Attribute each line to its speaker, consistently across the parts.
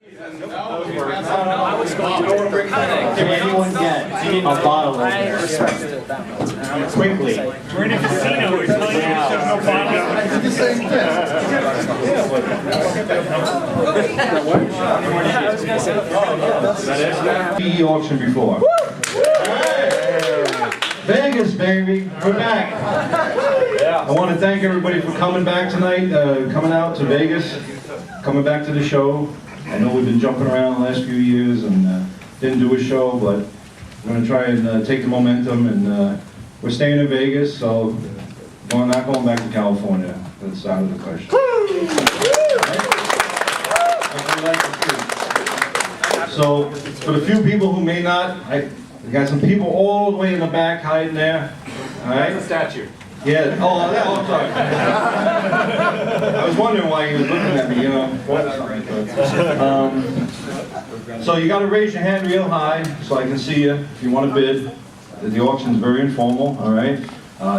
Speaker 1: I was going to bring that.
Speaker 2: Can anyone get a bottle over there? Quickly.
Speaker 3: We're in a casino. We're telling you there's no bottle.
Speaker 4: It's the same thing.
Speaker 5: CGE auction before. Vegas, baby, we're back. I want to thank everybody for coming back tonight, coming out to Vegas, coming back to the show. I know we've been jumping around the last few years and didn't do a show, but we're going to try and take the momentum, and we're staying in Vegas, so we're not going back to California. That's out of the question. So, for the few people who may not, we got some people all the way in the back hiding there. All right?
Speaker 1: That's a statue.
Speaker 5: Yeah. Oh, I'm sorry. I was wondering why he was looking at me, you know. So you got to raise your hand real high so I can see you if you want to bid. The auction's very informal, all right?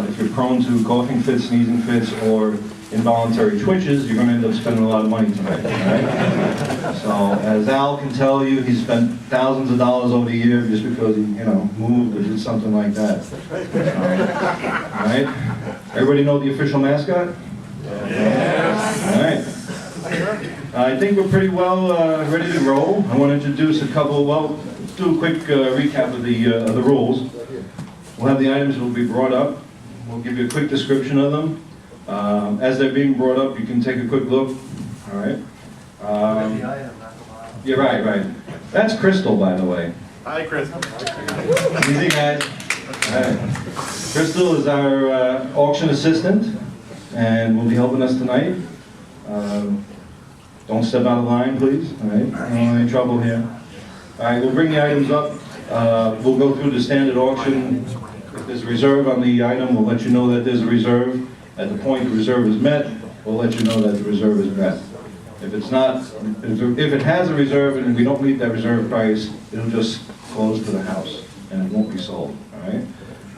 Speaker 5: If you're prone to coughing fits, sneezing fits, or involuntary twitches, you're going to end up spending a lot of money tonight, all right? So, as Al can tell you, he's spent thousands of dollars over the year just because he, moved or did something like that. All right? Everybody know the official mascot? Yes. All right. I think we're pretty well ready to roll. I want to introduce a couple, let's do a quick recap of the rules. We'll have the items that will be brought up. We'll give you a quick description of them. As they're being brought up, you can take a quick look. All right. Yeah, right. That's Crystal, by the way.
Speaker 4: Hi, Crystal.
Speaker 5: Easy, guys. All right. Crystal is our auction assistant, and will be helping us tonight. Don't step out of line, please. All right. I don't want any trouble here. All right. We'll bring the items up. We'll go through the standard auction. If there's a reserve on the item, we'll let you know that there's a reserve. At the point the reserve is met, we'll let you know that the reserve is met. If it's not, if it has a reserve and we don't meet that reserve price, it'll just close to the house and it won't be sold. All right.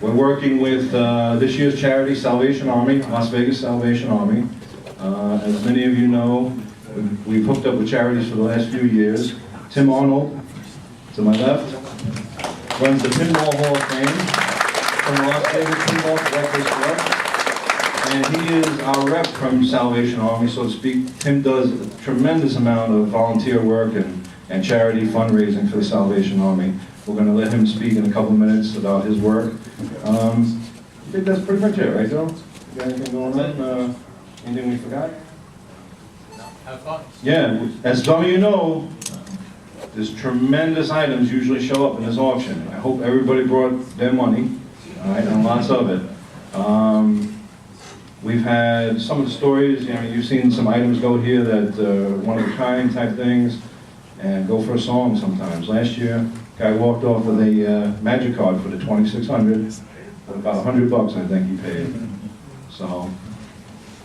Speaker 5: We're working with this year's charity, Salvation Army, Las Vegas Salvation Army. As many of you know, we've hooked up with charities for the last few years. Tim Arnold, to my left, runs the Pinball Hall of Fame from the Las Vegas Pinball Collectors Club. And he is our rep from Salvation Army, so to speak. Tim does a tremendous amount of volunteer work and charity fundraising for the Salvation Army. We're going to let him speak in a couple minutes about his work. I think that's pretty much it, right, Joe? You got anything going on? Anything we forgot?
Speaker 1: No, have fun.
Speaker 5: Yeah, as some of you know, there's tremendous items usually show up in this auction. I hope everybody brought their money, all right, and lots of it. We've had some of the stories, you've seen some items go here that one-of-a-kind type things, and go for a song sometimes. Last year, guy walked off with a magic card for the 2,600, about $100 I think he paid. So,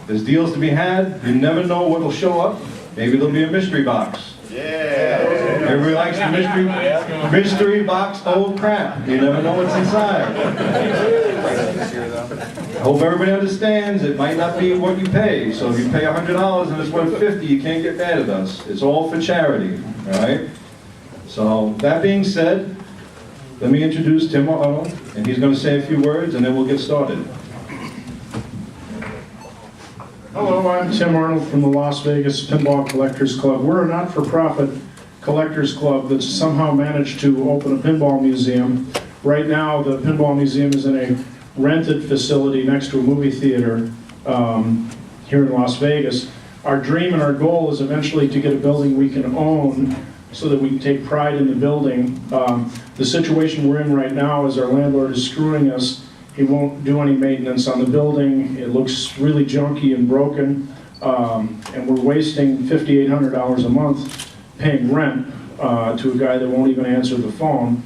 Speaker 5: there's deals to be had. You never know what will show up. Maybe there'll be a mystery box.
Speaker 4: Yeah.
Speaker 5: Everybody likes the mystery box. Oh crap! You never know what's inside. I hope everybody understands it might not be what you pay. So if you pay $100 and it's worth $50, you can't get mad at us. It's all for charity, all right? So that being said, let me introduce Tim Arnold, and he's going to say a few words, and then we'll get started.
Speaker 6: Hello, I'm Tim Arnold from the Las Vegas Pinball Collectors Club. We're a not-for-profit collectors club that's somehow managed to open a pinball museum. Right now, the pinball museum is in a rented facility next to a movie theater here in Las Vegas. Our dream and our goal is eventually to get a building we can own so that we can take pride in the building. The situation we're in right now is our landlord is screwing us. He won't do any maintenance on the building. It looks really junky and broken, and we're wasting $5,800 a month paying rent to a guy that won't even answer the phone.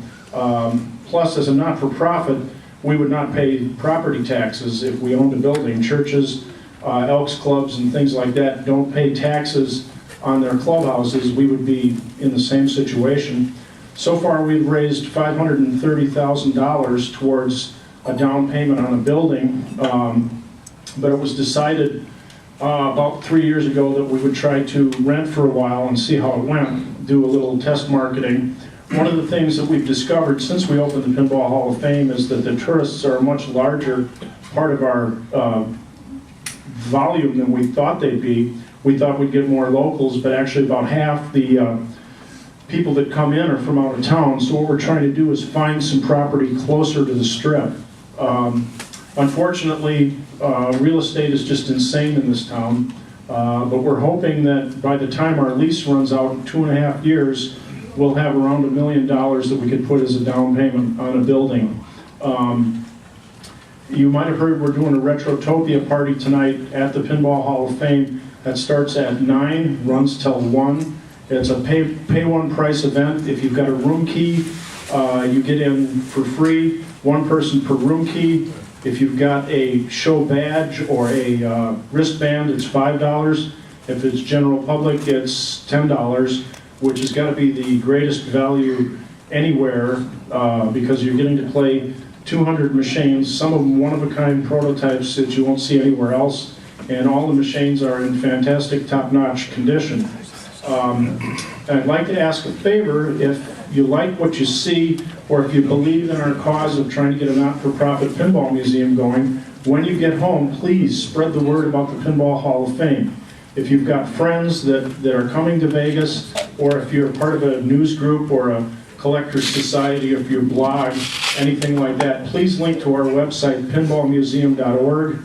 Speaker 6: Plus, as a not-for-profit, we would not pay property taxes if we owned a building. Churches, Elks clubs, and things like that don't pay taxes on their clubhouses. We would be in the same situation. So far, we've raised $530,000 towards a down payment on a building, but it was decided about 3 years ago that we would try to rent for a while and see how it went. do a little test marketing. One of the things that we've discovered since we opened the Pinball Hall of Fame is that the tourists are a much larger part of our volume than we thought they'd be. We thought we'd get more locals, but actually about half the people that come in are from out of town. So what we're trying to do is find some property closer to the Strip. Unfortunately, real estate is just insane in this town, but we're hoping that by the time our lease runs out in 2.5 years, we'll have around $1 million that we could put as a down payment on a building. You might have heard we're doing a Retrotopia party tonight at the Pinball Hall of Fame. That starts at 9, runs till 1. It's a pay one price event. If you've got a room key, you get in for free, one person per room key. If you've got a show badge or a wristband, it's $5. If it's general public, it's $10, which has got to be the greatest value anywhere because you're getting to play 200 machines, some of them one-of-a-kind prototypes that you won't see anywhere else, and all the machines are in fantastic top-notch condition. I'd like to ask a favor, if you like what you see, or if you believe in our cause of trying to get a not-for-profit pinball museum going, when you get home, please spread the word about the Pinball Hall of Fame. If you've got friends that are coming to Vegas, or if you're part of a news group or a collector's society, or if you blog, anything like that, please link to our website, pinballmuseum.org.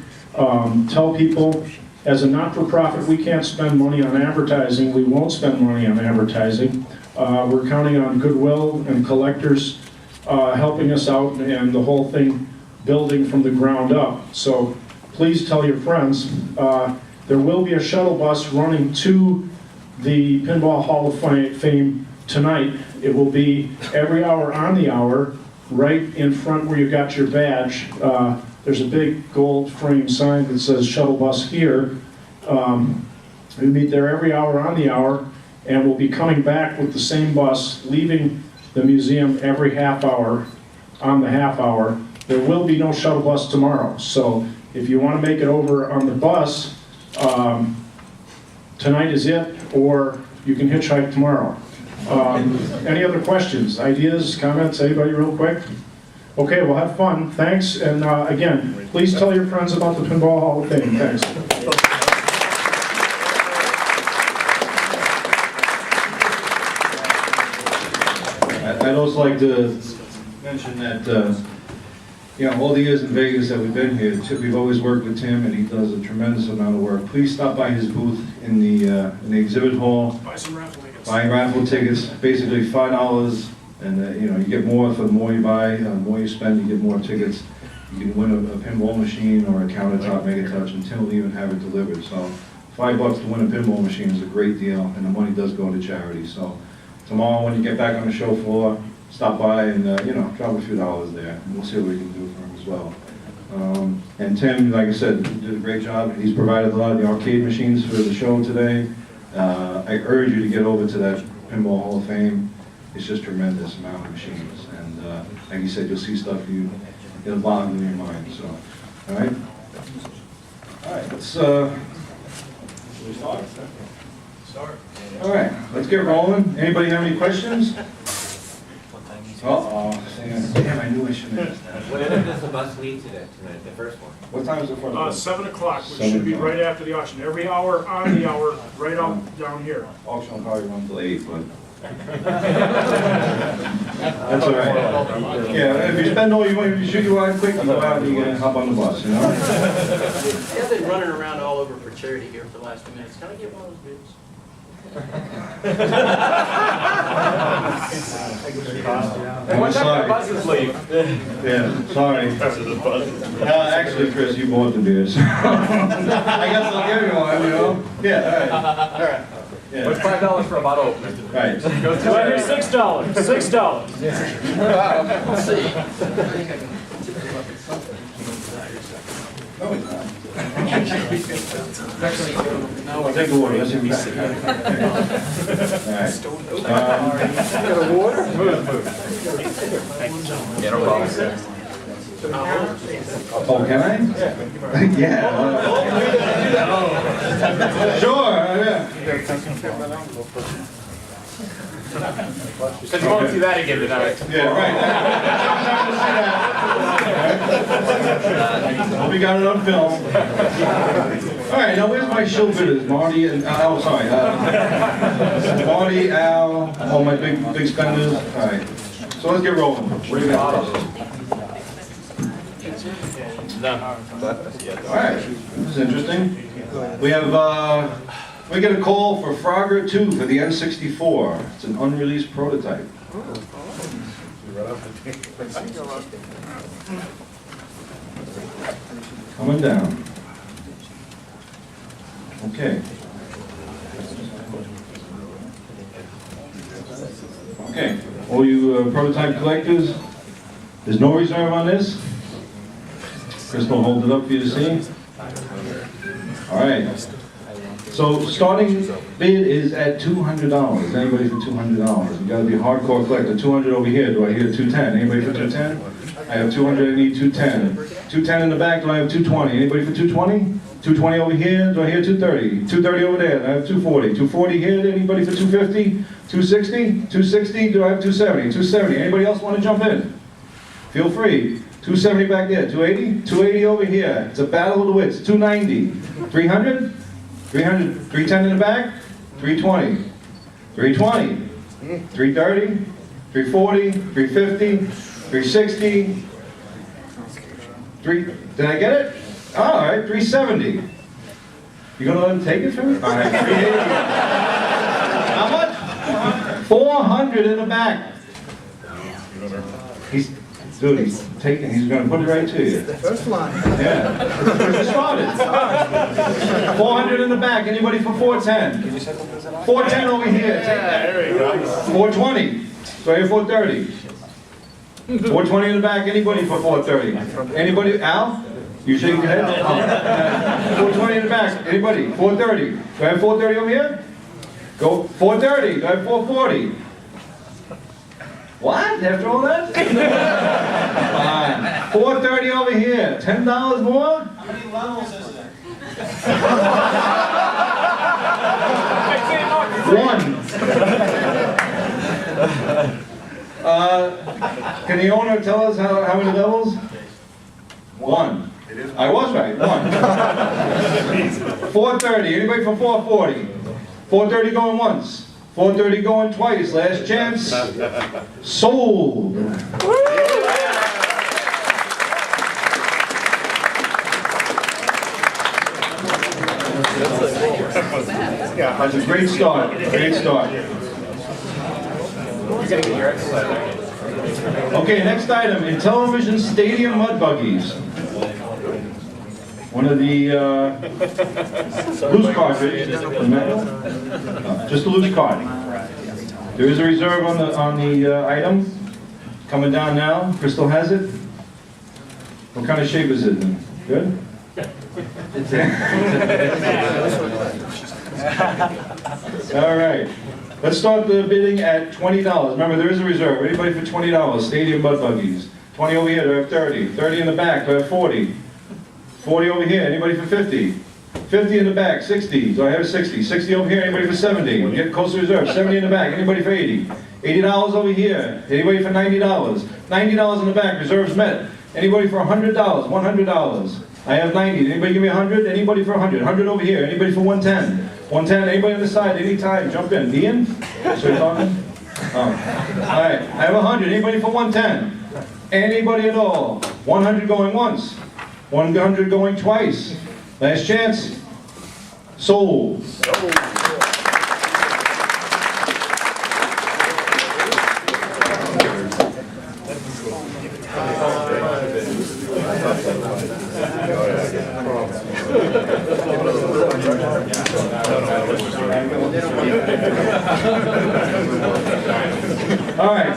Speaker 6: Tell people, as a not-for-profit, we can't spend money on advertising. We won't spend money on advertising. We're counting on goodwill and collectors helping us out and the whole thing building from the ground up. So please tell your friends. There will be a shuttle bus running to the Pinball Hall of Fame tonight. It will be every hour on the hour, right in front where you got your badge. There's a big gold frame sign that says shuttle bus here. We meet there every hour on the hour, and we'll be coming back with the same bus, leaving the museum every half hour on the half hour. There will be no shuttle bus tomorrow, so if you want to make it over on the bus, tonight is it, or you can hitchhike tomorrow. Any other questions, ideas, comments, anybody real quick? Okay, well, have fun, thanks, and again, please tell your friends about the Pinball Hall of Fame, thanks.
Speaker 5: I'd also like to mention that, all the years in Vegas that we've been here, we've always worked with Tim, and he does a tremendous amount of work. Please stop by his booth in the exhibit hall.
Speaker 3: Buy some raffle tickets.
Speaker 5: Buy raffle tickets, basically $5, and you get more for the more you buy, the more you spend, you get more tickets. You can win a pinball machine or a countertop Mega Touch, and Tim will even have it delivered. So $5 to win a pinball machine is a great deal, and the money does go to charity. So tomorrow when you get back on the show floor, stop by and drop a few dollars there, and we'll see what we can do for him as well. And Tim, like I said, did a great job. He's provided a lot of the arcade machines for the show today. I urge you to get over to that Pinball Hall of Fame. It's just tremendous amount of machines, and like you said, you'll see stuff it'll boggle in your mind. So, all right, let's start. All right, let's get rolling. Anybody have any questions? Damn, I knew I shouldn't have asked that.
Speaker 1: What time does the bus leave tonight, the first one?
Speaker 5: What time is the first?
Speaker 3: 7 o'clock, which
Speaker 5: 7
Speaker 3: should be
Speaker 5: o'clock.
Speaker 3: right after the auction. Every hour on the hour, right out down here.
Speaker 5: Auction will probably run till 8, but that's all right. Yeah, if you spend all you want, if you shoot your line quick, you go out and you can hop on the bus, you know?
Speaker 7: I've been running around all over for charity here for the last 2 minutes. Can I get one of those bids?
Speaker 1: What time the buses leave?
Speaker 5: Yeah, sorry. Actually, Chris, you bought the beers. I guess I'll give you one, you know? Yeah, all right. Yeah.
Speaker 1: What's $5 for a bottle opener?
Speaker 5: Right.
Speaker 1: Go to
Speaker 3: Right here, $6. $6.
Speaker 7: Let's see.
Speaker 5: No, it's not. I'll take the water, let's see if we see. All right.
Speaker 1: Water? Yeah, no problem.
Speaker 5: Oh, can I? Yeah. Sure, yeah.
Speaker 1: Because you won't see that again tonight.
Speaker 5: Yeah, right. Hope you got it on film. All right, now where's my shill bidders? Marty and, Marty, Al, all my big spenders. All right, so let's get rolling. What do you got? All right, this is interesting. We have, we get a call for Frogger 2 for the N64. It's an unreleased prototype. Coming down. Okay. Okay, all you prototype collectors, there's no reserve on this. Crystal holds it up for you to see. All right. So starting bid is at $200. Anybody for $200? You got to be a hardcore collector. 200 over here. Do I hear 210? Anybody for 210? I have 200. I need 210. 210 in the back. Do I have 220? Anybody for 220? 220 over here. Do I hear 230? 230 over there. I have 240. 240 here. Anybody for 250? 260? 260. Do I have 270? 270. Anybody else want to jump in? Feel free. 270 back there. 280? 280 over here. It's a battle of the wits. 290. 300? 300, 310 in the back, 320, 320, 330, 340, 350, 360, did I get it? All right, 370. You gonna let him take it from me? All right, 380. How much? 400 in the back. He's taking, he's going to put it right to you.
Speaker 4: First line.
Speaker 5: Yeah. Just started. 400 in the back. Anybody for 410? 410 over here. Take that.
Speaker 1: There we go.
Speaker 5: 420. So here 430. 420 in the back. Anybody for 430? Anybody? Al? You shaking your head? Oh. 420 in the back. Anybody? 430. Do I have 430 over here? Go 430. Do I have 440? What? After all that? Fine. 430 over here. $10 more?
Speaker 2: How many levels is there?
Speaker 5: One. Can the owner tell us how many levels? One. I was right. One. 430. Anybody from 440? 430 going once. 430 going twice. Last chance. Sold. That's a great start. Great start. Okay, next item. Intellivision Stadium Mud Buggies. One of the loose cartridge. Just a loose card. There is a reserve on the item. Coming down now. Crystal has it. What kind of shape is it in? Good? All right. Let's start the bidding at $20. Remember, there is a reserve. Anybody for $20? Stadium Mud Buggies. 20 over here. Do I have 30? 30 in the back. Do I have 40? 40 over here. Anybody for 50? 50 in the back. 60. Do I have 60? 60 over here. Anybody for 70? We're getting close to reserve. 70 in the back. Anybody for 80? $80 over here. Anybody for $90? $90 in the back. Reserves met. Anybody for $100? $100. I have 90. Anybody give me 100? Anybody for 100? 100 over here. Anybody for 110? 110. Anybody on the side? Anytime. Jump in. Ian? So you're talking? Oh. All right. I have 100. Anybody for 110? Anybody at all? 100 going once. 100 going twice. Last chance. Sold. All right,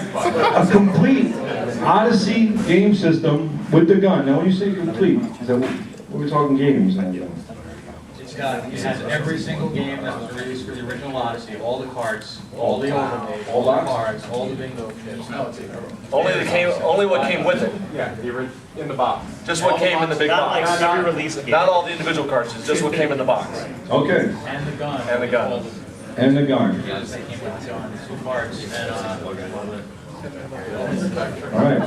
Speaker 5: a complete Odyssey game system with the gun. Now, when you say complete, is that what we're talking games?
Speaker 2: It has every single game that was released for the original Odyssey, all the cards, all the overlays, all the cards, all the bingo chips.
Speaker 8: Only what came with it.
Speaker 1: Yeah, in the box.
Speaker 8: Just what came in the big box.
Speaker 7: Not released game.
Speaker 8: Not all the individual cards, just what came in the box.
Speaker 5: Okay.
Speaker 2: And the gun.
Speaker 8: And the gun.
Speaker 5: And the gun.
Speaker 2: Yes, they came with the gun, 2 cards, and
Speaker 5: All right.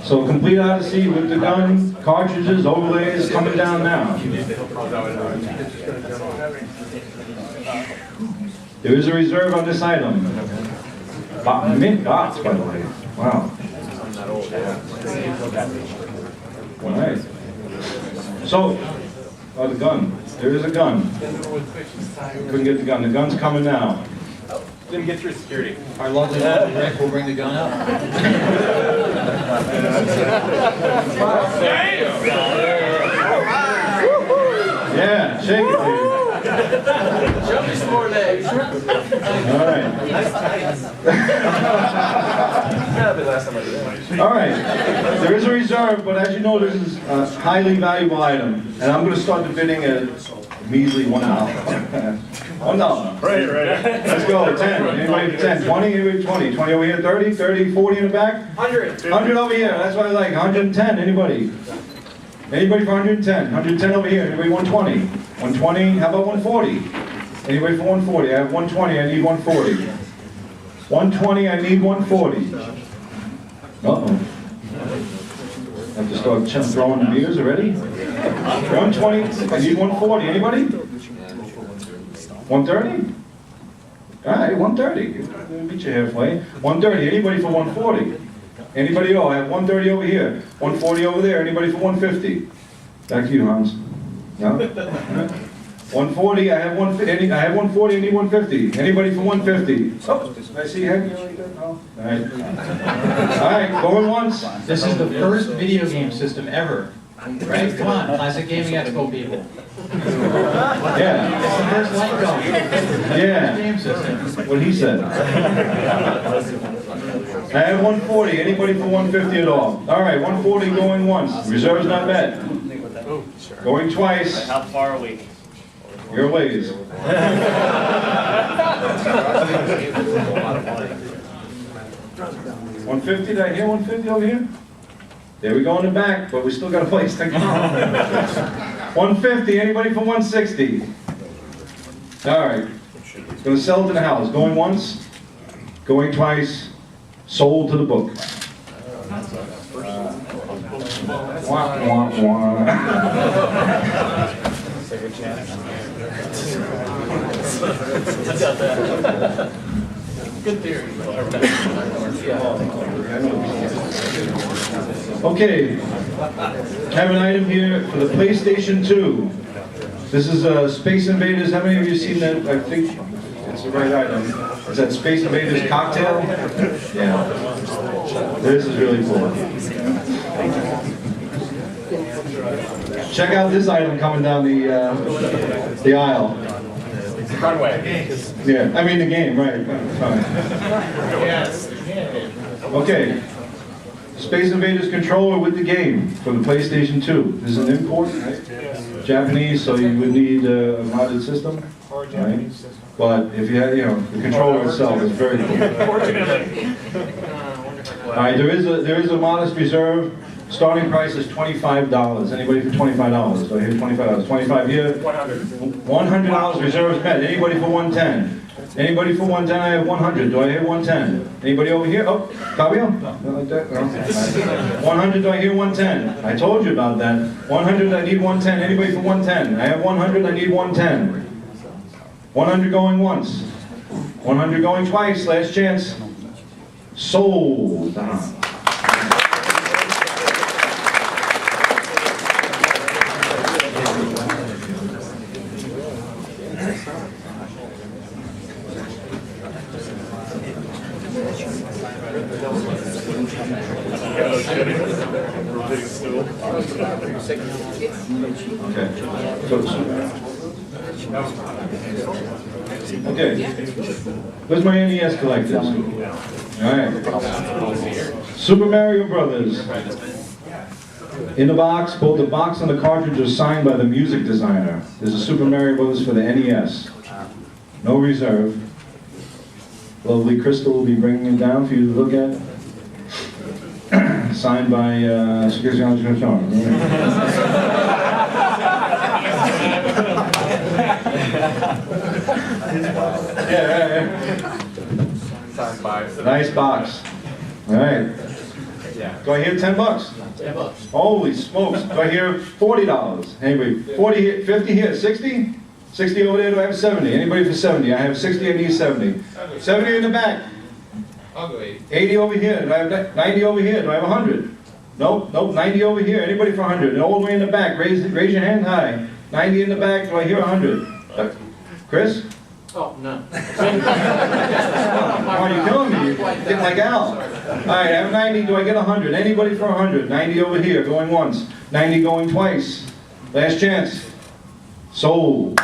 Speaker 5: So complete Odyssey with the gun, cartridges, overlays coming down now. There is a reserve on this item. Mint box, by the way. Wow. All right. So, the gun. There is a gun. Couldn't get the gun. The gun's coming now.
Speaker 1: Didn't get through security.
Speaker 2: our lovely Rick will bring the gun up.
Speaker 5: Yeah, shake it, dude.
Speaker 7: Show me some more legs.
Speaker 5: All right. All right. There is a reserve, but as you know, this is a highly valuable item, and I'm going to start the bidding at measly $1. $1.
Speaker 4: Right.
Speaker 5: Let's go. 10. Anybody for 10? 20? Anybody 20? 20 over here. 30? 30? 40 in the back?
Speaker 7: 100.
Speaker 5: 100 over here. That's what I like. 110. Anybody? Anybody for 110? 110 over here. Anybody 120? 120? How about 140? Anybody for 140? I have 120. I need 140. 120. I need 140. Uh-oh. Have to start throwing the beers already? 120. I need 140. Anybody? 130? All right, 130. Meet you halfway. 130. Anybody for 140? Anybody? Oh, I have 130 over here. 140 over there. Anybody for 150? Back to you, Hans. No? 140. I have 150. I have 140. I need 150. Anybody for 150? Oh, did I see you hanging like that? No. All right. All right. Going once.
Speaker 2: This is the first video game system ever. Right? Come on, Classic Gaming Expo people.
Speaker 5: Yeah.
Speaker 2: It's the first light gun.
Speaker 5: Yeah.
Speaker 2: Game system.
Speaker 5: What he said. I have 140. Anybody for 150 at all? All right. 140 going once. Reserve's not met. Going twice.
Speaker 8: How far are we?
Speaker 5: Your ways. 150, did I hear 150 over here? There we go in the back, but we still got a place to go. 150, anybody for 160? All right. Gonna sell it to the house. Going once, going twice, sold to the book. Wah, wah, wah.
Speaker 7: Good theory.
Speaker 5: Okay, have an item here for the PlayStation 2. This is Space Invaders. How many of you seen that? I think it's the right item. Is that Space Invaders cocktail? Yeah. This is really cool. Check out this item coming down the aisle.
Speaker 1: Runway.
Speaker 5: Yeah, I mean the game, right? Fine. Okay. Space Invaders controller with the game for the PlayStation 2. This is an import, right? Japanese, so you would need a modded system.
Speaker 1: Or a Japanese system.
Speaker 5: But if you had, the controller itself is very cool.
Speaker 1: Fortunately.
Speaker 5: All right, there is a modest reserve. Starting price is $25. Anybody for $25? Do I hear $25? 25 here.
Speaker 1: 100.
Speaker 5: $100 reserves met. Anybody for 110? Anybody for 110? I have 100. Do I hear 110? Anybody over here? Oh, Fabio? Not like that? No. 100. Do I hear 110? I told you about that. 100. I need 110. Anybody for 110? I have 100. I need 110. 100 going once. 100 going twice. Last chance. Sold. Okay, where's my NES collectors? All right, Super Mario Brothers. In the box, both the box and the cartridge are signed by the music designer. There's a Super Mario Brothers for the NES. No reserve. Lovely Crystal will be bringing it down for you to look at. Signed by, Yeah.
Speaker 1: Signed by.
Speaker 5: Nice box. All right.
Speaker 1: Yeah.
Speaker 5: Do I hear $10?
Speaker 7: $10.
Speaker 5: Holy smokes. Do I hear $40? Anybody? 40 here, 50 here, 60? 60 over there, do I have 70? Anybody for 70? I have 60, I need 70. 70 in the back.
Speaker 1: I'll go 80.
Speaker 5: 80 over here, do I have 90 over here? Do I have 100? Nope, 90 over here. Anybody for 100? And all the way in the back, raise your hand high. 90 in the back, do I hear 100? Chris?
Speaker 7: Oh, no.
Speaker 5: Oh, you're killing me. You're getting like Al. All right, I have 90. Do I get 100? Anybody for 100? 90 over here, going once. 90 going twice. Last chance. Sold.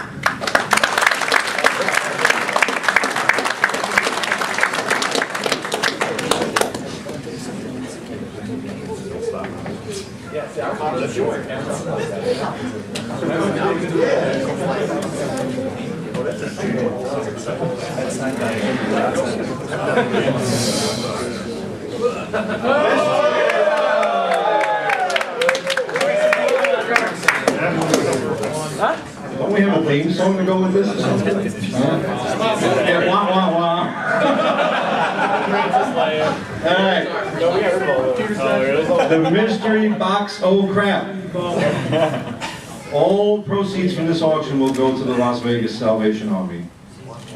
Speaker 5: Don't we have a theme song to go with this or something? Yeah, wah, wah, wah. All right. The mystery box, oh crap. All proceeds from this auction will go to the Las Vegas Salvation Army.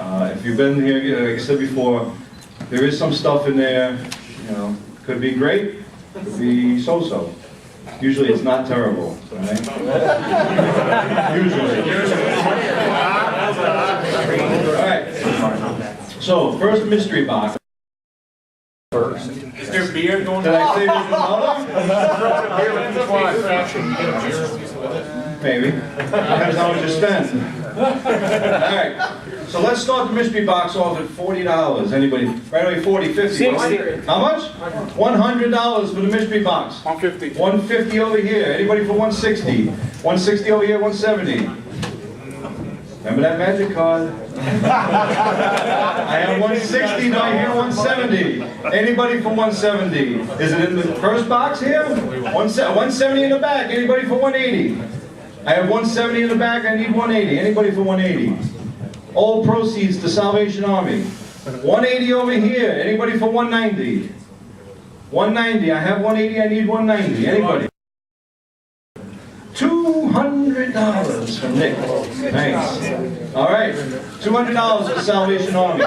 Speaker 5: If you've been here, like I said before, there is some stuff in there, you know, could be great, could be so-so. Usually it's not terrible, right? Usually. All right. So, first mystery box.
Speaker 1: Is there beer going
Speaker 5: Did I say there's another? Maybe. Depends how much you spend. Alright, so let's start the mystery box off at $40. Anybody? Right away, 40, 50.
Speaker 3: 60.
Speaker 5: How much? $100 for the mystery box.
Speaker 3: 150.
Speaker 5: 150 over here. Anybody for 160? 160 over here, 170. Remember that magic card? I have 160, do I hear 170? Anybody for 170? Is it in the first box here? 170 in the back. Anybody for 180? I have 170 in the back, I need 180. Anybody for 180? All proceeds to Salvation Army. 180 over here. Anybody for 190? 190, I have 180, I need 190. Anybody? $200 from Nick. Thanks. All right, $200 for Salvation Army.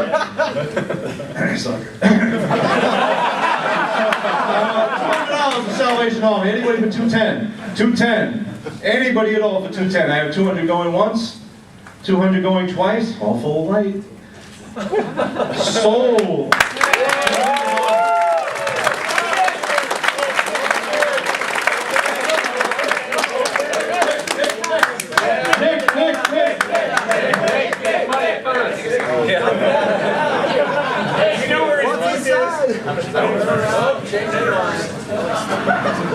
Speaker 5: Sucker. $200 for Salvation Army. Anybody for 210? 210. Anybody at all for 210? I have 200 going once, 200 going twice. All full light. Sold.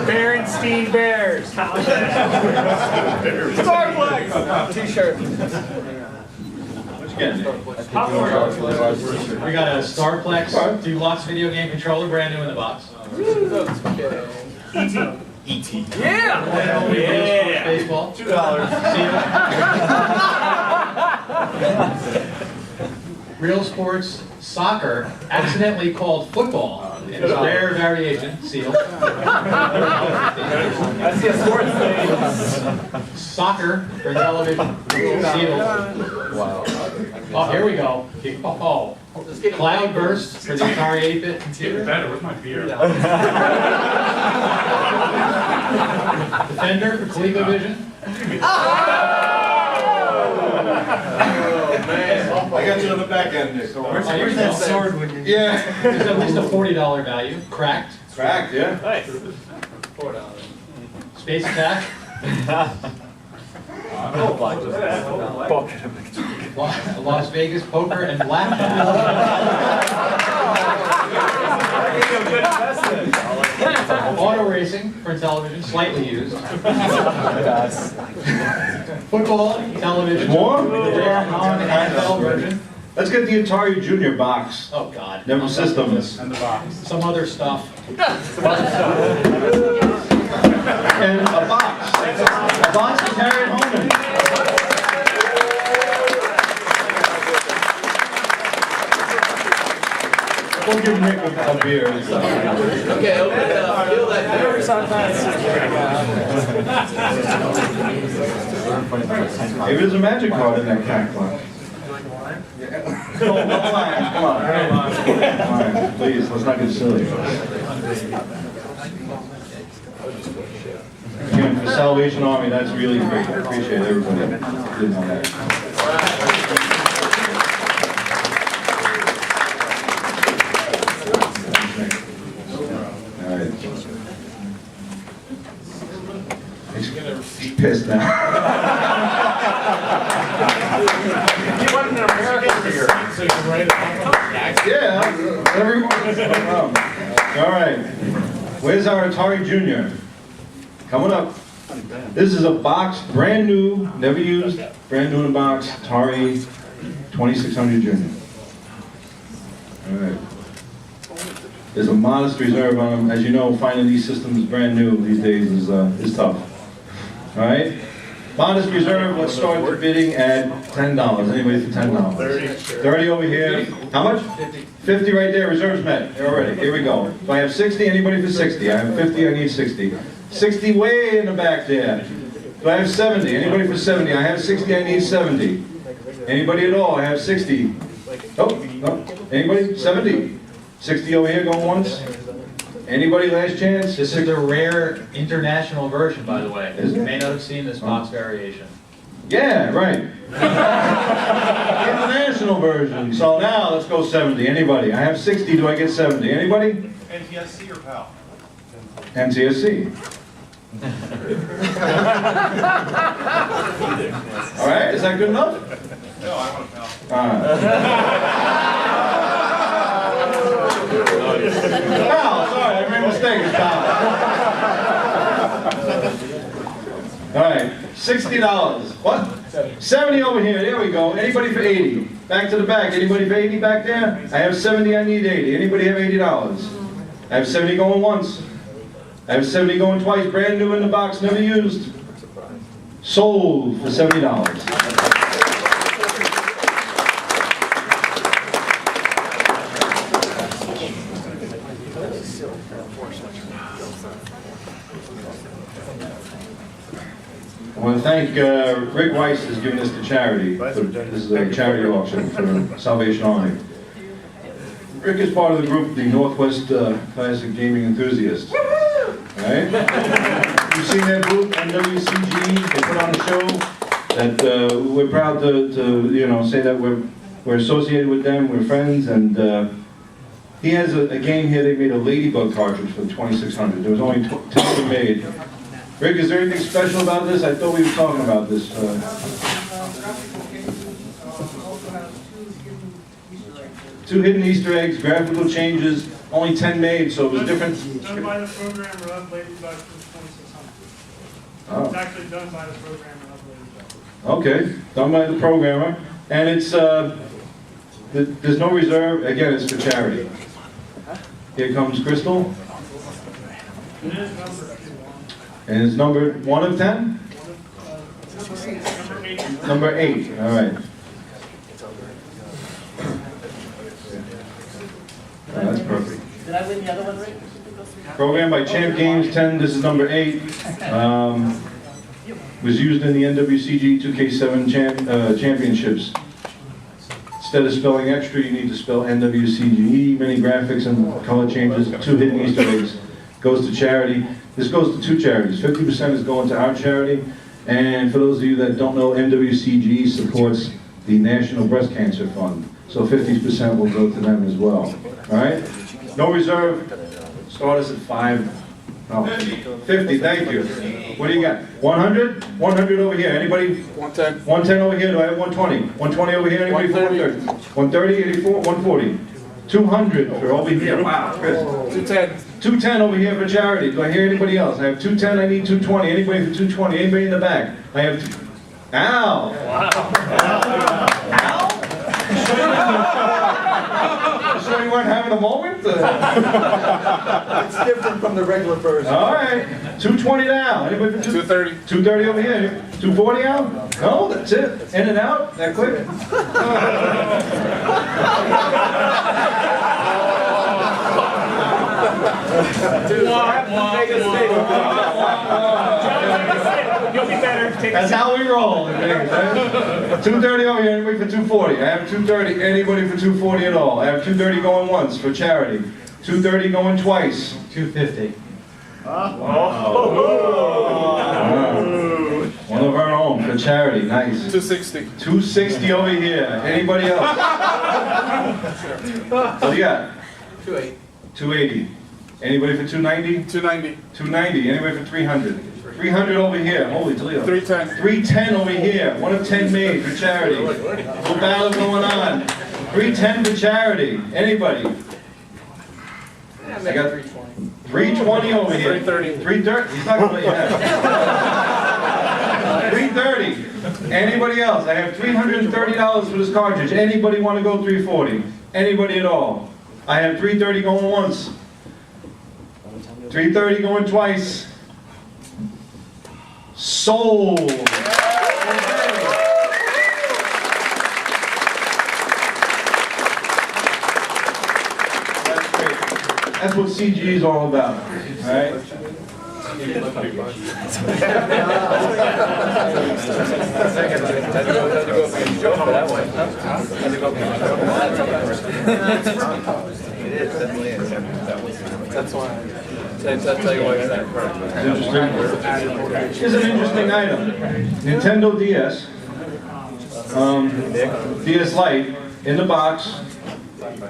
Speaker 3: Berenstein Bears.
Speaker 7: Starflex! T-shirt.
Speaker 5: What you getting?
Speaker 2: We got a Starflex Deluxe video game controller, brand new in the box.
Speaker 1: E.T.
Speaker 7: Yeah!
Speaker 2: Yeah! Baseball. $2. Real Sports Soccer, accidentally called football. In its rare variation, seal.
Speaker 1: That's the sports thing.
Speaker 2: Soccer for television, seal.
Speaker 1: Wow.
Speaker 2: Oh, here we go. Oh. Cloudburst for the Atari 8-bit computer.
Speaker 3: Better, where's my beer?
Speaker 2: Defender for ColecoVision.
Speaker 5: I got you on the back end, Nick.
Speaker 2: Where's that sword when you...
Speaker 5: Yeah.
Speaker 2: There's at least a $40 value. Cracked.
Speaker 5: Cracked, yeah.
Speaker 7: Nice. $4.
Speaker 2: Space Attack. Las Vegas Poker and Blackjack. Auto racing for television, slightly used. Football, television.
Speaker 5: More?
Speaker 2: The rare non-NFL version.
Speaker 5: Let's get the Atari Junior box.
Speaker 2: Oh God.
Speaker 5: Never systems.
Speaker 3: And the box.
Speaker 2: Some other stuff.
Speaker 5: And a box. A box to carry it home in. give Nick a beer and stuff.
Speaker 7: Okay, open it up, feel that beer.
Speaker 5: Maybe there's a magic card in that cat clock. No lines, come on. Come on, please, let's not get silly. Again, for Salvation Army, that's really great. I appreciate everybody. Didn't know that. All right. He's pissed now.
Speaker 1: You want an American beer? So you can write it down.
Speaker 5: Yeah, everyone. All right. Where's our Atari Junior? Coming up. This is a box, brand new, never used, brand new in a box, Atari 2600 Junior. All right. There's a modest reserve on them. As you know, finding these systems brand new these days is tough. All right. Modest reserve, let's start the bidding at $10. Anybody for $10? 30. 30 over here. How much? 50. 50 right there, reserves met. Already, here we go. So I have 60, anybody for 60? I have 50, I need 60. 60 way in the back there. So I have 70, anybody for 70? I have 60, I need 70. Anybody at all? I have 60. Oh, no. Anybody? 70. 60 over here, going once. Anybody, last chance?
Speaker 2: This is the rare international version, by the way.
Speaker 5: Is it?
Speaker 2: You may not have seen this box variation.
Speaker 5: Yeah, right. International version. So now let's go 70. Anybody? I have 60. Do I get 70? Anybody?
Speaker 4: NTSC or PAL?
Speaker 5: NTSC. All right. Is that good enough?
Speaker 4: No, I want a PAL.
Speaker 5: Pal, sorry, I made a mistake. It's pal. All right, $60. What? 70 over here. There we go. Anybody for 80? Back to the back. Anybody for 80 back there? I have 70. I need 80. Anybody have $80? I have 70 going once. I have 70 going twice. Brand new in the box, never used. Sold for $70. I want to thank Rick Weiss has given this to charity. This is a charity auction for Salvation Army. Rick is part of the group, the Northwest Classic Gaming Enthusiasts. Right? You've seen their booth, CGE. They put on a show that we're proud to say that we're associated with them. We're friends, and he has a game here. They made a Ladybug cartridge for the 2600. There was only 10 made. Rick, is there anything special about this? I thought we were talking about this. Two hidden Easter eggs, graphical changes, only 10 made, so it was different.
Speaker 3: Done by the programmer of Ladybug for 2600.
Speaker 5: Oh.
Speaker 3: It's actually done by the programmer of Ladybug.
Speaker 5: Okay, done by the programmer. And it's, there's no reserve. Again, it's for charity. Here comes Crystal.
Speaker 3: It is numbered.
Speaker 5: And it's numbered 1 of 10?
Speaker 3: Number 8.
Speaker 5: Number 8, all right. That's perfect.
Speaker 7: Did I win the other one, Rick?
Speaker 5: Programmed by Champ Games 10, this is number 8. Was used in the NWCG 2K7 championships. Instead of spelling extra, you need to spell NWCGE, many graphics and color changes, 2 hidden Easter eggs. Goes to charity. This goes to 2 charities. 50% is going to our charity, and for those of you that don't know, NWCG supports the National Breast Cancer Fund. So 50% will go to them as well. All right? No reserve. Start us at 5. Oh, 50, thank you. What do you got? 100? 100 over here. Anybody?
Speaker 8: 110.
Speaker 5: 110 over here. Do I have 120? 120 over here. Anybody for 130? 130, 84, 140. 200 for over here. Wow, Chris.
Speaker 8: 210.
Speaker 5: 210 over here for charity. Do I hear anybody else? I have 210, I need 220. Anybody for 220? Anybody in the back? I have Al! Al? You sure you weren't having a moment?
Speaker 8: It's different from the regular version.
Speaker 5: All right. 220 now. Anybody for
Speaker 8: 230.
Speaker 5: 230 over here. 240 out? No, that's it. In and out? That quick?
Speaker 3: You'll be better. Take
Speaker 5: That's how we roll in Vegas. 230 over here, anybody for 240? I have 230, anybody for 240 at all? I have 230 going once for charity. 230 going twice.
Speaker 2: 250.
Speaker 5: One of our own for charity, nice.
Speaker 1: 260.
Speaker 5: 260 over here. Anybody else? What do you got?
Speaker 7: 280.
Speaker 5: 280. Anybody for 290?
Speaker 1: 290.
Speaker 5: 290. Anybody for 300? 300 over here. Holy Toledo.
Speaker 1: 310.
Speaker 5: 310 over here. One of 10 made for charity. Little battle going on. 310 for charity. Anybody? I got
Speaker 7: 320.
Speaker 5: 320 over here.
Speaker 1: 330.
Speaker 5: 330. He's not gonna let you have it. 330. Anybody else? I have $330 for this cartridge. Anybody want to go 340? Anybody at all? I have 330 going once. 330 going twice. Sold. That's great. That's what CGE is all about. All right?
Speaker 7: That's why. That's how you like that part.
Speaker 5: Here's an interesting item. Nintendo DS. DS Lite in the box.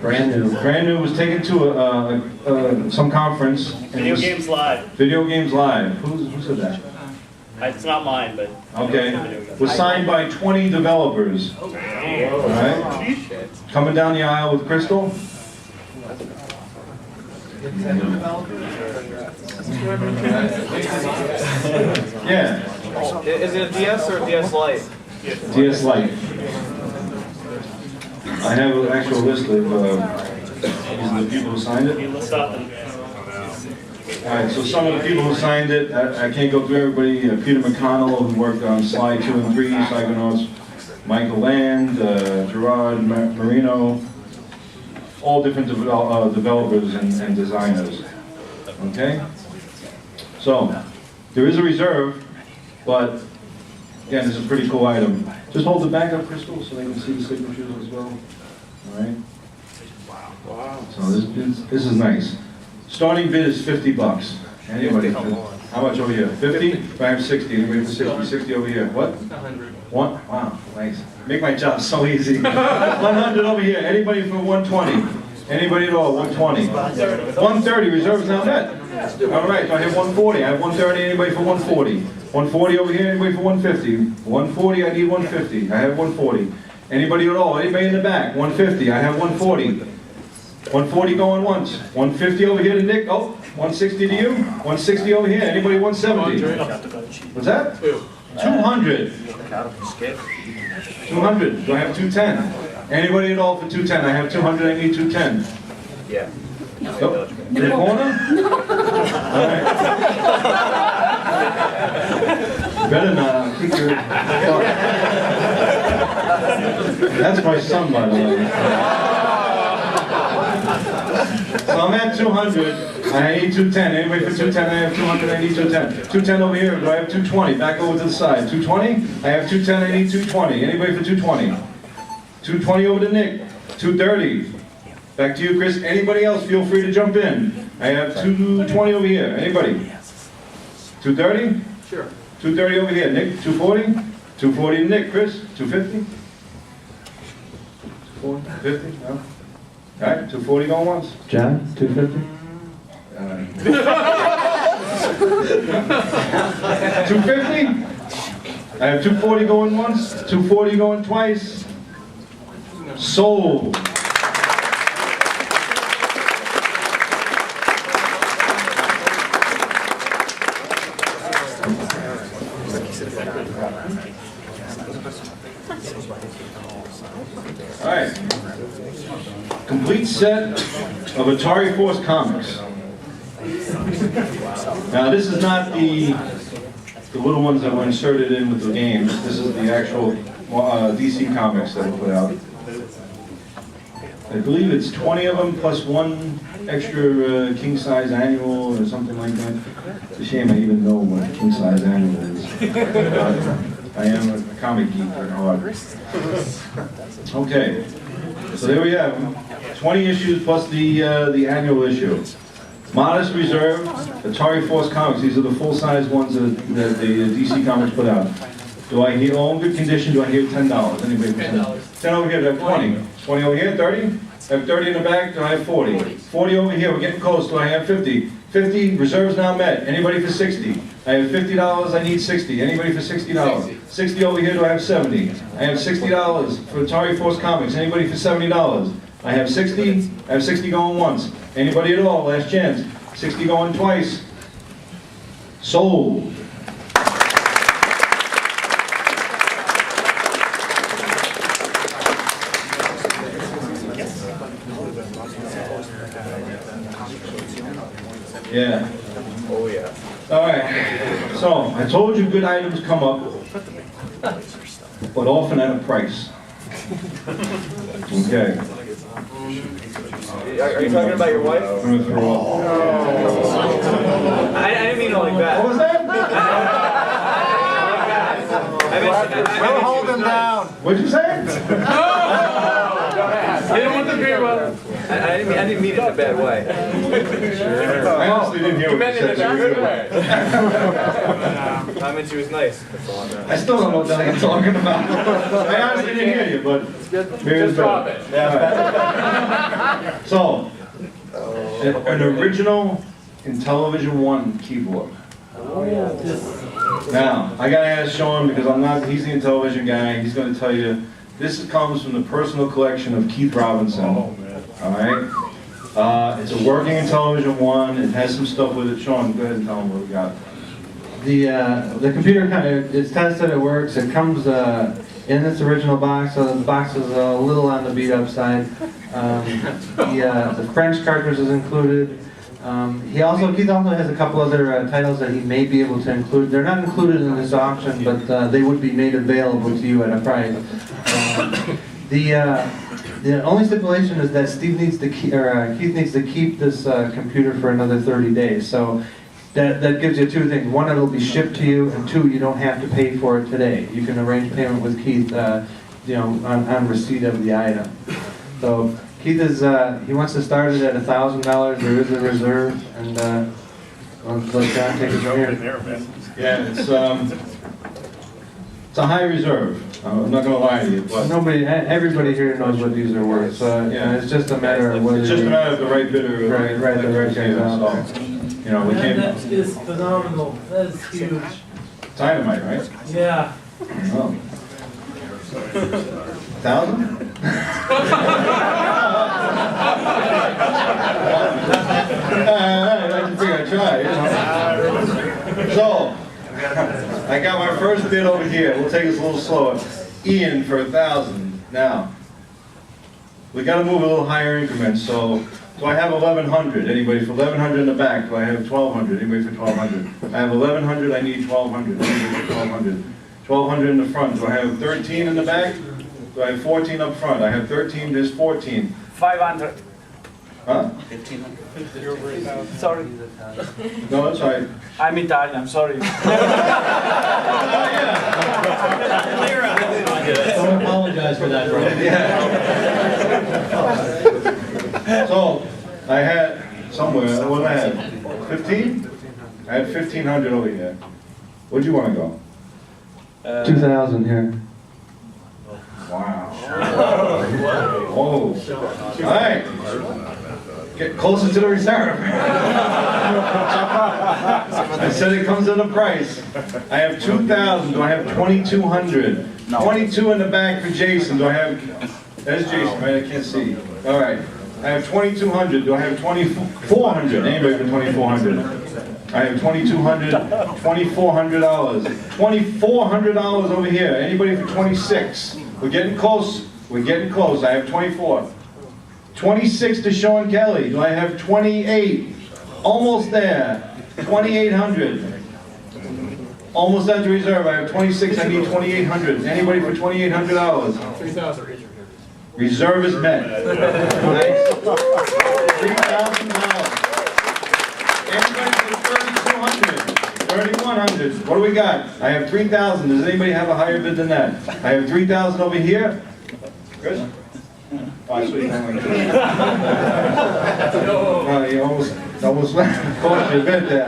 Speaker 8: Brand new.
Speaker 5: Brand new, was taken to some conference. and
Speaker 9: Video
Speaker 5: was-
Speaker 9: Games Live.
Speaker 5: Video Games Live. Who said that?
Speaker 9: It's not mine, but.
Speaker 5: Okay. Was signed by 20 developers. All right. Coming down the aisle with Crystal. Yeah.
Speaker 7: Is it a DS or a DS Lite?
Speaker 5: DS Lite. I have an actual list of these are the people who signed it.
Speaker 9: You list off them.
Speaker 5: All right, so some of the people who signed it, I can't go through everybody. Peter McConnell, who worked on Sly 2 and 3, Psychonauts, Michael Land, Gerard Marino, all different developers and designers. Okay? So, there is a reserve, but again, this is a pretty cool item. Just hold the back up, Crystal, so they can see the signatures as well. All right? Wow. So this is nice. Starting bid is $50. Anybody? How much over here? 50? I have 60. Anybody for 60? 60 over here. What?
Speaker 7: 100.
Speaker 5: One? Wow, nice. Make my job so easy. 100 over here. Anybody for 120? Anybody at all? 120. 130. Reserve is now met. All right, so I have 140. I have 130. Anybody for 140? 140 over here. Anybody for 150? 140. I need 150. I have 140. Anybody at all? Anybody in the back? 150. I have 140. 140 going once. 150 over here to Nick. Oh, 160 to you. 160 over here. Anybody 170? What's that? 200. 200. Do I have 210? Anybody at all for 210? I have 200. I need 210.
Speaker 7: Yeah.
Speaker 5: Nope. In the corner? All right. Better not. Keep your... That's my son, by the way. So I'm at 200, I need 210. Anybody for 210? I have 200, I need 210. 210 over here, do I have 220? Back over to the side. 220? I have 210, I need 220. Anybody for 220? 220 over to Nick. 230. Back to you, Chris. Anybody else, feel free to jump in. I have 220 over here. Anybody? 230?
Speaker 7: Sure.
Speaker 5: 230 over here. Nick, 240? 240 to Nick. Chris, 250? 250? No? All right, 240 going once.
Speaker 8: John, 250?
Speaker 5: 250? I have 240 going once, 240 going twice. Sold. All right. Complete set of Atari Force comics. Now this is not the little ones that were inserted in with the games. This is the actual DC comics that were put out. I believe it's 20 of them plus one extra king-size annual or something like that. It's a shame I even know what a king-size annual is. I am a comic geek at heart. Okay, so there we have 20 issues plus the annual issue. Modest Reserve, Atari Force Comics. These are the full-size ones that the DC Comics put out. Do I hear, all in good condition, do I hear $10? Anybody? $10. 10 over here, do I have 20? 20 over here, 30? I have 30 in the back, do I have 40? 40 over here, we're getting close, do I have 50? 50, reserves now met. Anybody for 60? I have $50, I need 60. Anybody for $60? 60 over here, do I have 70? I have $60 for Atari Force Comics. Anybody for $70? I have 60, I have 60 going once. Anybody at all, last chance. 60 going twice. Sold. Yeah.
Speaker 8: Oh, yeah.
Speaker 5: All right. So, I told you good items come up, but often at a price. Okay.
Speaker 8: Are you talking about your wife?
Speaker 5: I'm going to throw up.
Speaker 8: I didn't mean it like that.
Speaker 5: What was that?
Speaker 8: We'll hold him down.
Speaker 5: What'd you say?
Speaker 1: Hit him with the beer bottle.
Speaker 8: I didn't mean it in a bad way.
Speaker 5: I honestly didn't hear what you said.
Speaker 8: I mean, she was nice. That's all I'm
Speaker 5: I still don't know what the hell you're talking about. I honestly didn't hear you, but here's
Speaker 1: drop it.
Speaker 5: So, an original Intellivision 1 keyboard. Now, I gotta ask Sean because he's the Intellivision guy. He's gonna tell you, this comes from the personal collection of Keith Robinson. All right? It's a working Intellivision 1. It has some stuff with it. Sean, go ahead and tell them what we got.
Speaker 10: The computer it's tested, it works. It comes in its original box, so the box is a little on the beat up side. The French cartridge is included. Keith also has a couple other titles that he may be able to include. They're not included in this auction, but they would be made available to you at a price. The only stipulation is that Keith needs to keep this computer for another 30 days. So that gives you two things. One, it'll be shipped to you, and two, you don't have to pay for it today. You can arrange payment with Keith, on receipt of the item. So Keith he wants to start it at $1,000. There is a reserve, and let's let John take it from here.
Speaker 5: Yeah, it's a high reserve. I'm not gonna lie to you, but
Speaker 10: Everybody here knows what these are worth. So it's just a matter of whether
Speaker 5: it's just a matter of the right bidder.
Speaker 10: Right, the right guys out there.
Speaker 5: So, we came.
Speaker 11: That is phenomenal. That is huge.
Speaker 5: Dynamite, right?
Speaker 11: Yeah.
Speaker 5: Oh. 1,000? I figure I'd try, So, I got my first bid over here. We'll take this a little slower. Ian for 1,000. Now, we got to move a little higher increments. So, do I have 1,100? Anybody for 1,100 in the back? Do I have 1,200? Anybody for 1,200? I have 1,100. I need 1,200. Anybody for 1,200? 1,200 in the front. Do I have 13 in the back? Do I have 14 up front? I have 13. There's 14.
Speaker 1: 500.
Speaker 5: Huh?
Speaker 1: 1,500. Sorry.
Speaker 5: No, that's right.
Speaker 1: I'm Italian, I'm sorry.
Speaker 10: Don't apologize for that, bro.
Speaker 5: So, I had somewhere, what did I have? 15? I had 1,500 over here. Where'd you want to go?
Speaker 10: 2,000 here.
Speaker 5: Wow. Oh. All right. Get closer to the reserve. I said it comes at a price. I have 2,000. Do I have 2,200? 22 in the back for Jason. Do I have... That's Jason, right? I can't see. All right. I have 2,200. Do I have 2,400? Anybody for 2,400? I have 2,200, $2,400. $2,400 over here. Anybody for 26? We're getting close. We're getting close. I have 24. 26 to Sean Kelly. Do I have 28? Almost there. 2,800. Almost at the reserve. I have 26. I need 2,800. Anybody for $2,800?
Speaker 1: 3,000.
Speaker 5: Reserve is met. Nice. 3,000. 3,100. What do we got? I have 3,000. Does anybody have a higher bid than that? I have 3,000 over here. Chris? Oh, I saw you going like this. You almost cost you a bit there.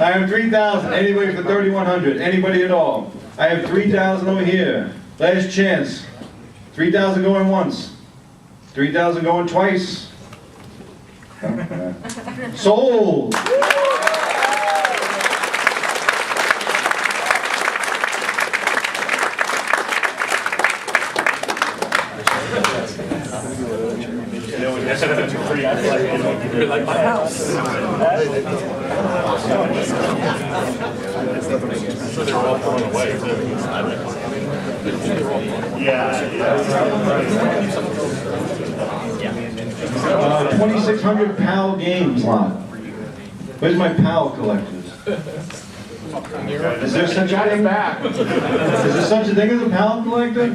Speaker 5: I have 3,000. Anybody for 3,100? Anybody at all? I have 3,000 over here. Last chance. 3,000 going once. 3,000 going twice. Sold!
Speaker 1: You're like my house. So they're all going away too. Yeah.
Speaker 5: 2,600 PAL games lot. Where's my PAL collectors? Is there such a thing? Is there such a thing as a PAL collector?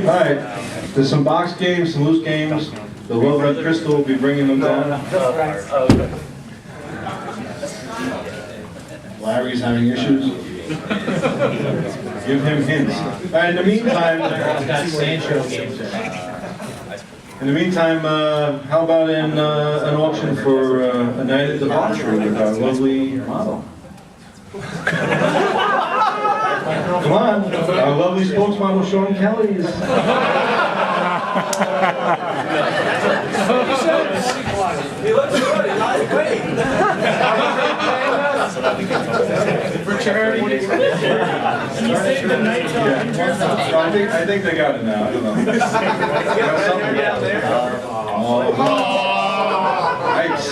Speaker 5: Alright, there's some box games, some loose games. The lovely Crystal will be bringing them down. Larry's having issues. Give him hints. Alright, in the meantime, how about an auction for a night at the Botchery with our lovely model? Come on, our lovely spokesmodel Sean Kelly is.
Speaker 8: He looks good, he lost weight.
Speaker 1: For charity. Can you save the night till
Speaker 5: Yeah. I think they got it now. I don't know. Oh, yikes.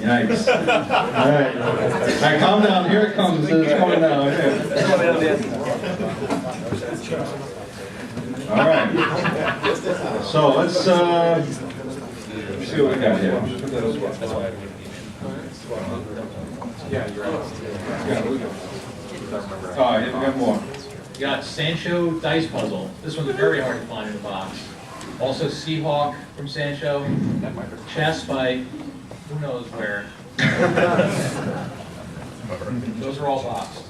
Speaker 5: Yikes. All right. All right, calm down. Here it comes. It's coming down. Okay. All right. So let's see what we got here.
Speaker 2: Yeah, you're right.
Speaker 5: All right, we got more.
Speaker 2: You got Sancho Dice Puzzle. This one's very hard to find in the box. Also Seahawk from Sancho. Chess by who knows where. Those are all boxed.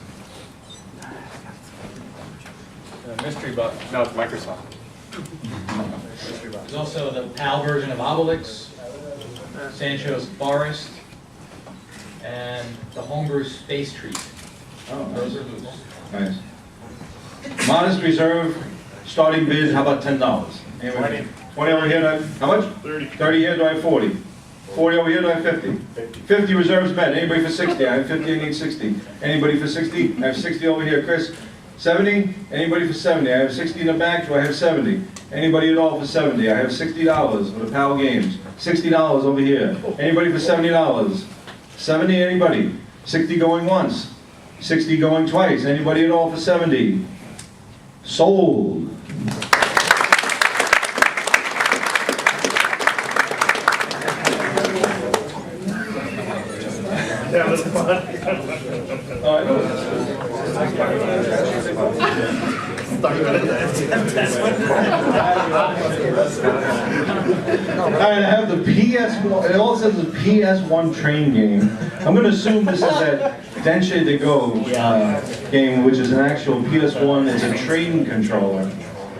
Speaker 1: Mystery box. No, it's Microsoft.
Speaker 2: There's also the PAL version of Obelix, Sancho's Forest, and the Homebrew Space Treat.
Speaker 5: Oh,
Speaker 2: Those are loose.
Speaker 5: nice. Modest reserve, starting bid, how about $10? Anyway, 20 over here, do I, how much?
Speaker 1: 30.
Speaker 5: 30 here, do I have 40? 40 over here, do I have 50? 50 reserves met. Anybody for 60? I have 50, I need 60. Anybody for 60? I have 60 over here. Chris, 70? Anybody for 70? I have 60 in the back, do I have 70? Anybody at all for 70? I have $60 for the PAL games. $60 over here. Anybody for $70? 70, anybody? 60 going once. 60 going twice. Anybody at all for 70? Sold.
Speaker 1: That was fun.
Speaker 5: Alright, I have the PS1, it all says the PS1 train game. I'm going to assume this is that Denche to Go game, which is an actual PS1, it's a train controller.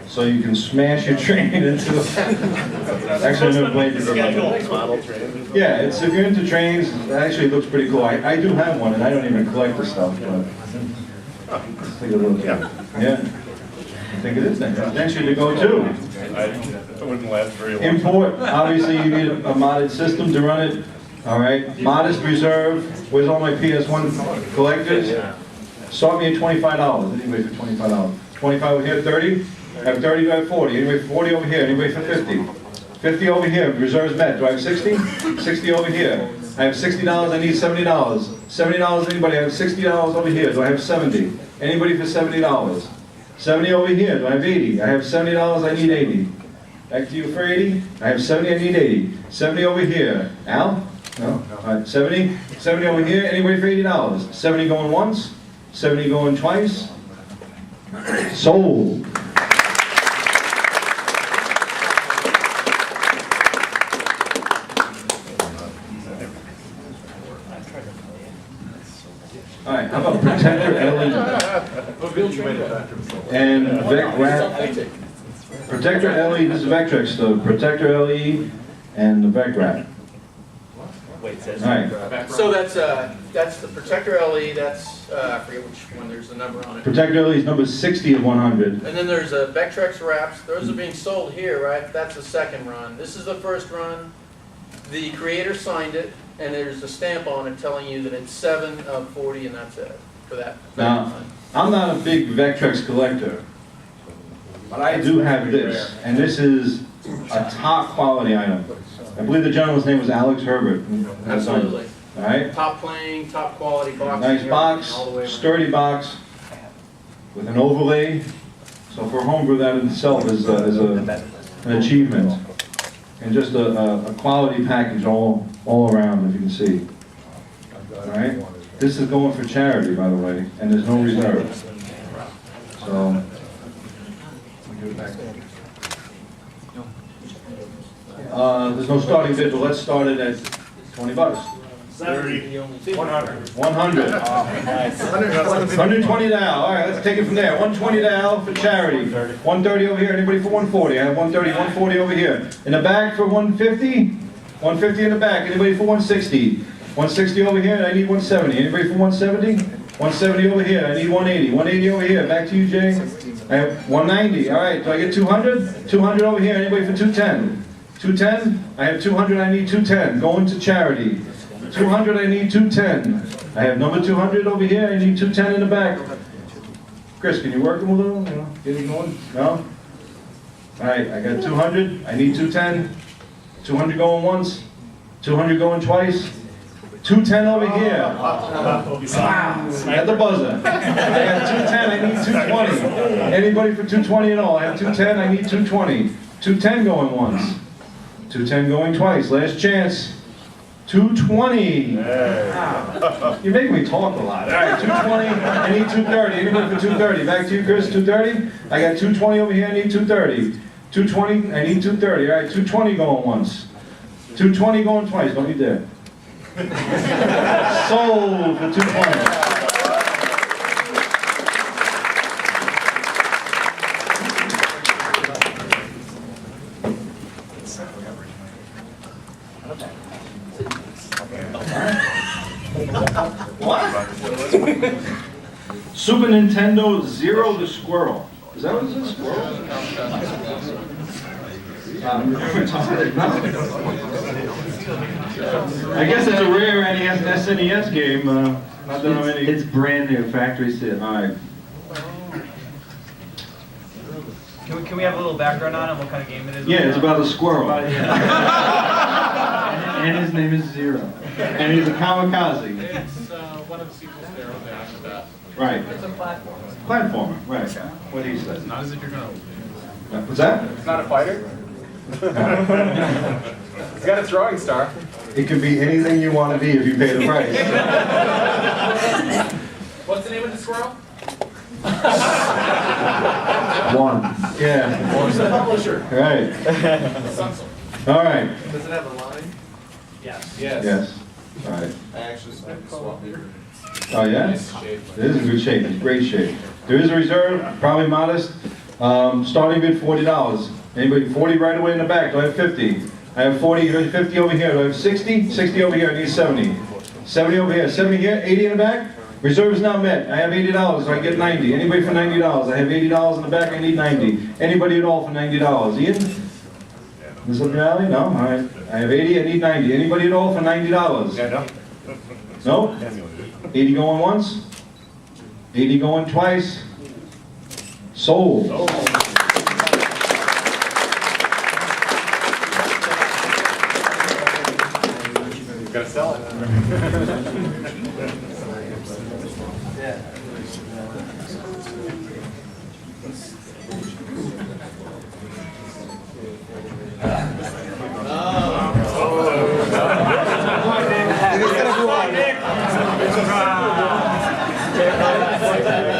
Speaker 5: So you can smash your train into actually, I've never played this game. Yeah, it's, if you're into trains, it actually looks pretty cool. I do have one, and I don't even collect the stuff, but let's take a look. Yeah. I think it is then. Denche to Go too.
Speaker 1: It wouldn't last very long.
Speaker 5: Import, obviously you need a modded system to run it. All right, modest reserve. Where's all my PS1 collectors? Start me at $25. Anybody for $25? 25 over here, 30? I have 30, do I have 40? Anybody for 40 over here? Anybody for 50? 50 over here, reserves met. Do I have 60? 60 over here. I have $60, I need $70. $70, anybody? I have $60 over here. Do I have 70? Anybody for $70? 70 over here. Do I have 80? I have $70, I need 80. Back to you for 80. I have 70, I need 80. 70 over here. Al? No? All right, 70. 70 over here. Anybody for $80? 70 going once. 70 going twice. and Vec Protector LE, this is Vectrex, the Protector LE and the Vec Wrap.
Speaker 9: Wait, says.
Speaker 5: All right.
Speaker 7: So that's the Protector LE, that's, I forget which one, there's a number on it.
Speaker 5: Protector LE is number 60 of 100.
Speaker 7: And then there's a Vectrex wraps, those are being sold here, right? That's the second run. This is the first run. The creator signed it, and there's a stamp on it telling you that it's 7 of 40, and that's it for that.
Speaker 5: Now, I'm not a big Vectrex collector, but I do have this, and this is a top quality item. I believe the gentleman's name was Alex Herbert.
Speaker 7: Absolutely.
Speaker 5: All right.
Speaker 7: Top playing, top quality box.
Speaker 5: Nice box,
Speaker 7: all the way around.
Speaker 5: sturdy box, with an overlay. So for homebrew, that in itself is an achievement. And just a quality package all around, if you can see. All right. This is going for charity, by the way, and there's no reserve. So, let me give it back. There's no starting bid, but let's start it at 20 bucks.
Speaker 1: 30, 100.
Speaker 5: 100. 120 down. All right, let's take it from there. 120 down for charity. 130 over here. Anybody for 140? I have 130, 140 over here. In the back for 150? 150 in the back. Anybody for 160? 160 over here. I need 170. Anybody for 170? 170 over here. I need 180. 180 over here. Back to you, Jay. I have 190. All right, do I get 200? 200 over here. Anybody for 210? 210? I have 200. I need 210. Going to charity. 200, I need 210. I have number 200 over here, I need 210 in the back. Chris, can you work them a little? You know, get it going? No? Alright, I got 200, I need 210. 200 going once, 200 going twice. 210 over here. At the buzzer. I got 210, I need 220. Anybody for 220 at all? I have 210, I need 220. 210 going once. 210 going twice, last chance. 220. You make me talk a lot. All right, 220. I need 230. Anybody for 230? Back to you, Chris. 230. I got 220 over here. I need 230. 220. I need 230. All right, 220 going once. 220 going twice. Don't you dare. Sold for 220. What? Super Nintendo Zero the Squirrel. Is that what it is? Squirrel? I guess it's a rare SNES game. Not that I'm any.
Speaker 10: It's brand new, factory sit.
Speaker 5: All right.
Speaker 9: Can we have a little background on it, what kind of game it is?
Speaker 5: Yeah, it's about a squirrel.
Speaker 10: And his name is Zero.
Speaker 5: And he's a kamikaze.
Speaker 1: It's one of the sequels there on the Alphabet.
Speaker 5: Right.
Speaker 7: It's a platform.
Speaker 5: Platformer, right. What he said.
Speaker 1: Not as if you're gonna.
Speaker 5: What's that?
Speaker 8: It's not a fighter? It's got a throwing star.
Speaker 5: It can be anything you want to be if you pay the price.
Speaker 1: What's the name of the squirrel?
Speaker 10: One.
Speaker 5: Yeah.
Speaker 8: Who's the publisher?
Speaker 5: Right. All right.
Speaker 8: Does it have a line?
Speaker 1: Yes.
Speaker 5: Yes. All right.
Speaker 4: I actually swapped it.
Speaker 5: Oh, yeah?
Speaker 4: Nice shape.
Speaker 5: It is in good shape. It's great shape. There is a reserve, probably modest. Starting bid $40. Anybody 40 right away in the back? Do I have 50? I have 40, 50 over here. Do I have 60? 60 over here. I need 70. 70 over here. 70 here. 80 in the back. Reserve is not met. I have $80, so I get 90. Anybody for $90? I have $80 in the back. I need 90. Anybody at all for $90? Ian? This up your alley? No? All right. I have 80. I need 90. Anybody at all for $90? No? 80 going once? 80 going twice? Sold.
Speaker 8: Gotta sell it.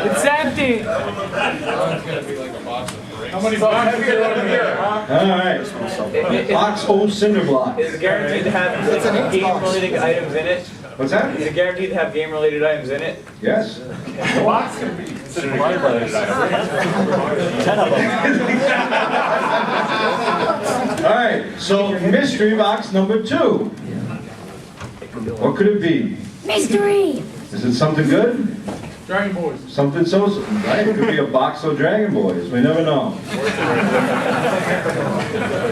Speaker 11: It's empty.
Speaker 1: How many boxes are over here?
Speaker 5: All right. Box old cinder block.
Speaker 9: Is it guaranteed to have game-related items in it?
Speaker 5: What's that?
Speaker 9: Is it guaranteed to have game-related items in it?
Speaker 5: Yes.
Speaker 1: Box can be considered related items. 10 of them.
Speaker 5: All right, so mystery box number 2. What could it be?
Speaker 12: Mystery!
Speaker 5: Is it something good?
Speaker 3: Dragon Boys.
Speaker 5: Something so, right? It could be a box of Dragon Boys. We never know.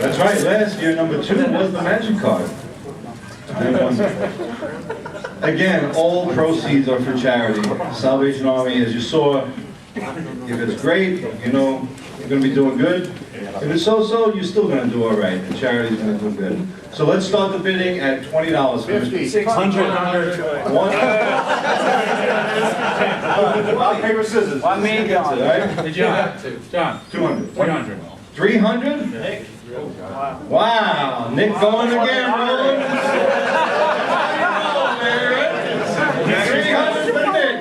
Speaker 5: That's right. Last year, number 2 was the magic card. Again, all proceeds are for charity. Salvation Army, as you saw, if it's great, you know you're going to be doing good. If it's so-so, you're still going to do all right. The charity's going to do good. So let's start the bidding at $20.
Speaker 1: 50, 600.
Speaker 5: Rock, paper, scissors.
Speaker 9: One man gone.
Speaker 5: All right?
Speaker 1: Hey, John. John.
Speaker 5: 200.
Speaker 1: 300.
Speaker 5: 300? Wow, Nick going again, bro. 300 for Nick.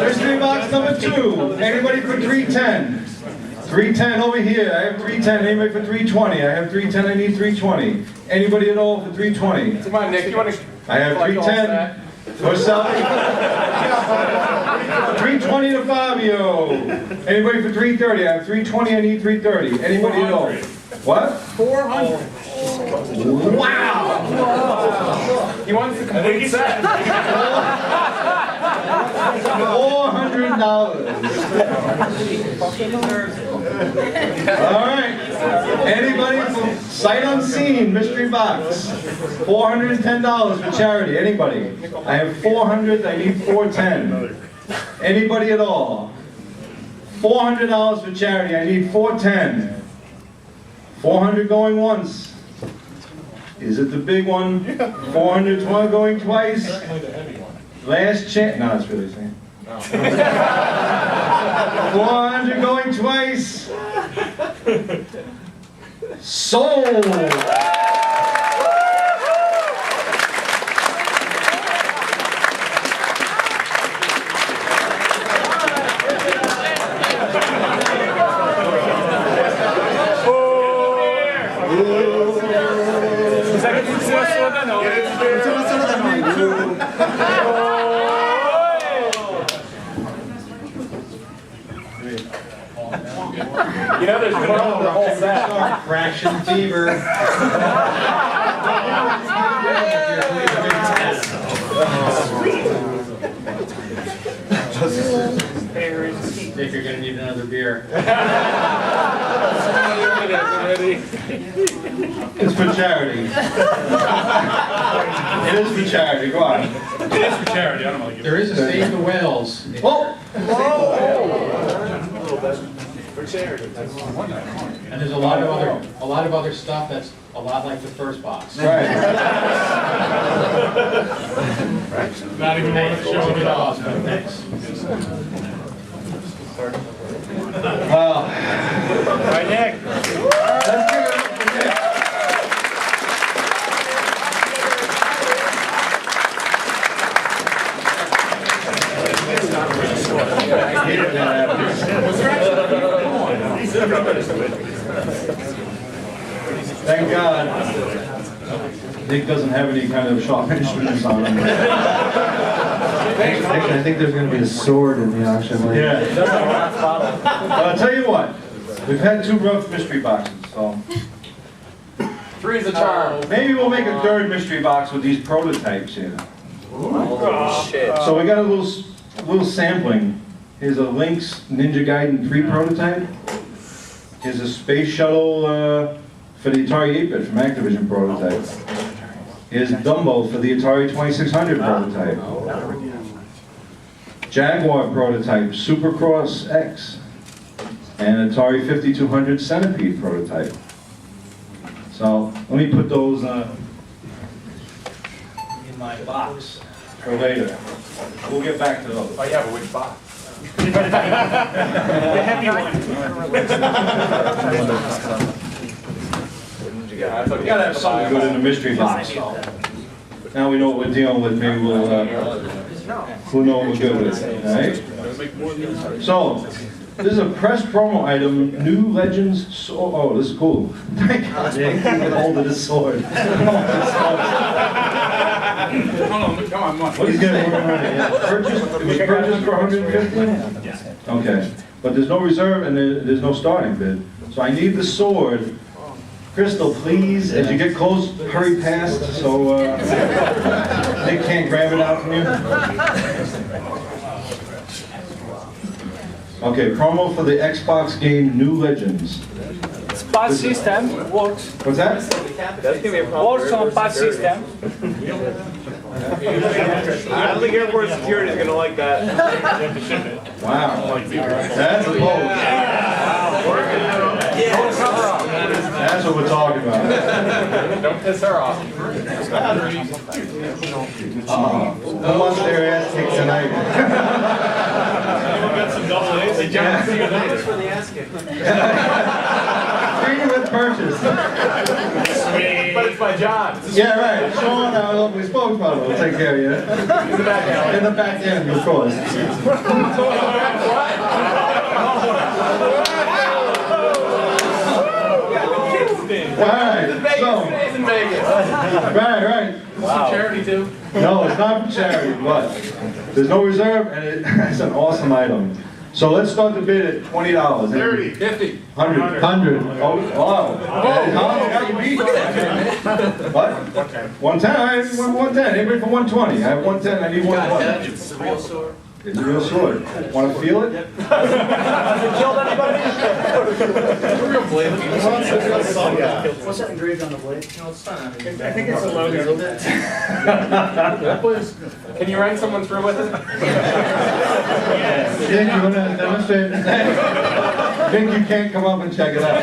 Speaker 5: Mystery box number 2. Anybody for 310? 310 over here. I have 310. Anybody for 320? I have 310. I need 320. Anybody at all for 320?
Speaker 1: Come on, Nick. You want to?
Speaker 5: I have 310. For Sally. 320 to Fabio. Anybody for 330? I have 320. I need 330. Anybody at all? What?
Speaker 3: 400.
Speaker 5: Wow!
Speaker 1: He wants the complete set.
Speaker 5: $400. All right. Anybody from Sight Unseen Mystery Box? $410 for charity. Anybody? I have 400. I need 410. Anybody at all? $400 for charity. I need 410. 400 going once. Is it the big one? 400 going twice. Last chance. No, that's really saying. 400 going twice. Sold.
Speaker 1: You know, there's one on the whole set.
Speaker 2: Fraction fever. Think you're gonna need another beer.
Speaker 5: It's for charity. It is for charity. Go on.
Speaker 1: It is for charity. I don't know.
Speaker 2: There is a Save the Whales.
Speaker 5: Oh!
Speaker 1: For charity.
Speaker 2: And there's a lot of other stuff that's a lot like the first box.
Speaker 5: Right.
Speaker 1: Not even
Speaker 2: Hey,
Speaker 1: want to show it off.
Speaker 2: thanks.
Speaker 5: Wow.
Speaker 1: Right, Nick.
Speaker 5: Let's give it up for Nick. Thank God. Nick doesn't have any kind of sharp instruments on him.
Speaker 10: Actually, I think there's going to be a sword in the auction later.
Speaker 5: Yeah. I'll tell you what. We've had 2 rough mystery boxes, so
Speaker 1: 3 is the charm.
Speaker 5: maybe we'll make a 3rd mystery box with these prototypes here.
Speaker 7: Oh, shit.
Speaker 5: So we got a little sampling. Here's a Lynx Ninja Gaiden 3 prototype. Here's a Space Shuttle for the Atari 8-bit from Activision prototype. Here's Dumbo for the Atari 2600 prototype. Jaguar prototype, Supercross X. And Atari 5200 Centipede prototype. So let me put those in my box for later. We'll get back to those.
Speaker 1: Oh, yeah, but which box?
Speaker 3: The heavy one.
Speaker 5: We gotta have something good in the mystery box. So. Now we know what we're dealing with. Maybe we'll know what we're good with. All right. So this is a press promo item. New Legends. Oh, this is cool. Thank God, Nick. You can hold it as sword.
Speaker 1: Come on, Mark.
Speaker 5: He's getting more money, yeah. Purchased, it was purchased for 150?
Speaker 1: Yeah.
Speaker 5: Okay, but there's no reserve and there's no starting bid. So I need the sword. Crystal, please, as you get close, hurry past so they can't grab it out from you. Okay, promo for the Xbox game New Legends.
Speaker 11: Patch system works.
Speaker 5: What's that?
Speaker 11: Works on patch system.
Speaker 9: I don't think airport security is gonna like that.
Speaker 5: Wow. That's a pose. That's what we're talking about.
Speaker 1: Don't piss her off.
Speaker 5: Who wants their ass kicked tonight?
Speaker 1: Anyone got some double A's? They jumped for your night.
Speaker 7: For the ass kick.
Speaker 5: Free with purchase.
Speaker 1: But it's my job.
Speaker 5: Yeah, right. Sean, our lovely spokesman will take care of you.
Speaker 1: In the back alley.
Speaker 5: In the back end, of course. All right, so.
Speaker 7: In Vegas.
Speaker 5: Right.
Speaker 1: Wow. Charity too.
Speaker 5: No, it's not for charity, but there's no reserve, and it's an awesome item. So let's start the bid at $20.
Speaker 1: 30, 50.
Speaker 5: 100. Oh, wow. Okay. Got you beat. What? 110. I have 110. Anybody for 120? I have 110. I need 120.
Speaker 7: It's the real sword.
Speaker 5: It's a real sword. Want to feel it?
Speaker 9: Killed anybody?
Speaker 7: Real blade.
Speaker 8: What's that engraved on the blade?
Speaker 1: I think it's a logo. Can you run someone through with it?
Speaker 5: Dick, you want to demonstrate? Dick, you can't come up and check it out.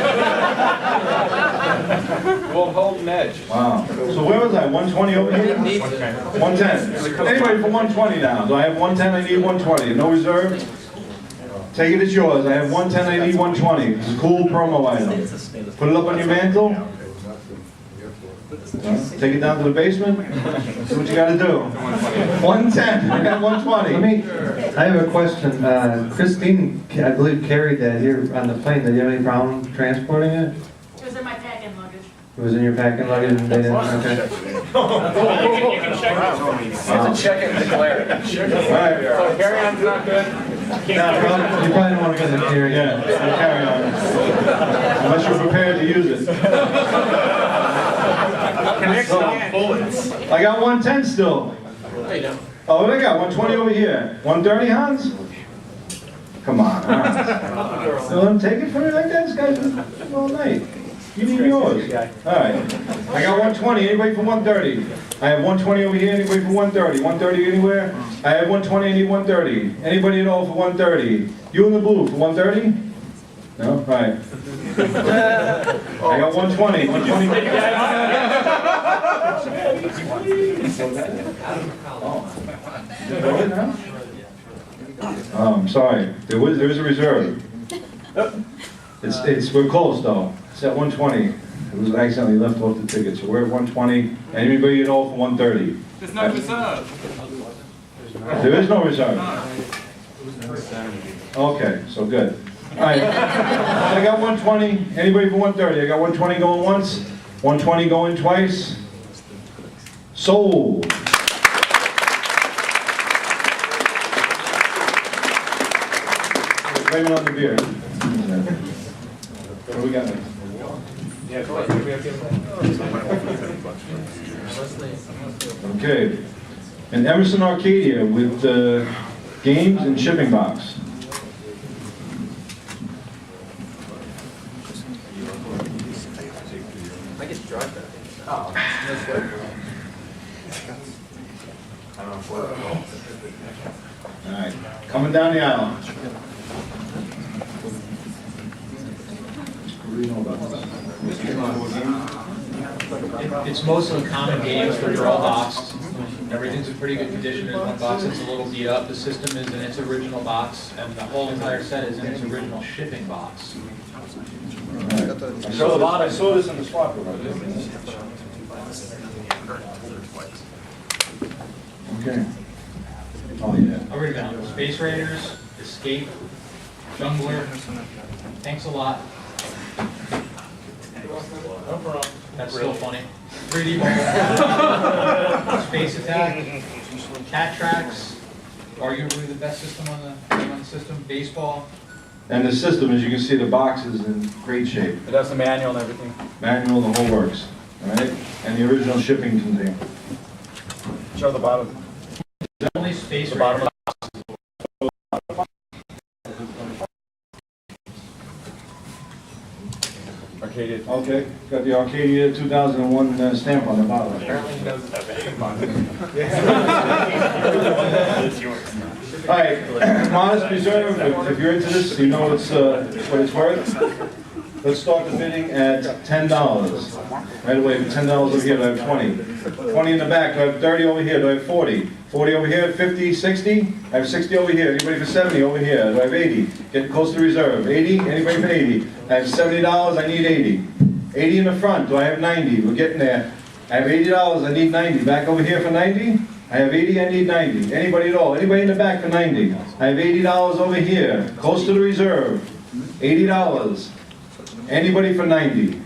Speaker 1: We'll hold an edge.
Speaker 5: Wow. So where was I? 120 over here? 110. Anybody for 120 now? So I have 110, I need 120. No reserve? Take it, it's yours. I have 110, I need 120. It's a cool promo item. Put it up on your mantle. Take it down to the basement. See what you gotta do. 110, I got 120.
Speaker 10: I have a question. Christine, I believe, carried that here on the plane. Did you have any problem transporting it?
Speaker 12: It was in my packing luggage.
Speaker 10: It was in your packing luggage and they didn't, okay.
Speaker 1: You can check it. It's a check and declare.
Speaker 5: Alright.
Speaker 1: So carry-on's not good.
Speaker 10: You probably don't want to get the carry.
Speaker 5: Yeah, carry on. Unless you're prepared to use it.
Speaker 1: Bullets.
Speaker 5: I got 110 still.
Speaker 7: No, you don't.
Speaker 5: Oh, what I got? 120 over here. 130, Hans? Come on, Hans. You want to take it from me like that? This guy's been all night. You need yours. All right. I got 120. Anybody for 130? I have 120 over here. Anybody for 130? 130 anywhere? I have 120. I need 130. Anybody at all for 130? You in the blue for 130? No? All right. I got 120. 120. Oh, I'm sorry. There is a reserve. We're close though. It's at 120. It was accidentally left off the ticket, so we're at 120. Anybody at all for 130?
Speaker 1: There's no reserve.
Speaker 5: There is no reserve. Okay, so good. All right. I got 120. Anybody for 130? I got 120 going once, 120 going twice. Sold. Blame it on the beer. What do we got next? Okay. And Emerson Arcadia with games and shipping box.
Speaker 7: I get to drive that.
Speaker 5: All right, coming down the aisle. What do you know about this?
Speaker 2: It's mostly common games, but they're all boxed. Everything's in pretty good condition. There's one box that's a little beat up. The system is in its original box, and the whole entire set is in its original shipping box.
Speaker 5: I saw this in the swap room. Okay. Oh, yeah.
Speaker 2: I'll read it down. Space Raiders, Escape, Jungler, Thanks a lot.
Speaker 1: No problem.
Speaker 2: That's still funny. 3D mobile. Space Attack. Cat Tracks. Arguably the best system on the system. Baseball.
Speaker 5: And the system, as you can see, the box is in great shape.
Speaker 11: It has the manual and everything.
Speaker 5: Manual, the whole works. All right? And the original shipping container.
Speaker 11: Show the bottom.
Speaker 2: The only space
Speaker 11: The bottom of Arcadia.
Speaker 5: Okay, got the Arcadia 2001 stamp on the bottom.
Speaker 11: Apparently he doesn't have anything on
Speaker 5: All right, Modest Reserve, if you're into this, you know it's, what it's worth. Let's start the bidding at $10. Right away, for $10 over here, do I have 20? 20 in the back, do I have 30 over here, do I have 40? 40 over here, 50, 60? I have 60 over here, anybody for 70 over here, do I have 80? Get close to reserve, 80, anybody for 80? I have $70, I need 80. 80 in the front, do I have 90? We're getting there. I have $80, I need 90. Back over here for 90? I have 80, I need 90. Anybody at all? Anybody in the back for 90? I have $80 over here, close to the reserve. $80. Anybody for 90?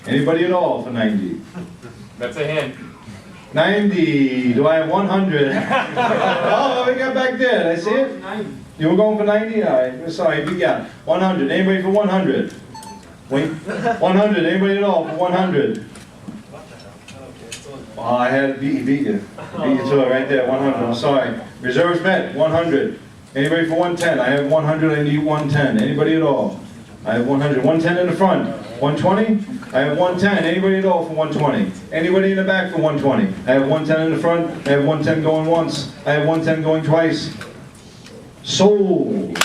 Speaker 5: Anybody at all for 90?
Speaker 11: That's a hint.
Speaker 5: 90. Do I have 100? Oh, we got back there. Did I see it? You were going for 90? All right. Sorry, we got 100. Anybody for 100? Wait. 100. Anybody at all for 100? Oh, I had it beat you. Beat you to it right there. 100. I'm sorry. Reserves met. 100. Anybody for 110? I have 100. I need 110. Anybody at all? I have 100. 110 in the front. 120? I have 110. Anybody at all for 120? Anybody in the back for 120? I have 110 in the front. I have 110 going once. I have 110 going twice. Sold.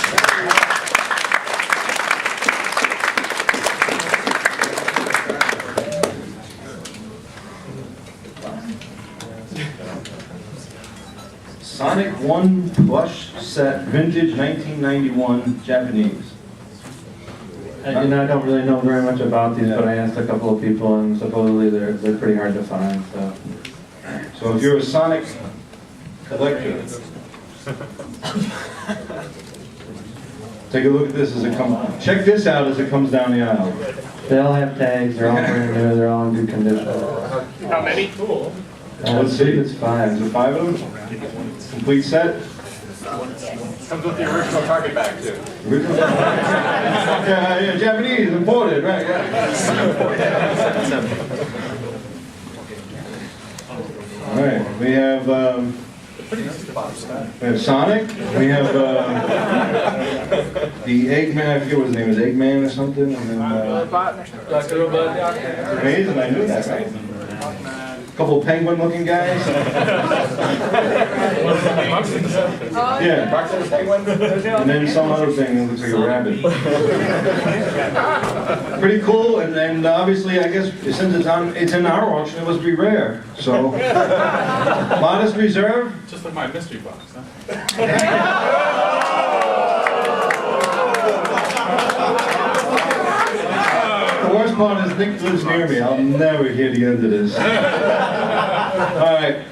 Speaker 5: Sonic 1 plush set, vintage 1991, Japanese.
Speaker 10: You know, I don't really know very much about these, but I asked a couple of people, and supposedly they're pretty hard to find.
Speaker 5: So if you're a Sonic collector, take a look at this as it comes. Check this out as it comes down the aisle.
Speaker 10: They all have tags. They're all brand new. They're all in good condition.
Speaker 11: How many? Cool.
Speaker 5: Let's see.
Speaker 10: It's 5.
Speaker 5: Is it 5 of them? Complete set?
Speaker 11: Comes with the original target bag too.
Speaker 5: Original? Yeah, Japanese, imported, right, yeah. All right, we have Sonic, we have the Eggman, I forget what his name is, Eggman or something, and then
Speaker 11: Dr. Robot.
Speaker 5: amazing, I knew that, right? Couple penguin-looking guys. Yeah. And then some other thing that looks like a rabbit. Pretty cool, and obviously, I guess since it's in our auction, it must be rare. So, Modest Reserve.
Speaker 11: Just like my mystery box, huh?
Speaker 5: The worst part is Nick lives near me. I'll never hear the end of this. All right.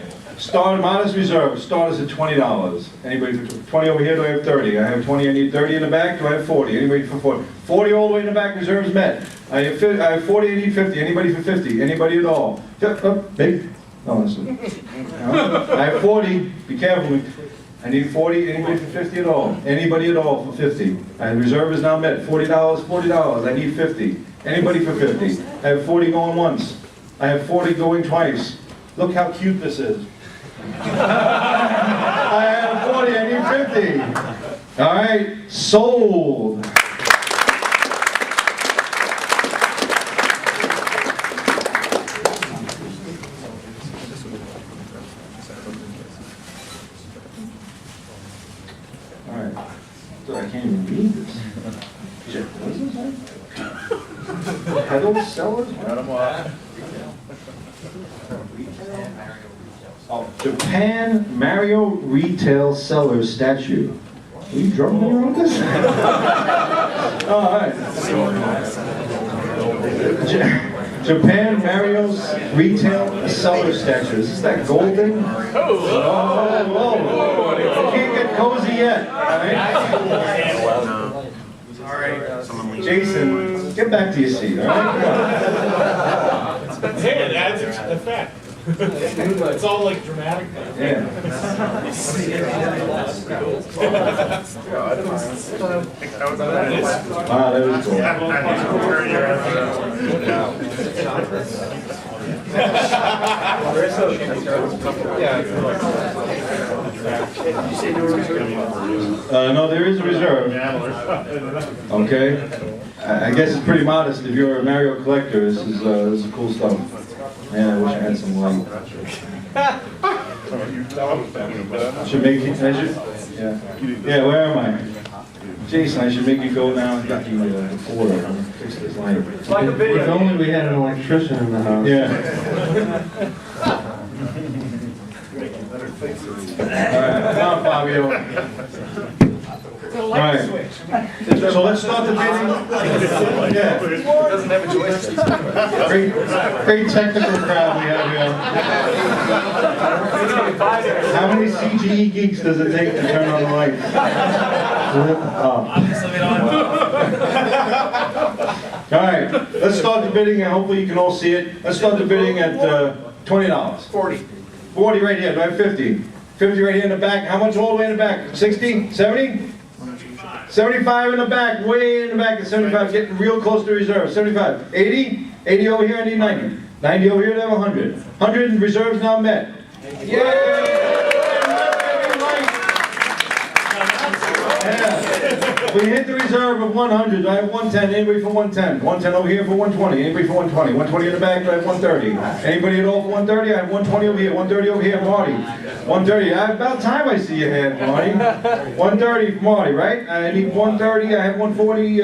Speaker 5: Modest Reserve. Start us at $20. Anybody for 20 over here? Do I have 30? I have 20. I need 30 in the back. Do I have 40? Anybody for 40? 40 all the way in the back. Reserves met. I have 40. I need 50. Anybody for 50? Anybody at all? Big. No, listen. No. I have 40. Be careful. I need 40. Anybody for 50 at all? Anybody at all for 50? Reserve is now met. $40. $40. I need 50. Anybody for 50? I have 40 going once. I have 40 going twice. Look how cute this is. I have 40, I need 50. All right, sold. All right, so I can't even read this. What is this? Pedal sellers? Oh, Japan Mario Retail Sellers statue. Are you drunk when you wrote this? All right. Japan Mario's Retail Sellers statue. Is this that gold thing? Oh, whoa. You can't get cozy yet. All right. Jason, get back to your seat, all right?
Speaker 1: Hey, it adds effect. It's all like dramatic.
Speaker 5: Yeah. Wow, that was cool. No, there is a reserve. Okay. I guess it's pretty modest if you're a Mario collector. This is cool stuff. Man, I wish I had some light. Should make you, yeah. Yeah, where am I? Jason, I should make you go now and get the quarter and fix this light.
Speaker 9: It's like a video.
Speaker 10: If only we had an electrician in the house.
Speaker 5: Yeah. Alright, come on, Fabio. Alright. So let's start the bidding. Yeah.
Speaker 11: Doesn't have a choice.
Speaker 5: Great technical crowd we have here. How many CGE geeks does it take to turn on the lights? Alright, let's start the bidding and hopefully you can all see it. Let's start the bidding at $20.
Speaker 11: 40.
Speaker 5: 40 right here, do I have 50? 50 right here in the back. How much all the way in the back? 60? 70? 75 in the back, way in the back at 75, getting real close to reserve. 75. 80? 80 over here, I need 90. 90 over here, I have 100. 100 reserves now met. Yay! Yeah. We hit the reserve of 100. I have 110. Anybody for 110? 110 over here for 120. Anybody for 120? 120 in the back. I have 130. Anybody at all for 130? I have 120 over here. 130 over here, Marty. 130. About time I see your hand, Marty. 130 for Marty, right? I need 130. I have 140.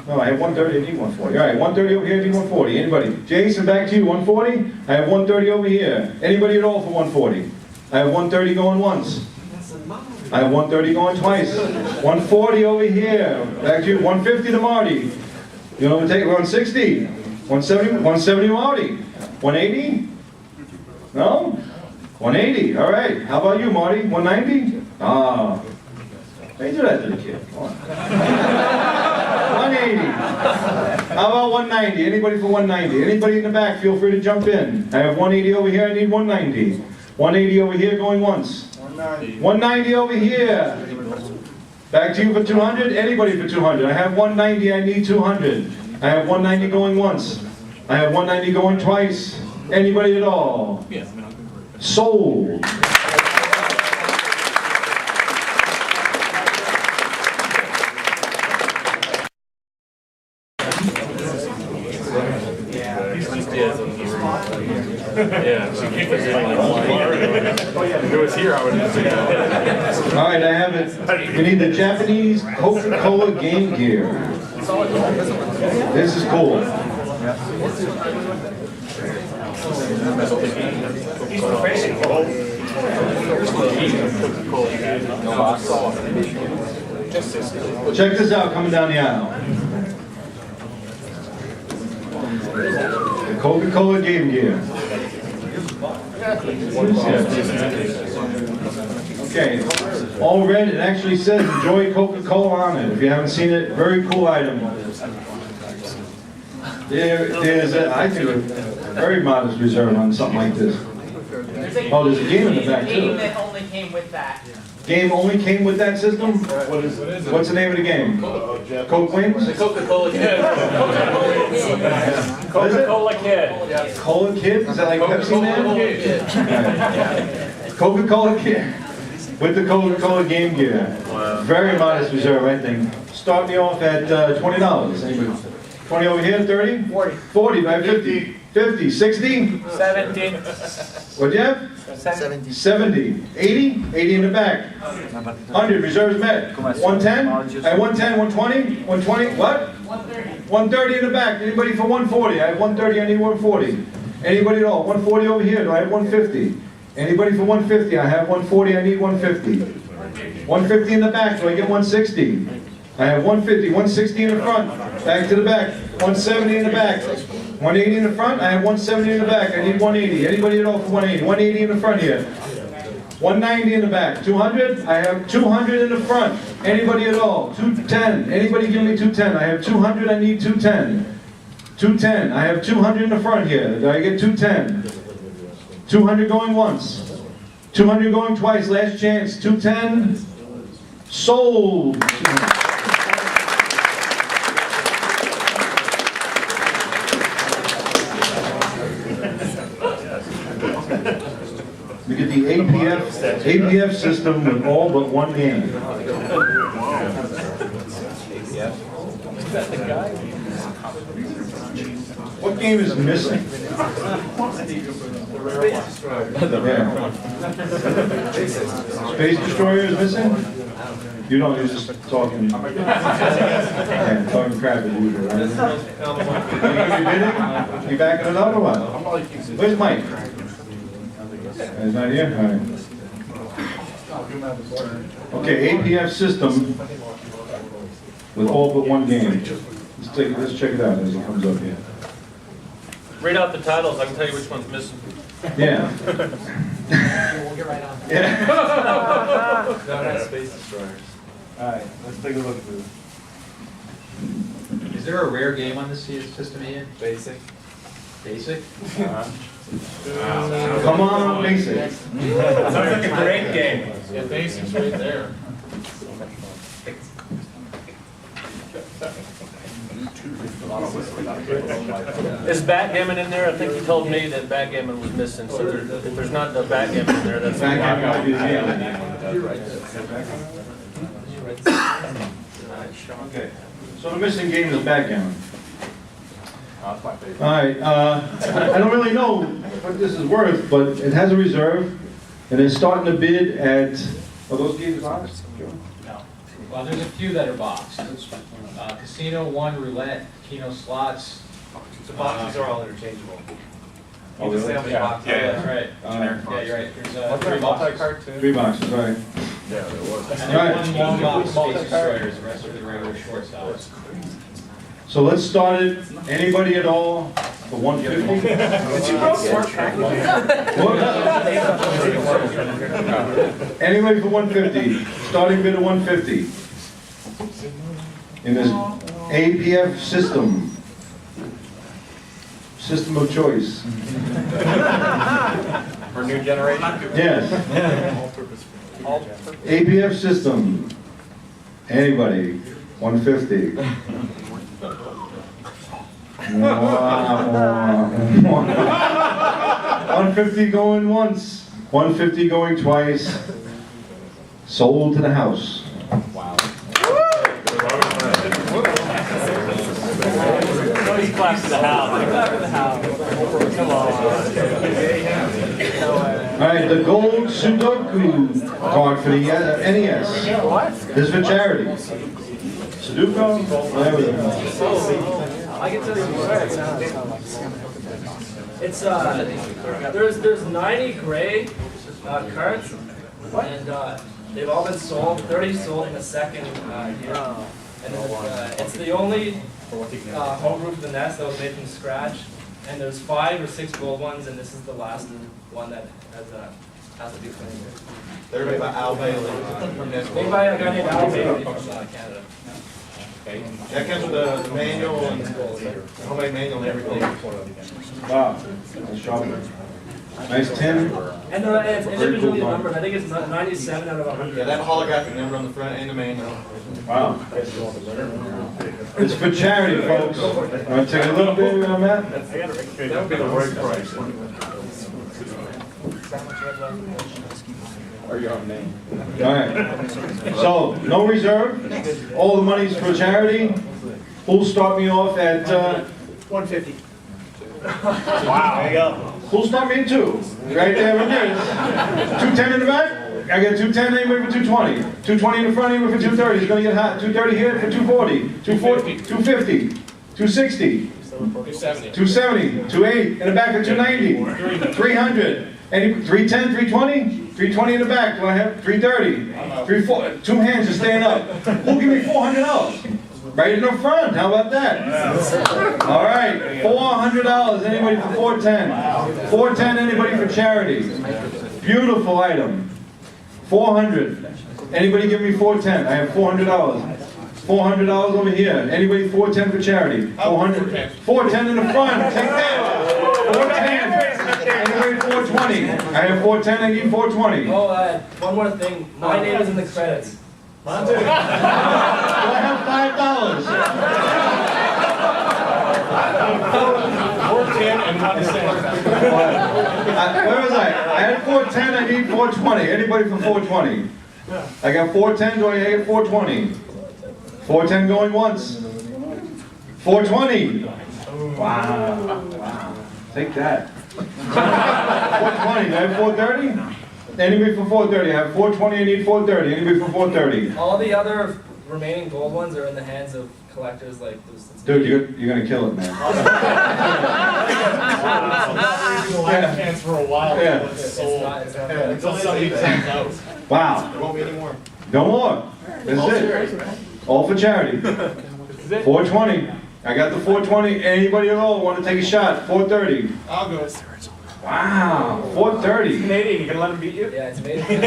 Speaker 5: No, I have 130. I need 140. All right, 130 over here. I need 140. Anybody? Jason, back to you. 140. I have 130 over here. Anybody at all for 140? I have 130 going once. I have 130 going twice. 140 over here. Back to you. 150 to Marty. You know, take 160. 170. 170 Marty. 180? No? 180. All right. How about you, Marty? 190? Ah. They do that to the kid. Come on. 180. How about 190? Anybody for 190? Anybody in the back, feel free to jump in. I have 180 over here. I need 190. 180 over here going once. 190 over here. Back to you for 200. Anybody for 200? I have 190. I need 200. I have 190 going once. I have 190 going twice. Anybody at all? Sold.
Speaker 1: Yeah, she kicked us in like if it was here, I would have said that.
Speaker 5: All right, I have it. We need the Japanese Coca-Cola Game Gear. This is cool. Check this out coming down the aisle. The Coca-Cola Game Gear. Okay, all red, it actually says enjoy Coca-Cola on it. If you haven't seen it, very cool item. There's I think, a very modest reserve on something like this. Oh, there's a game in the back too.
Speaker 9: Game that only came with that.
Speaker 5: Game only came with that system?
Speaker 1: What is it?
Speaker 5: What's the name of the game? Coke Wings?
Speaker 7: The Coca-Cola Kid.
Speaker 1: Coca-Cola Kid.
Speaker 5: Cola Kid? Is that like Pepsi Man? Coca-Cola Kid. With the Coca-Cola Game Gear. Very modest reserve, I think. Start me off at $20. Anybody? 20 over here, 30? 40. 40 by 50. 50, 60?
Speaker 9: 70.
Speaker 5: What'd you have?
Speaker 9: 70.
Speaker 5: 70. 80? 80 in the back. 100, reserves met. 110? I have 110, 120? 120, what? 130. 130 in the back. Anybody for 140? I have 130, I need 140. Anybody at all? 140 over here, do I have 150? Anybody for 150? I have 140, I need 150. 150 in the back, do I get 160? I have 150, 160 in the front, back to the back, 170 in the back, 180 in the front, I have 170 in the back, I need 180. Anybody at all for 180? 180 in the front here. 190 in the back. 200? I have 200 in the front. Anybody at all? 210. Anybody give me 210? I have 200, I need 210. 210. I have 200 in the front here. Did I get 210? 200 going once. 200 going twice. Last chance. 210. Sold. We get the APF system with all but one game. What game is missing? Space Destroyer is missing? You don't, you're just talking. Yeah, talking crap as usual, right? You bidding? You backing it up or what? Where's Mike? He's not here? All right. Okay, APF system with all but one game. Let's check it out as it comes up here.
Speaker 7: Read out the titles, I can tell you which one's missing.
Speaker 5: Yeah.
Speaker 9: We'll get right on.
Speaker 5: Yeah.
Speaker 11: No, that's Space Destroyer.
Speaker 8: Alright, let's take a look at this.
Speaker 2: Is there a rare game on this system, Ian?
Speaker 11: Basic.
Speaker 2: Basic?
Speaker 5: Come on, basic.
Speaker 11: Sounds like a great game.
Speaker 1: Yeah, Basic's right there.
Speaker 7: Is backgammon in there? I think you told me that backgammon was missing, so if there's not the backgammon in there, that's.
Speaker 5: Backgammon might be the game. Okay, so the missing game is backgammon. All right, I don't really know what this is worth, but it has a reserve, and it's starting to bid at, are those games boxed?
Speaker 2: No. Well, there's a few that are boxed. Casino, one, roulette, Keno slots.
Speaker 11: The boxes are all interchangeable.
Speaker 5: Oh,
Speaker 11: You just say how
Speaker 5: really?
Speaker 11: many boxes.
Speaker 2: Yeah, that's right. Yeah, you're right. There's 3 boxes.
Speaker 11: Multi-card too.
Speaker 5: 3 boxes, all right.
Speaker 1: Yeah, there was.
Speaker 2: And
Speaker 5: Right.
Speaker 2: then one long box Space Destroyers, the rest are the regular short stocks.
Speaker 5: So let's start it, anybody at all, for 150? Anybody for 150, starting bid of 150. In this APF system. System of choice.
Speaker 11: For new generation.
Speaker 5: Yes. APF system. Anybody, 150. 150 going once, 150 going twice. Sold to the house.
Speaker 11: Wow.
Speaker 5: All right, the gold Sudoku card for the NES. This is for charity. Sudoku? Whatever.
Speaker 9: I can tell you where it's there's 90 gray cards, and they've all been sold. 30 sold in the second year, and it's the only home roof of the NES that was made from scratch. And there's 5 or 6 gold ones, and this is the last one that has to be cleaned.
Speaker 11: They're made by Al Bailey.
Speaker 9: Made by a guy named Al Bailey from Canada.
Speaker 11: That comes with a manual and homemade manual and everything.
Speaker 5: Wow, that's sharp. Nice 10.
Speaker 9: And it's individually numbered. I think it's 97 out of 100.
Speaker 11: Yeah, that holographic number on the front and the manual.
Speaker 5: Wow. It's for charity, folks. Want to take a little bit on that?
Speaker 1: That would be the right price. Or your own name.
Speaker 5: All right. So, no reserve. All the money's for charity. Who'll start me off at
Speaker 9: 150.
Speaker 1: Wow. There you go.
Speaker 5: who'll start me at 2? Right there it is. 210 in the back. I get 210 anyway for 220. 220 in the front anyway for 230. It's going to get hot. 230 here for 240. 240, 250, 260, 270, 280 in the back for 290, 300. Any 310, 320? 320 in the back. Do I have 330? 340. 2 hands are staying up. Who'll give me $400? Right in the front. How about that? All right. $400. Anybody for 410? 410. Anybody for charity? Beautiful item. 400. Anybody give me 410? I have $400. $400 over here. Anybody 410 for charity? 400. 410 in the front. Take that. 410. Anybody 420? I have 410. I need 420.
Speaker 9: Oh, one more thing. My name is in the credits.
Speaker 5: Well, I have
Speaker 1: $4.10 and 1 cent.
Speaker 5: $5. Where was I? I had 410. I need 420. Anybody for 420? I got 410. Do I get 420? 410 going once. 420. Wow. Wow. Take that. 420. Do I have 430? Anybody for 430? I have 420. I need 430. Anybody for 430?
Speaker 9: All the other remaining gold ones are in the hands of collectors like this.
Speaker 5: Dude, you're gonna kill it, man.
Speaker 1: The last chance for a while.
Speaker 5: Yeah.
Speaker 9: It's not
Speaker 1: Until somebody comes out.
Speaker 5: Wow.
Speaker 11: There won't be any more.
Speaker 5: No more. That's it. All for charity. 420. I got the 420. Anybody at all want to take a shot? 430.
Speaker 1: I'll go.
Speaker 5: Wow. 430.
Speaker 3: Canadian, you gonna let him beat you?
Speaker 9: Yeah, it's amazing.
Speaker 5: Speed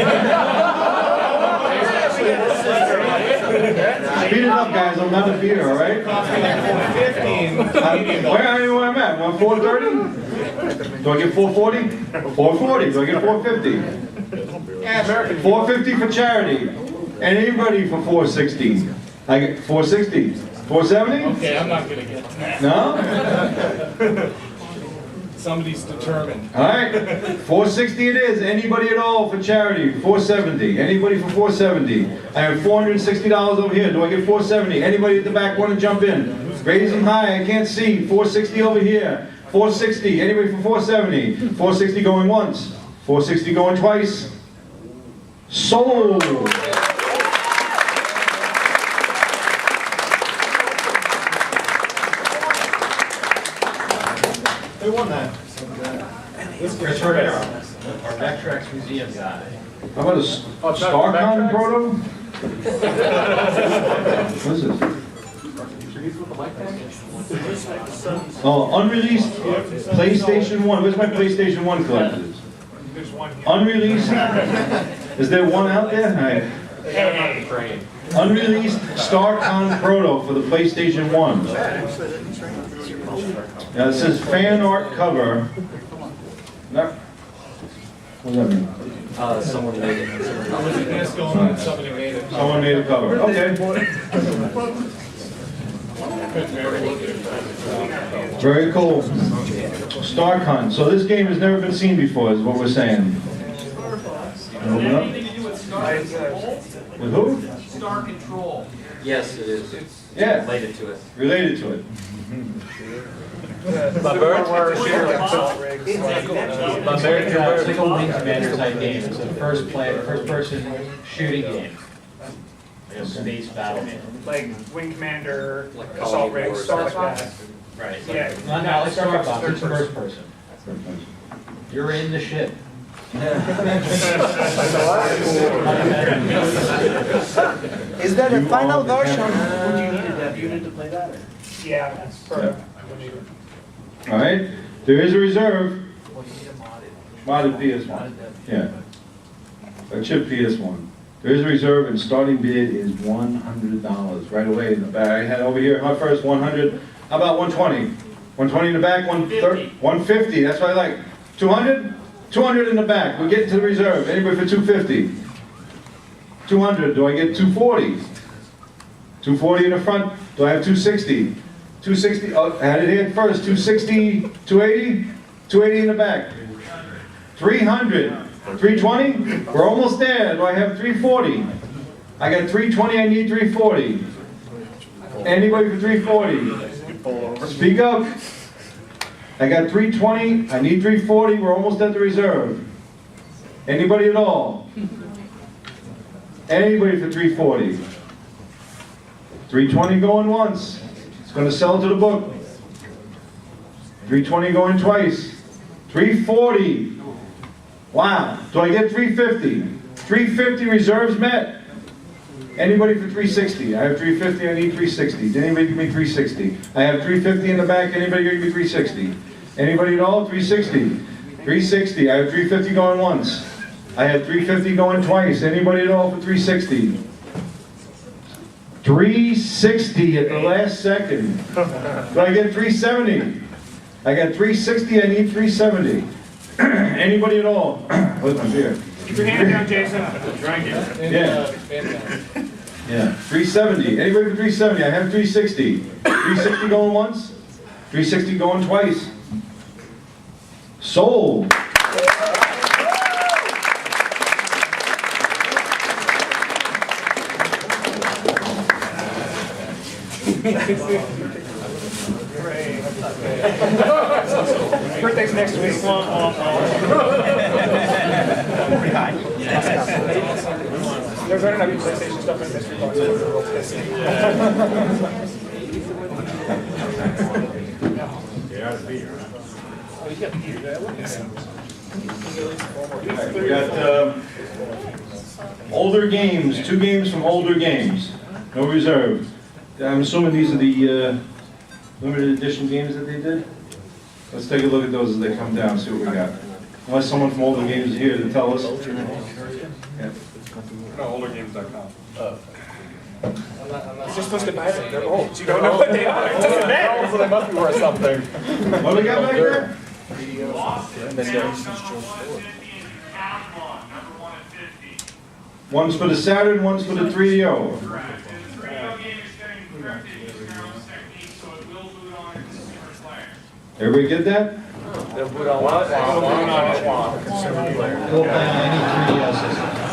Speaker 5: it up, guys. I'm not a beater, all right?
Speaker 1: Cost me like $4.15.
Speaker 5: Where are you? Where I'm at? Want 430? Do I get 440? 440. Do I get 450?
Speaker 1: Yeah, American.
Speaker 5: 450 for charity. And anybody for 460? I get 460. 470?
Speaker 1: Okay, I'm not gonna get that.
Speaker 5: No?
Speaker 1: Somebody's determined.
Speaker 5: All right, 460 it is. Anybody at all for charity? 470. Anybody for 470? I have $460 over here. Do I get 470? Anybody at the back want to jump in? Raise them high. I can't see. 460 over here. 460. Anybody for 470? 460 going once. 460 going twice. Sold.
Speaker 11: Who won that?
Speaker 2: Chris Rivera, our Vectrex museum guy.
Speaker 5: How about a StarCon proto? What is this? Oh, unreleased PlayStation 1. Where's my PlayStation 1 collectors?
Speaker 3: There's one here.
Speaker 5: Unreleased? Is there one out there?
Speaker 3: Hey.
Speaker 5: Unreleased StarCon proto for the PlayStation 1. Now it says fan art cover. No. What does that mean?
Speaker 8: Someone made it.
Speaker 1: I was in this going on, somebody made it.
Speaker 5: Someone made a cover. Okay. Very cool. StarCon. So this game has never been seen before, is what we're saying. Open up. With who?
Speaker 2: Star Control.
Speaker 8: Yes, it is.
Speaker 5: Yeah.
Speaker 8: Related to it.
Speaker 5: Related to it.
Speaker 2: My It's like a Wing Commander type game. It's a first person shooting game. Like a space battle game.
Speaker 3: Like Wing Commander,
Speaker 8: Like
Speaker 3: Assault
Speaker 8: Colony
Speaker 3: Rig,
Speaker 8: Wars.
Speaker 3: Star Fox.
Speaker 2: Right.
Speaker 3: Yeah.
Speaker 2: Not like Star Fox, it's first person. You're in the ship.
Speaker 8: Is that
Speaker 5: You
Speaker 8: a final
Speaker 5: are the
Speaker 8: version?
Speaker 5: captain.
Speaker 8: Would you need a dev unit to play that?
Speaker 3: Yeah, that's perfect.
Speaker 5: All right. There is a reserve. Modded PS1. Yeah. A chip PS1. There is a reserve and starting bid is $100 right away in the back. I had over here, hot first 100. How about 120? 120 in the back, 130, 150. That's what I like. 200? 200 in the back. We're getting to the reserve. Anybody for 250? 200. Do I get 240? 240 in the front. Do I have 260? 260. Oh, I had it here first. 260, 280? 280 in the back. 300. 320? We're almost there. Do I have 340? I got 320, I need 340. Anybody for 340? Speak up. I got 320, I need 340, we're almost at the reserve. Anybody at all? Anybody for 340? 320 going once. It's going to sell to the book. 320 going twice. 340. Wow. Do I get 350? 350 reserves met. Anybody for 360? I have 350, I need 360. Did anybody give me 360? I have 350 in the back, anybody give me 360? Anybody at all? 360. 360, I have 350 going once. I have 350 going twice. Anybody at all for 360? 360 at the last second. Do I get 370? I got 360, I need 370. Anybody at all? Where's my beer?
Speaker 3: Keep your hand down, Jason.
Speaker 5: Yeah. Yeah, 370. Anybody for 370? I have 360. 360 going once, 360 going twice. Sold.
Speaker 3: Birthday's next week. There's better not be PlayStation stuff in mystery box.
Speaker 5: We got older games, 2 games from older games. No reserve. I'm assuming these are the limited edition games that they did? Let's take a look at those as they come down, see what we got. Unless someone from older games is here to tell us. Yeah.
Speaker 1: No, oldergames.com.
Speaker 3: You're supposed to buy them. They're old. You don't know what they are. It doesn't matter.
Speaker 1: So they must be worth something.
Speaker 5: What do we got back there? One's for the Saturn, one's for the 3DO. Everybody get that?
Speaker 1: They'll put on what?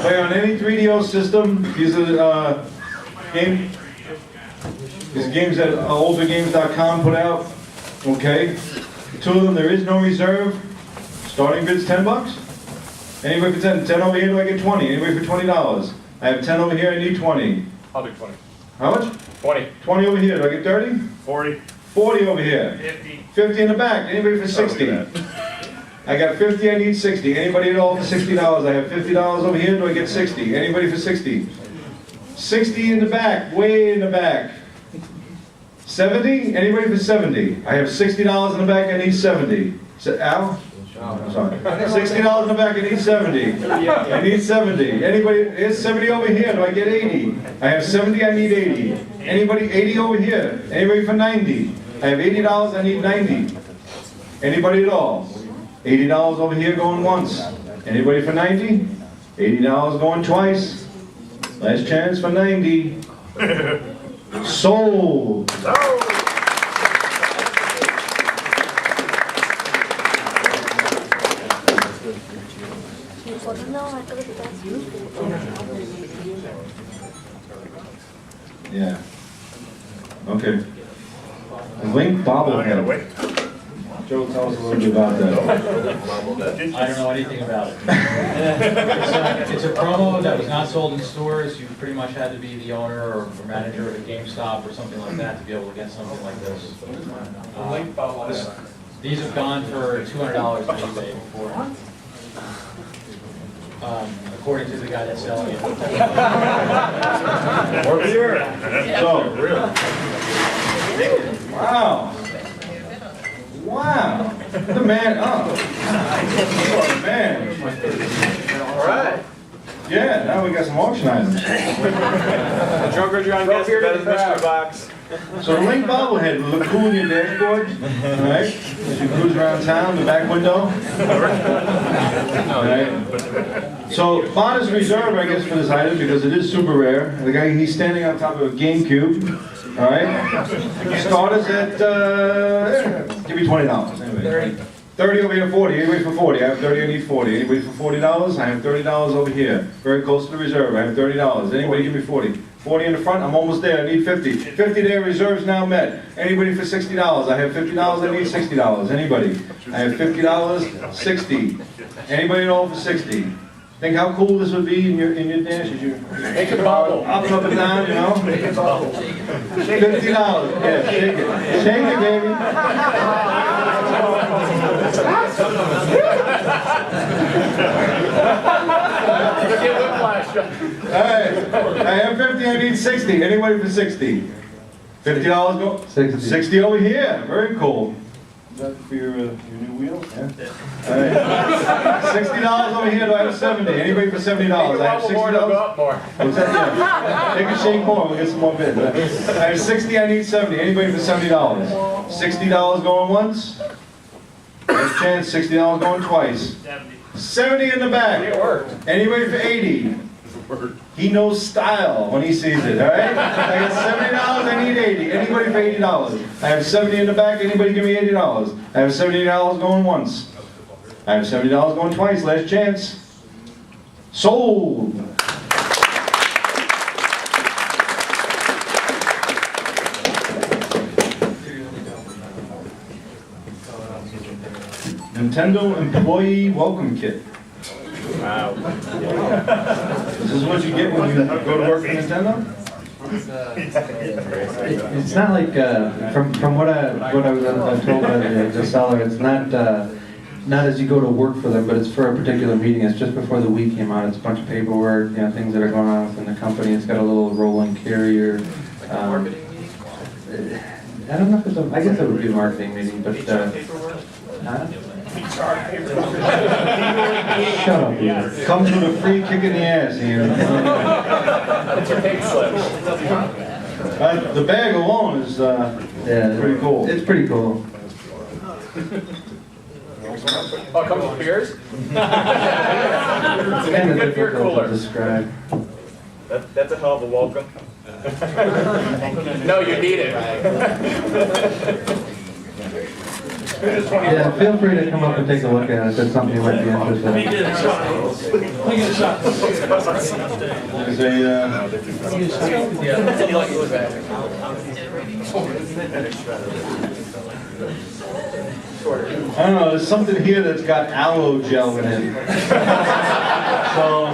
Speaker 5: Play on any 3DO system. These are games that oldergames.com put out. Okay. 2 of them, there is no reserve. Starting bid's $10. Anybody for 10 over here, do I get 20? Anybody for $20? I have 10 over here, I need 20.
Speaker 1: I'll do 20.
Speaker 5: How much?
Speaker 1: 20.
Speaker 5: 20 over here, do I get 30?
Speaker 1: 40.
Speaker 5: 40 over here.
Speaker 3: 50.
Speaker 5: 50 in the back. Anybody for 60? I got 50, I need 60. Anybody at all for $60? I have $50 over here, do I get 60? Anybody for 60? 60 in the back, way in the back. 70? Anybody for 70? I have $60 in the back, I need 70. Al? Sorry. $60 in the back, I need 70. I need 70. Anybody, here's 70 over here, do I get 80? I have 70, I need 80. Anybody, 80 over here? Anybody for 90? I have $80, I need 90. Anybody at all? $80 over here going once. Anybody for 90? $80 going twice. Last chance for 90. Sold. Yeah. Okay. Link bobblehead. Joe, tell us a little bit about that.
Speaker 2: I don't know anything about it. It's a promo that was not sold in stores. You pretty much had to be the owner or manager of a GameStop or something like that to be able to get something like this. These have gone for $200 on eBay before. According to the guy that's selling it.
Speaker 5: Or beer. So, wow. Wow. The man, oh. Man.
Speaker 1: All right.
Speaker 5: Yeah, now we got some auction items.
Speaker 1: The drunker John gets the better mystery box.
Speaker 5: So the Link bobblehead will look cool in your dashboard, right? As you cruise around town, the back window. Right? So bought as reserve, I guess, for this item because it is super rare. The guy, he's standing on top of a GameCube. All right. Starters at give me $20. Anyway. 30 over here, 40. Anybody for 40? I have 30. I need 40. Anybody for $40? I have $30 over here. Very close to the reserve. I have $30. Anybody give me 40? 40 in the front. I'm almost there. I need 50. 50 there. Reserves now met. Anybody for $60? I have $50. I need $60. Anybody? I have $50. 60. Anybody at all for 60? Think how cool this would be in your dash as you
Speaker 1: Make it bubble.
Speaker 5: up and down, you know?
Speaker 1: Make it bubble.
Speaker 5: $50. Yeah, shake it. Shake it, baby. Alright. I have 50, I need 60. Anybody for 60? $50 go? 60 over here. Very cool. that for your new wheels? Yeah. All right. $60 over here. Do I have 70? Anybody for $70? I have $60. What's that? Yeah. Take a shake more. We'll get some more bids. I have 60. I need 70. Anybody for $70? $60 going once. Last chance. $60 going twice. 70 in the back.
Speaker 1: It worked.
Speaker 5: Anybody for 80? He knows style when he sees it, all right? I got $70, I need 80. Anybody for $80? I have 70 in the back, anybody give me $80? I have $70 going once. I have $70 going twice, last chance. Sold! Nintendo Employee Welcome Kit.
Speaker 1: Wow.
Speaker 5: This is what you get when you go to work for Nintendo?
Speaker 10: It's not like, from what I was told by the seller, it's not as you go to work for them, but it's for a particular meeting. It's just before the week came out. It's a bunch of paperwork, things that are going on within the company. It's got a little rolling carrier. I don't know if it's I guess it would be a marketing meeting, but, Shut up.
Speaker 5: Comes with a free kick in the ass, Ian.
Speaker 1: It's your pink slip.
Speaker 5: The bag alone is pretty cool.
Speaker 10: It's pretty cool.
Speaker 1: Oh, it comes with beers?
Speaker 10: It's kind of
Speaker 1: Good beer
Speaker 10: difficult
Speaker 1: cooler.
Speaker 10: to describe.
Speaker 1: That's a hell of a welcome. No, you need it.
Speaker 10: Yeah, feel free to come up and take a look at it if it's something you might be interested in.
Speaker 5: There's I don't know, there's something here that's got aloe gel in it. So,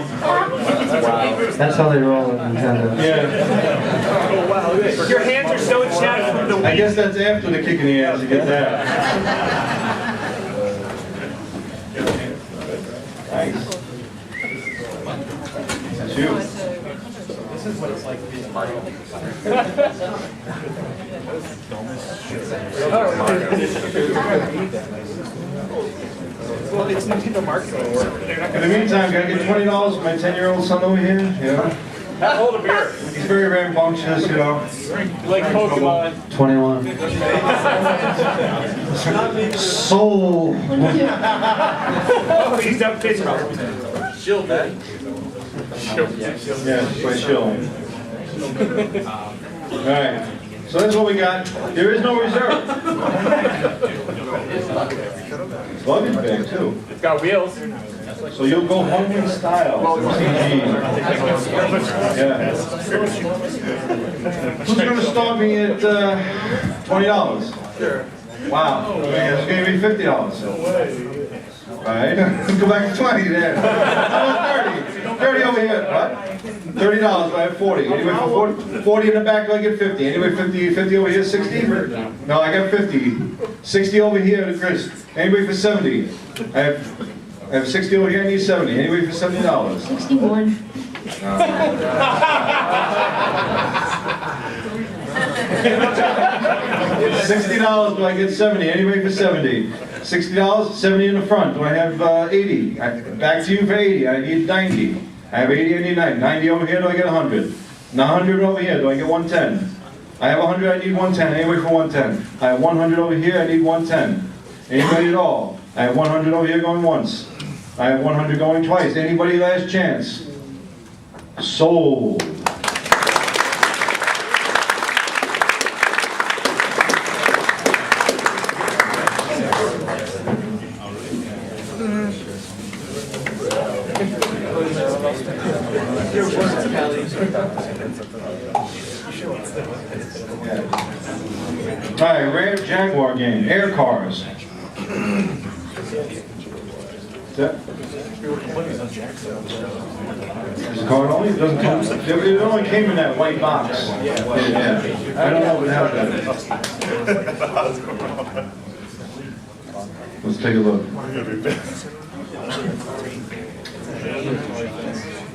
Speaker 10: That's how they roll at Nintendo.
Speaker 5: yeah.
Speaker 3: Your hands are so chapped from the
Speaker 5: I guess that's after the kick in the ass, you get that. Nice. That's you.
Speaker 2: This is what it's like to be a Mario.
Speaker 1: Well, it's Nintendo marketing work.
Speaker 5: In the meantime, can I get $20 for my 10-year-old son over here?
Speaker 1: Hold a beer.
Speaker 5: He's very rambunctious,
Speaker 1: Like Pokemon.
Speaker 10: 21.
Speaker 5: Soul.
Speaker 3: Oh, he's up physical.
Speaker 7: Shield, man.
Speaker 5: Yeah, quite chill. Alright, so that's what we got. There is no reserve. Luggage bag too.
Speaker 1: It's got wheels.
Speaker 5: So you'll go home in style. CGE. Yeah. Who's going to start me at $20?
Speaker 7: Sure.
Speaker 5: Wow. It's going to be $50. Alright, go back to 20 then. How about 30? 30 over here. What? $30, I have 40. Anybody for 40? 40 in the back, I get 50. Anybody 50 over here, 60? No, I got 50. 60 over here to Chris. Anybody for 70? I have 60 over here, I need 70. Anybody for $70?
Speaker 12: 61.
Speaker 5: $60, do I get 70? Anybody for 70? $60, 70 in the front. Do I have 80? Back to you for 80. I need 90. I have 80, I need 90. 90 over here, do I get 100? 100 over here, do I get 110? I have 100, I need 110. Anybody for 110? I have 100 over here, I need 110. Anybody at all? I have 100 over here going once. I have 100 going twice. Anybody last chance? Sold. Alright, rare Jaguar game, air cars. Is the card only? It doesn't come. It only came in that white box. Yeah. I don't know what happened. Let's take a look.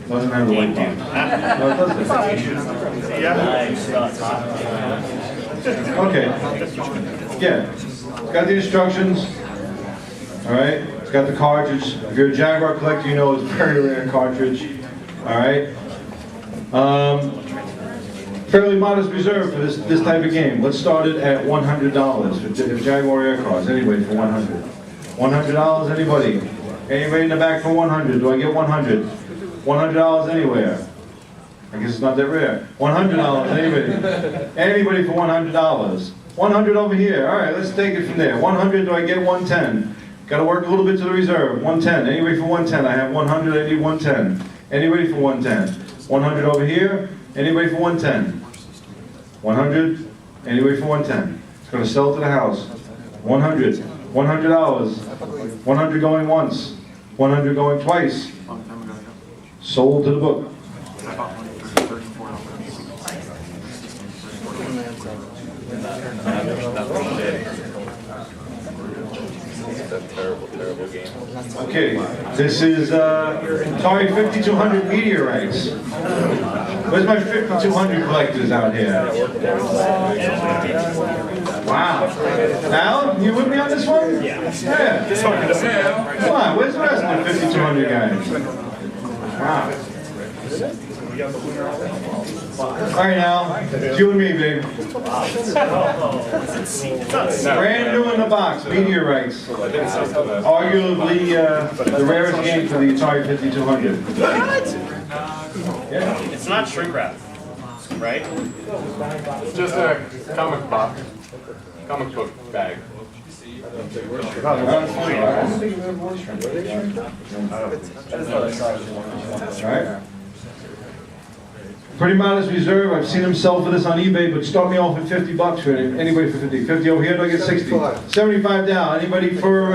Speaker 5: Doesn't have the white box. No, it doesn't. Okay. Yeah. got the instructions. All right, it's got the cartridge. If you're a Jaguar collector, you know it's a very rare cartridge. All right. Fairly modest reserve for this type of game. Let's start it at $100 for Jaguar air cars. Anybody for $100? $100, anybody? Anybody in the back for 100? Do I get 100? $100 anywhere? I guess it's not that rare. $100, anybody? Anybody for $100? 100 over here. All right, let's take it from there. 100, do I get 110? Got to work a little bit to the reserve. 110. Anybody for 110? I have 100, I need 110. Anybody for 110? 100 over here. Anybody for 110? 100. Anybody for 110? It's going to sell to the house. 100. $100. 100 going once. 100 going twice. Sold to the book.
Speaker 1: Terrible game.
Speaker 5: Okay, this is Atari 5200 meteorites. Where's my 5200 collectors out here? Wow. Al, you with me on this one? Yeah. Come on, where's the rest of the 5200 guys? Wow. All right, Al, it's you and me, babe. Brand new in the box, meteorites. Arguably the rarest game for the Atari 5200.
Speaker 13: What?
Speaker 5: Yeah.
Speaker 13: It's not shrink wrap, right?
Speaker 1: It's just a comic book bag.
Speaker 5: All right. Pretty modest reserve. I've seen them sell for this on eBay, but start me off at $50 for anybody for 50. 50 over here, do I get 60? 75 down. Anybody for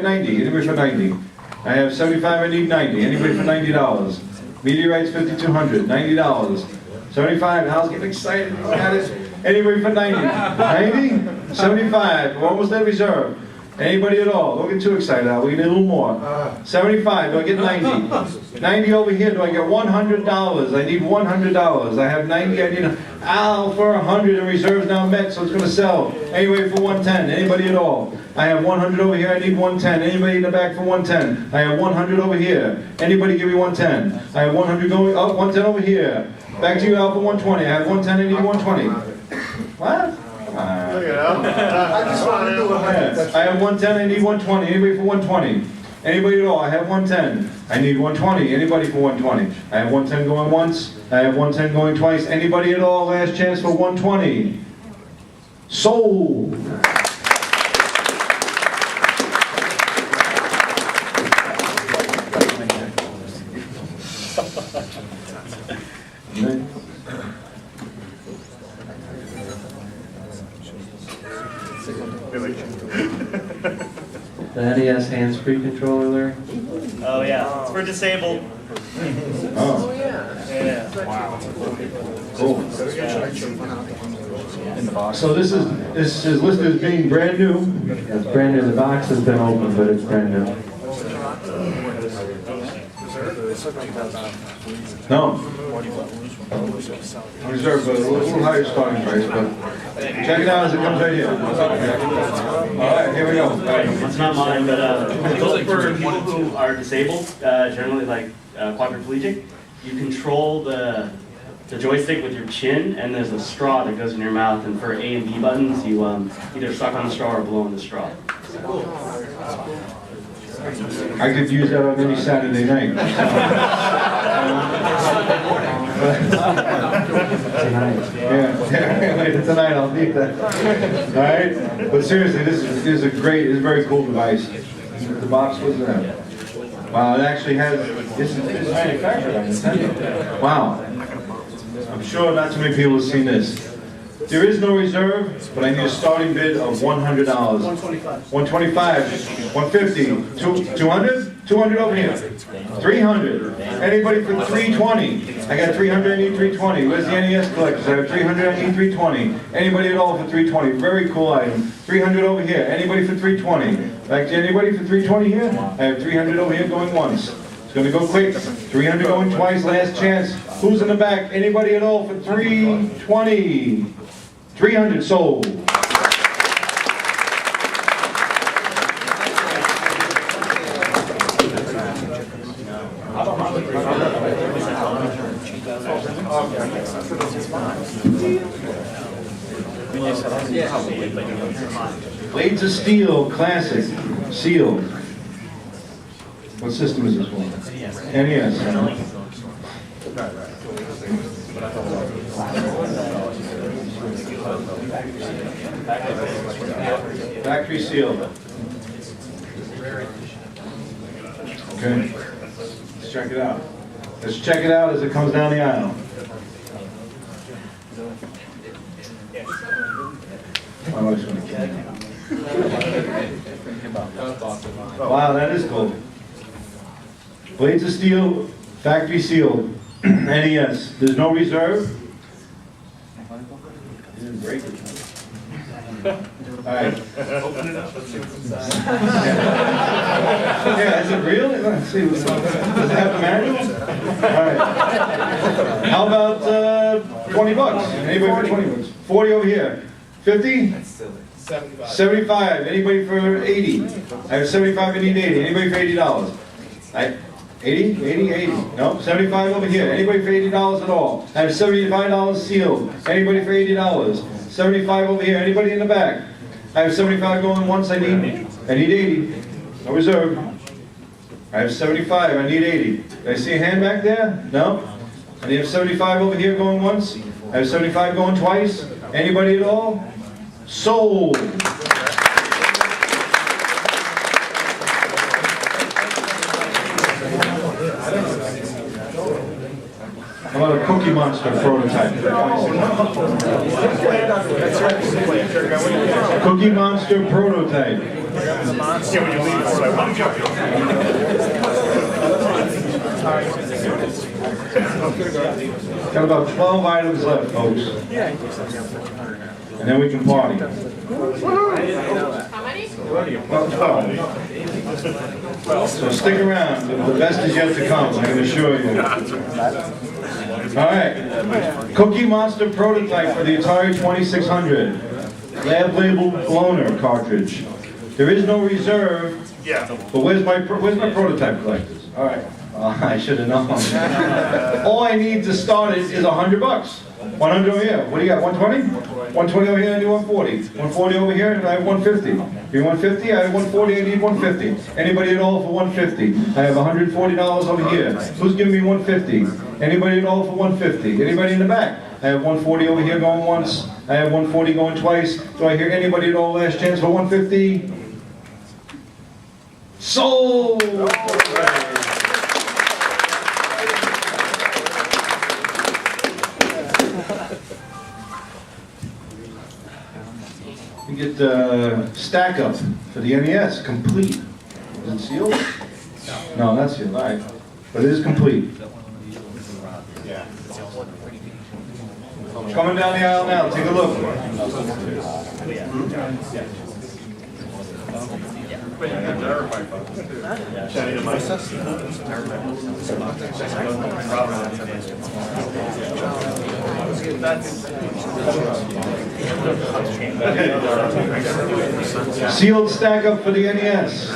Speaker 5: 90? Anybody for 90? I have 75, I need 90. Anybody for $90? Meteorites 5200, $90. 75, Hal's getting excited. Got it. Anybody for 90? 90? 75, we're almost at reserve. Anybody at all? Don't get too excited, Al. We need a little more. 75, do I get 90? 90 over here, do I get $100? I need $100. I have 90, I need Al for 100 and reserves now met, so it's going to sell. Anybody for 110? Anybody at all? I have 100 over here, I need 110. Anybody in the back for 110? I have 100 over here. Anybody give me 110? I have 100 going up, 110 over here. Back to you, Al, for 120. I have 110, I need 120. What?
Speaker 11: I just want to do
Speaker 5: I have 110, I need 120. Anybody for 120? Anybody at all? I have 110. I need 120. Anybody for 120? I have 110 going once. I have 110 going twice. Anybody at all? Last chance for 120. Sold.
Speaker 10: The NES hands-free controller, Larry?
Speaker 13: Oh yeah, it's for disabled.
Speaker 5: Oh.
Speaker 13: Yeah. Wow.
Speaker 5: Cool. So this is listed as being brand new.
Speaker 10: It's brand new. The box has been open, but it's brand new.
Speaker 5: No. Reserve a little higher starting price, but check it out as it comes right here. All right, here we go.
Speaker 14: It's not mine, but those for people who are disabled, generally like quadriplegic, you control the joystick with your chin, and there's a straw that goes in your mouth, and for A and B buttons, you either suck on the straw or blow on the straw.
Speaker 5: I could use that on any Saturday night. Yeah, later tonight I'll need that. All right, but seriously, this is a very cool device. The box was wow, it actually has. This is manufactured on Nintendo. Wow, I'm sure not too many people have seen this. There is no reserve, but I need a starting bid of $100. 125. 125. 150. 200? 200 over here. 300. Anybody for 320? I got 300, I need 320. Where's the NES collectors? I have 300, I need 320. Anybody at all for 320? Very cool item. 300 over here. Anybody for 320? Back to anybody for 320 here? I have 300 over here going once. It's going to go quick. 300 going twice, last chance. Who's in the back? Anybody at all for 320? 300 sold. Blades of Steel Classic, sealed. What system is this one? NES. Factory sealed. Okay, let's check it out. Let's check it out as it comes down the aisle. My wife's gonna kill me. Wow, that is cool. Blades of Steel, factory sealed, NES. There's no reserve. You didn't break it. All right.
Speaker 11: Open it up, let's see what's inside.
Speaker 5: Yeah, is it real? Let's see. Does it have the manual? All right. How about 20 bucks? Anybody for 20 bucks? 40 over here. 50?
Speaker 11: 75.
Speaker 5: 75. Anybody for 80? I have 75. I need 80. Anybody for $80? 80? 80? 80. No, 75 over here. Anybody for $80 at all? I have $75 sealed. Anybody for $80? 75 over here. Anybody in the back? I have 75 going once. I need 80. No reserve. I have 75. I need 80. Did I see a hand back there? No. I have 75 over here going once. I have 75 going twice. Anybody at all? Sold. How about a Cookie Monster prototype? Cookie Monster prototype. Got about 12 items left, folks. And then we can party.
Speaker 12: How many?
Speaker 5: About 12. So stick around. The best is yet to come, I can assure you. All right. Cookie Monster prototype for the Atari 2600. Lab labeled loaner cartridge. There is no reserve.
Speaker 11: Yeah.
Speaker 5: But where's my prototype collectors? All right. I should have known. All I need to start it is $100 bucks. 100 over here. What do you got? 120? 120 over here. I need 140. 140 over here, and I have 150. You 150? I have 140. I need 150. Anybody at all for 150? I have $140 over here. Who's giving me 150? Anybody at all for 150? Anybody in the back? I have 140 over here going once. I have 140 going twice. Do I hear anybody at all last chance for 150? Sold! We get Stack Up for the NES, complete. Is it sealed? No, not sealed, all right. But it is complete. Coming down the aisle now, take a look. Sealed Stack Up for the NES.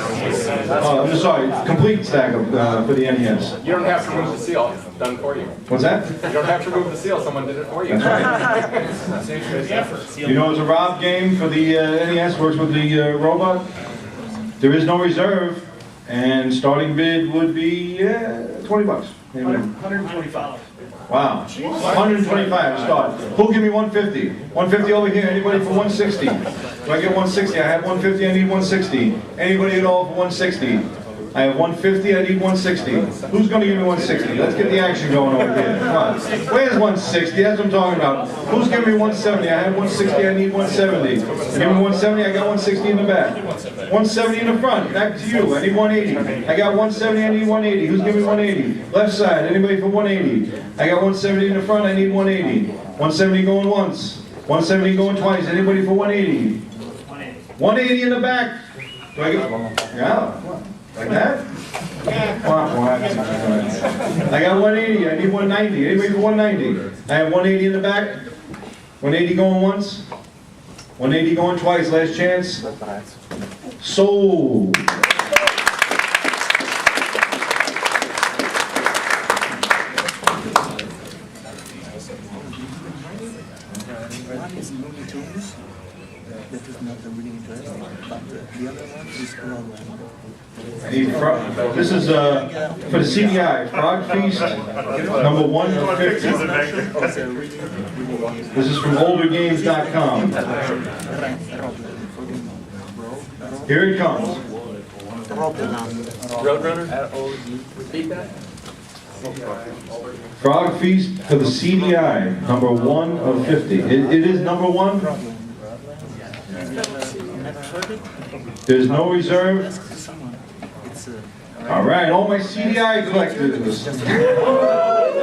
Speaker 5: Oh, I'm sorry, complete Stack Up for the NES.
Speaker 1: You don't have to remove the seal, it's done for you.
Speaker 5: What's that?
Speaker 1: You don't have to remove the seal, someone did it for you.
Speaker 5: That's right. You know, it's a Rob game for the NES, works with the robot. There is no reserve, and starting bid would be 20 bucks. Maybe.
Speaker 11: 125.
Speaker 5: Wow. 125 to start. Who'll give me 150? 150 over here. Anybody for 160? Do I get 160? I have 150. I need 160. Anybody at all for 160? I have 150, I need 160. Who's going to give me 160? Let's get the action going over here. Come on. Where's 160? That's what I'm talking about. Who's giving me 170? I have 160, I need 170. You give me 170, I got 160 in the back. 170 in the front, back to you. I need 180. I got 170, I need 180. Who's giving me 180? Left side, anybody for 180? I got 170 in the front, I need 180. 170 going once. 170 going twice. Anybody for 180? 180 in the back. Do I get? Yeah. Like that? I got 180, I need 190. Anybody for 190? I have 180 in the back. 180 going once. 180 going twice, last chance. Sold. This is for the CGE, Frog Feast, number 150. This is from oldergames.com. Here it comes.
Speaker 7: Roadrunner? Repeat that?
Speaker 5: Frog Feast for the CDI, number 1 of 50. It is number 1. There's no reserve. All right, all my CDI collectors.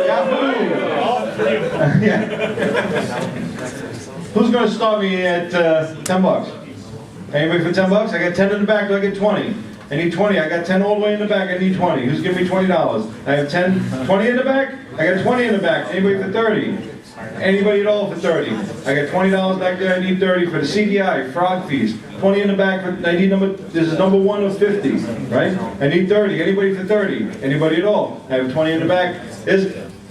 Speaker 5: Yahoo! Yeah. Who's going to start me at 10 bucks? Anybody for 10 bucks? I got 10 in the back, do I get 20? I need 20. I got 10 all the way in the back. I need 20. Who's giving me $20? I have 20 in the back. I got 20 in the back. Anybody for 30? Anybody at all for 30? I got $20 back there. I need 30 for the CDI Frog Feast. 20 in the back. I need this is number 1 of 50, right? I need 30. Anybody for 30? Anybody at all? I have 20 in the back.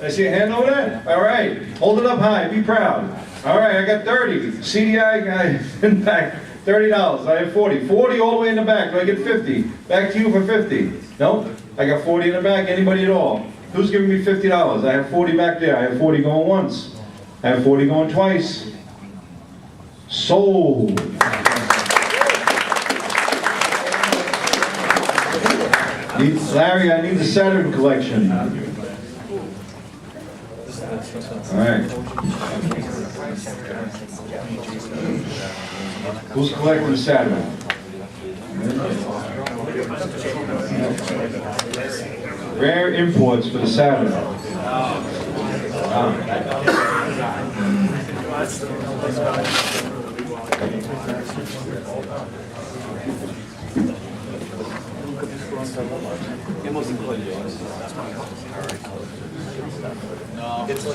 Speaker 5: I see a hand over there. All right. Hold it up high. Be proud. All right. I got 30. CDI guy in the back. $30. I have 40. 40 all the way in the back. Do I get 50? Back to you for 50. Nope. I got 40 in the back. Anybody at all? Who's giving me $50? I have 40 back there. I have 40 going once. I have 40 going twice. Sold. Larry, I need the Saturn collection. All right. Who's collecting the Saturn? Rare imports for the Saturn. This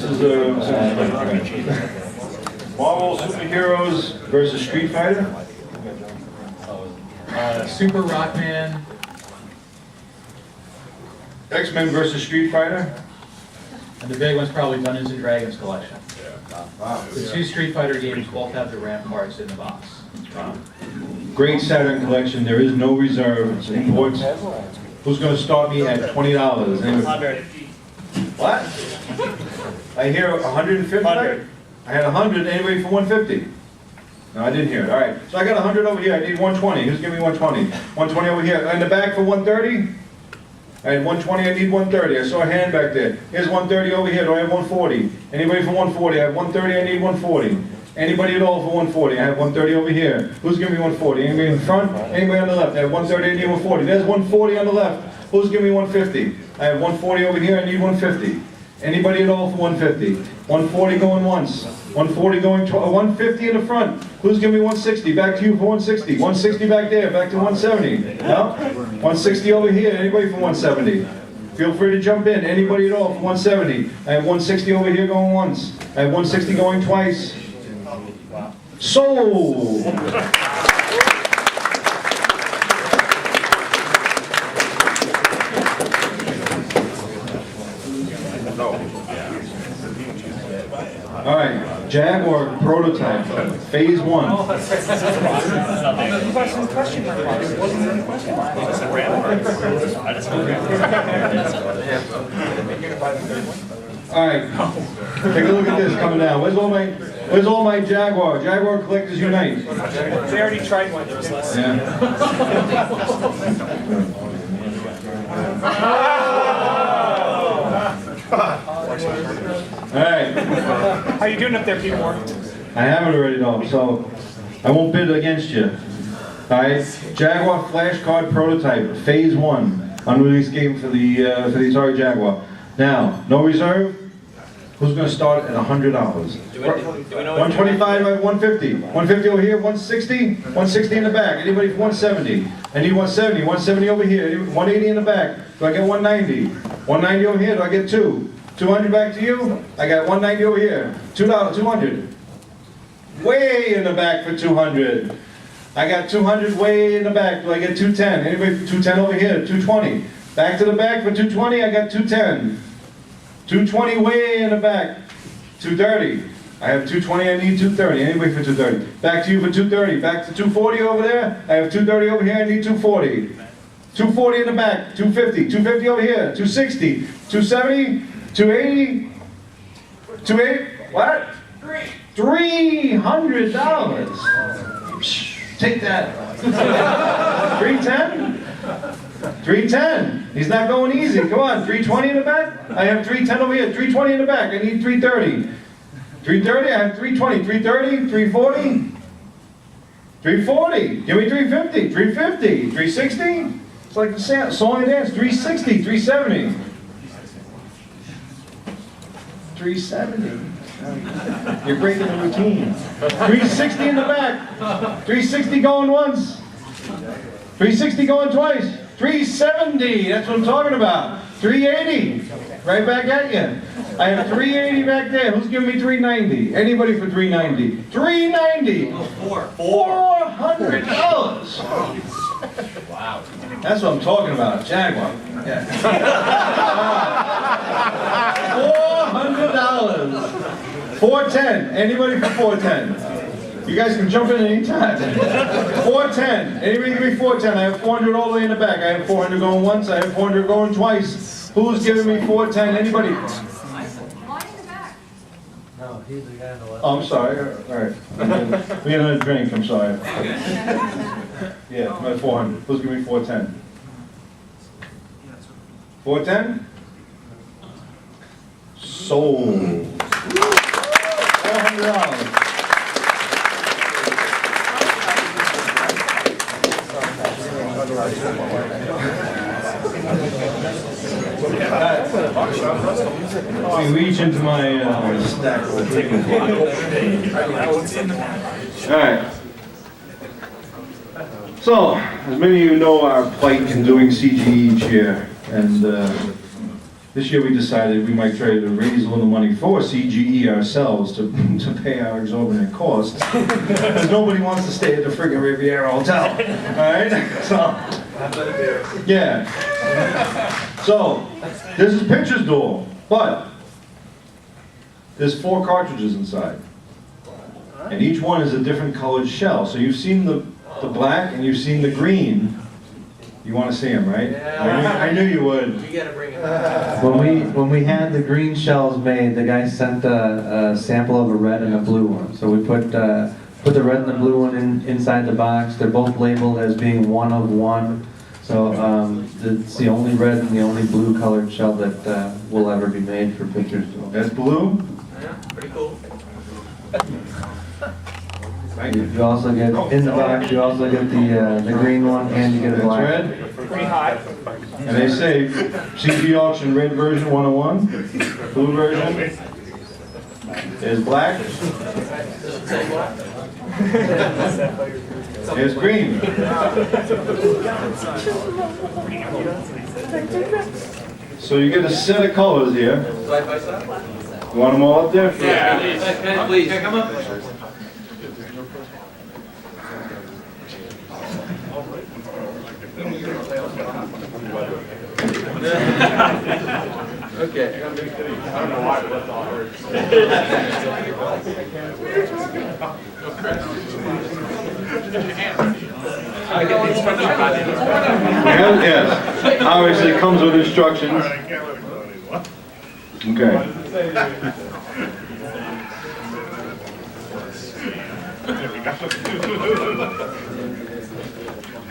Speaker 5: is Marvel Superheroes versus Street Fighter.
Speaker 2: Super Rockman.
Speaker 5: X-Men versus Street Fighter.
Speaker 2: And the big one's probably Dungeons and Dragons collection.
Speaker 5: Wow.
Speaker 2: The 2 Street Fighter games both have the ramparts in the box.
Speaker 5: Great Saturn collection. There is no reserve. It's imports. Who's going to start me at $20? Anybody? What? I hear 150. I had 100. Anybody for 150? No, I didn't hear it. All right. So I got 100 over here. I need 120. Who's giving me 120? 120 over here. In the back for 130? I had 120. I need 130. I saw a hand back there. Here's 130 over here. Do I have 140? Anybody for 140? I have 130. I need 140. Anybody at all for 140? I have 130 over here. Who's giving me 140? Anybody in front? Anybody on the left? I have 130. I need 140. There's 140 on the left. Who's giving me 150? I have 140 over here. I need 150. Anybody at all for 150? 140 going once. 140 going 150 in the front. Who's giving me 160? Back to you for 160. 160 back there. Back to 170. No? 160 over here. Anybody for 170? Feel free to jump in. Anybody at all for 170? I have 160 over here going once. I have 160 going twice. Sold! All right, Jaguar prototype, phase 1. All right, take a look at this coming down. Where's all my Jaguar? Jaguar collectors unite.
Speaker 3: They already tried one. There was less.
Speaker 5: Yeah. All right.
Speaker 3: How you doing up there, Pete Moore?
Speaker 5: I have it already though, so I won't bid against you. All right, Jaguar flashcard prototype, phase 1, unreleased game for the Atari Jaguar. Now, no reserve. Who's going to start at $100? 125, I have 150. 150 over here, 160. 160 in the back. Anybody for 170? I need 170. 170 over here. 180 in the back. Do I get 190? 190 over here. Do I get 2? 200 back to you. I got 190 over here. $200. Way in the back for 200. I got 200 way in the back. Do I get 210? Anybody for 210 over here? 220. Back to the back for 220. I got 210. 220 way in the back. 230. I have 220, I need 230. Anybody for 230? Back to you for 230. Back to 240 over there. I have 230 over here, I need 240. 240 in the back. 250. 250 over here. 260. 270. 280. 280. What? $300. Take that. 310? 310. He's not going easy. Come on. 320 in the back? I have 310 over here. 320 in the back. I need 330. 330, I have 320. 330, 340. 340. Give me 350. 350. 360. It's like the song and dance. 360. 370. 370. You're breaking the routine. 360 in the back. 360 going once. 360 going twice. 370. That's what I'm talking about. 380. Right back at you. I have 380 back there. Who's giving me 390? Anybody for 390? 390. $400. Wow. That's what I'm talking about. Jaguar. Yeah. $400. 410. Anybody for 410? You guys can jump in any time. 410. Anybody give me 410? I have 400 all the way in the back. I have 400 going once. I have 400 going twice. Who's giving me 410? Anybody?
Speaker 10: No, he's the guy in the left.
Speaker 5: Oh, I'm sorry. All right. We had another drink. I'm sorry. Yeah, I'm at 400. Who's giving me 410? 410? Sold. $400. Let me reach into my stack. All right. So, as many of you know, our plight in doing CGE each year, and this year we decided we might try to raise a little money for CGE ourselves to pay our exorbitant costs, because nobody wants to stay at the friggin' Riviera Hotel. All right? So, yeah. So, this is Pitcher's Duel, but there's 4 cartridges inside, and each one is a different colored shell. So you've seen the black and you've seen the green. You want to see them, right?
Speaker 7: Yeah.
Speaker 5: I knew you would.
Speaker 7: You gotta bring it back.
Speaker 10: When we had the green shells made, the guy sent a sample of a red and a blue one. So we put the red and the blue one inside the box. They're both labeled as being one of one. So it's the only red and the only blue colored shell that will ever be made for Pitcher's Duel.
Speaker 5: That's blue?
Speaker 7: Yeah, pretty cool.
Speaker 10: You also get, in the box, you also get the green one and you get a black.
Speaker 5: That's red? And they say CG auction red version 101, blue version is black. It's green. So you get a set of colors here.
Speaker 7: Side by side?
Speaker 5: You want them all up there?
Speaker 7: Yeah, please. Come up. Okay.
Speaker 1: I don't know why, but that's all hers.
Speaker 5: Yes, obviously it comes with instructions. Okay.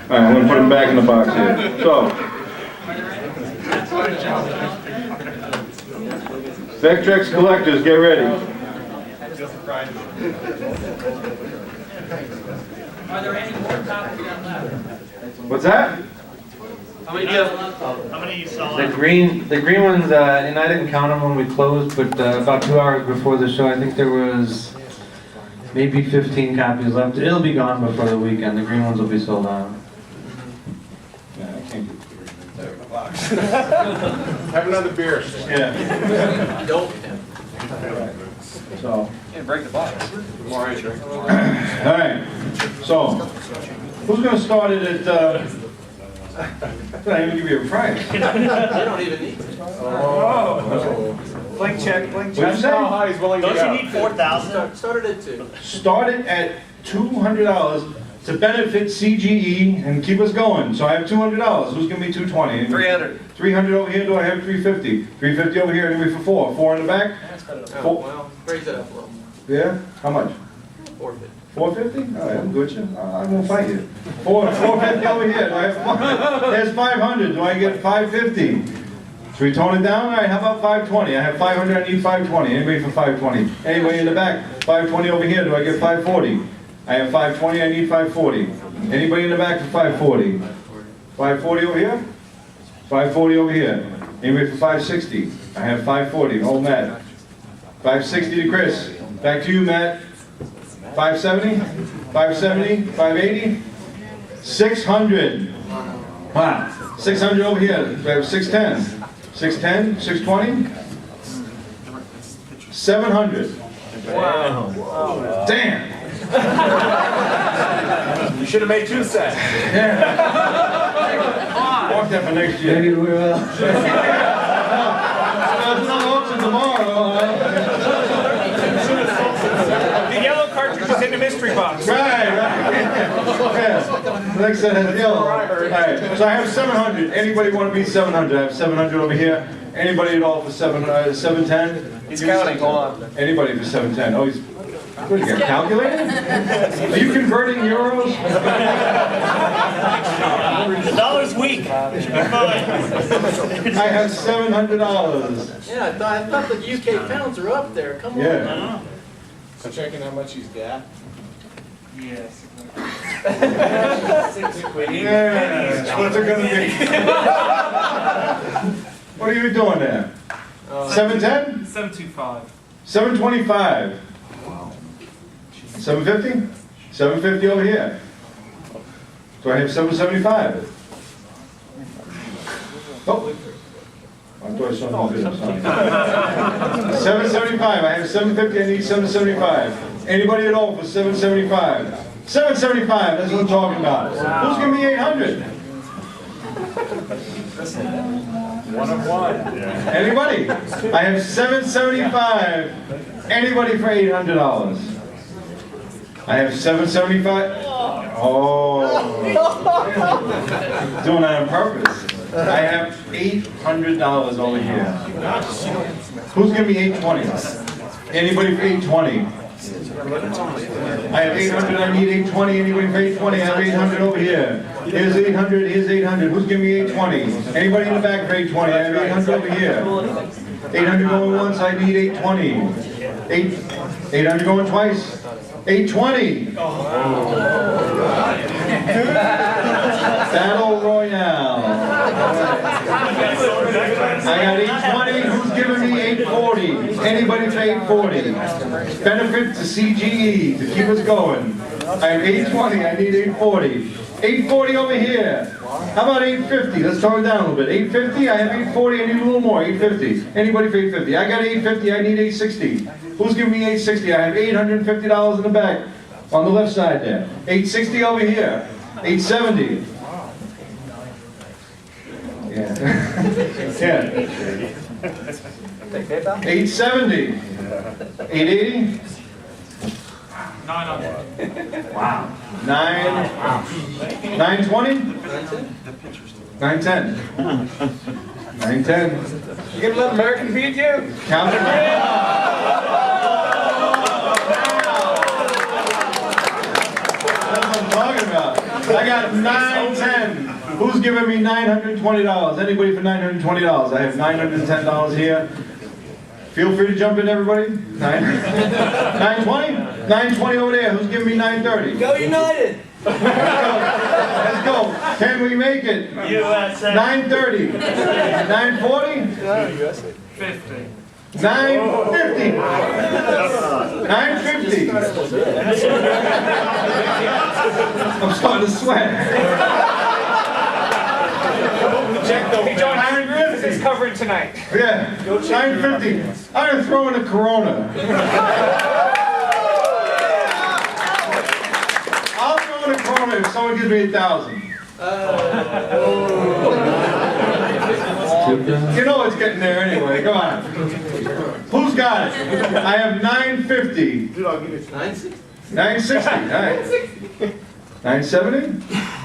Speaker 5: All right, I'm going to put them back in the box here. So, Vectrex collectors, get ready.
Speaker 9: Are there any more copies left?
Speaker 5: What's that?
Speaker 13: How many you saw?
Speaker 10: The green ones, and I didn't count them when we closed, but about 2 hours before the show, I think there was maybe 15 copies left. It'll be gone before the weekend. The green ones will be sold out.
Speaker 5: Yeah, I can't get the box.
Speaker 1: Have another beer.
Speaker 5: Yeah.
Speaker 7: Don't.
Speaker 5: So.
Speaker 13: Can't break the box.
Speaker 5: All right. So, who's going to start it at? I didn't even give you a price.
Speaker 7: They don't even need it.
Speaker 5: Oh.
Speaker 13: Blank check, blank
Speaker 5: What'd you
Speaker 1: That's
Speaker 5: say?
Speaker 1: how high he's willing to
Speaker 13: Don't
Speaker 1: go.
Speaker 13: you need 4,000?
Speaker 7: Started at 2.
Speaker 5: Started at $200 to benefit CGE and keep us going. So I have $200. Who's gonna be $220?
Speaker 11: 300.
Speaker 5: 300 over here. Do I have 350? 350 over here. Anybody for 4? 4 in the back?
Speaker 7: Oh, well, raise it up a little.
Speaker 5: Yeah. How much?
Speaker 7: 450.
Speaker 5: 450? All right, I'm good. I won't fight you. 450 over here. Do I have, there's 500. Do I get 550? Should we tone it down? All right, how about 520? I have 500, I need 520. Anybody for 520? Anybody in the back? 520 over here. Do I get 540? I have 520, I need 540. Anybody in the back for 540? 540 over here? 540 over here. Anybody for 560? I have 540. Oh, Matt. 560 to Chris. Back to you, Matt. 570? 570? 580? 600. Wow. 600 over here. We have 610. 610? 620? 700.
Speaker 13: Wow.
Speaker 5: Damn.
Speaker 1: You should have made 2 sets.
Speaker 5: Walk that for next year. Maybe we're there's no auction tomorrow.
Speaker 13: The yellow cartridge is in the mystery box.
Speaker 5: Right. Yeah. Next set has yellow. All right. So I have 700. Anybody want to beat 700? I have 700 over here. Anybody at all for 710?
Speaker 11: He's counting, hold on.
Speaker 5: Anybody for 710? Oh, he's. What, you got a calculator? Are you converting euros?
Speaker 13: The dollar's weak. It should be fine.
Speaker 5: I have $700.
Speaker 7: Yeah, I thought the UK pounds are up there. Come on.
Speaker 5: Yeah.
Speaker 1: I'm checking how much he's got.
Speaker 13: Yes.
Speaker 5: Yeah. What's it gonna be? What are you doing there? 710?
Speaker 13: 725.
Speaker 5: 725. 750? 750 over here. So I have 775. Oh. I thought I saw the video. 775. I have 750. I need 775. Anybody at all for 775? 775. That's what I'm talking about. Who's giving me 800?
Speaker 1: One of one.
Speaker 5: Anybody? I have 775. Anybody for $800? I have 775. Oh. Doing that on purpose. I have $800 over here. Who's giving me 820? Anybody for 820? I have 800, I need 820. Anybody for 820? I have 800 over here. Here's 800, here's 800. Who's giving me 820? Anybody in the back for 820? I have 800 over here. 800 going once, I need 820. 800 going twice. 820. Battle Royale. I got 820. Who's giving me 840? Anybody for 840? Benefit to CGE to keep us going. I have 820. I need 840. 840 over here. How about 850? Let's tone it down a little bit. 850. I have 840. I need a little more. 850. Anybody for 850? I got 850. I need 860. Who's giving me 860? I have $850 in the back. On the left side there. 860 over here. 870. Yeah. Yeah. 870. 880.
Speaker 13: 900.
Speaker 5: Wow. 920. 910. 910.
Speaker 11: You gonna let American beat you?
Speaker 5: Count it. That's what I'm talking about. I got 910. Who's giving me $920? Anybody for $920? I have $910 here. Feel free to jump in, everybody. 920? 920 over there. Who's giving me 930?
Speaker 9: Go United!
Speaker 5: Let's go. Can we make it?
Speaker 13: USA.
Speaker 5: 930. 940?
Speaker 13: 50.
Speaker 5: 950. 950. I'm starting to sweat.
Speaker 13: Hey, John, Iron Griffiths is covering tonight.
Speaker 5: Yeah. 950. I'm gonna throw in a Corona. I'll throw in a Corona if someone gives me 1,000. You know it's getting there anyway. Come on. got it? I have 950.
Speaker 11: Dude, I'll give you
Speaker 7: 960.
Speaker 5: 960, all right. 970?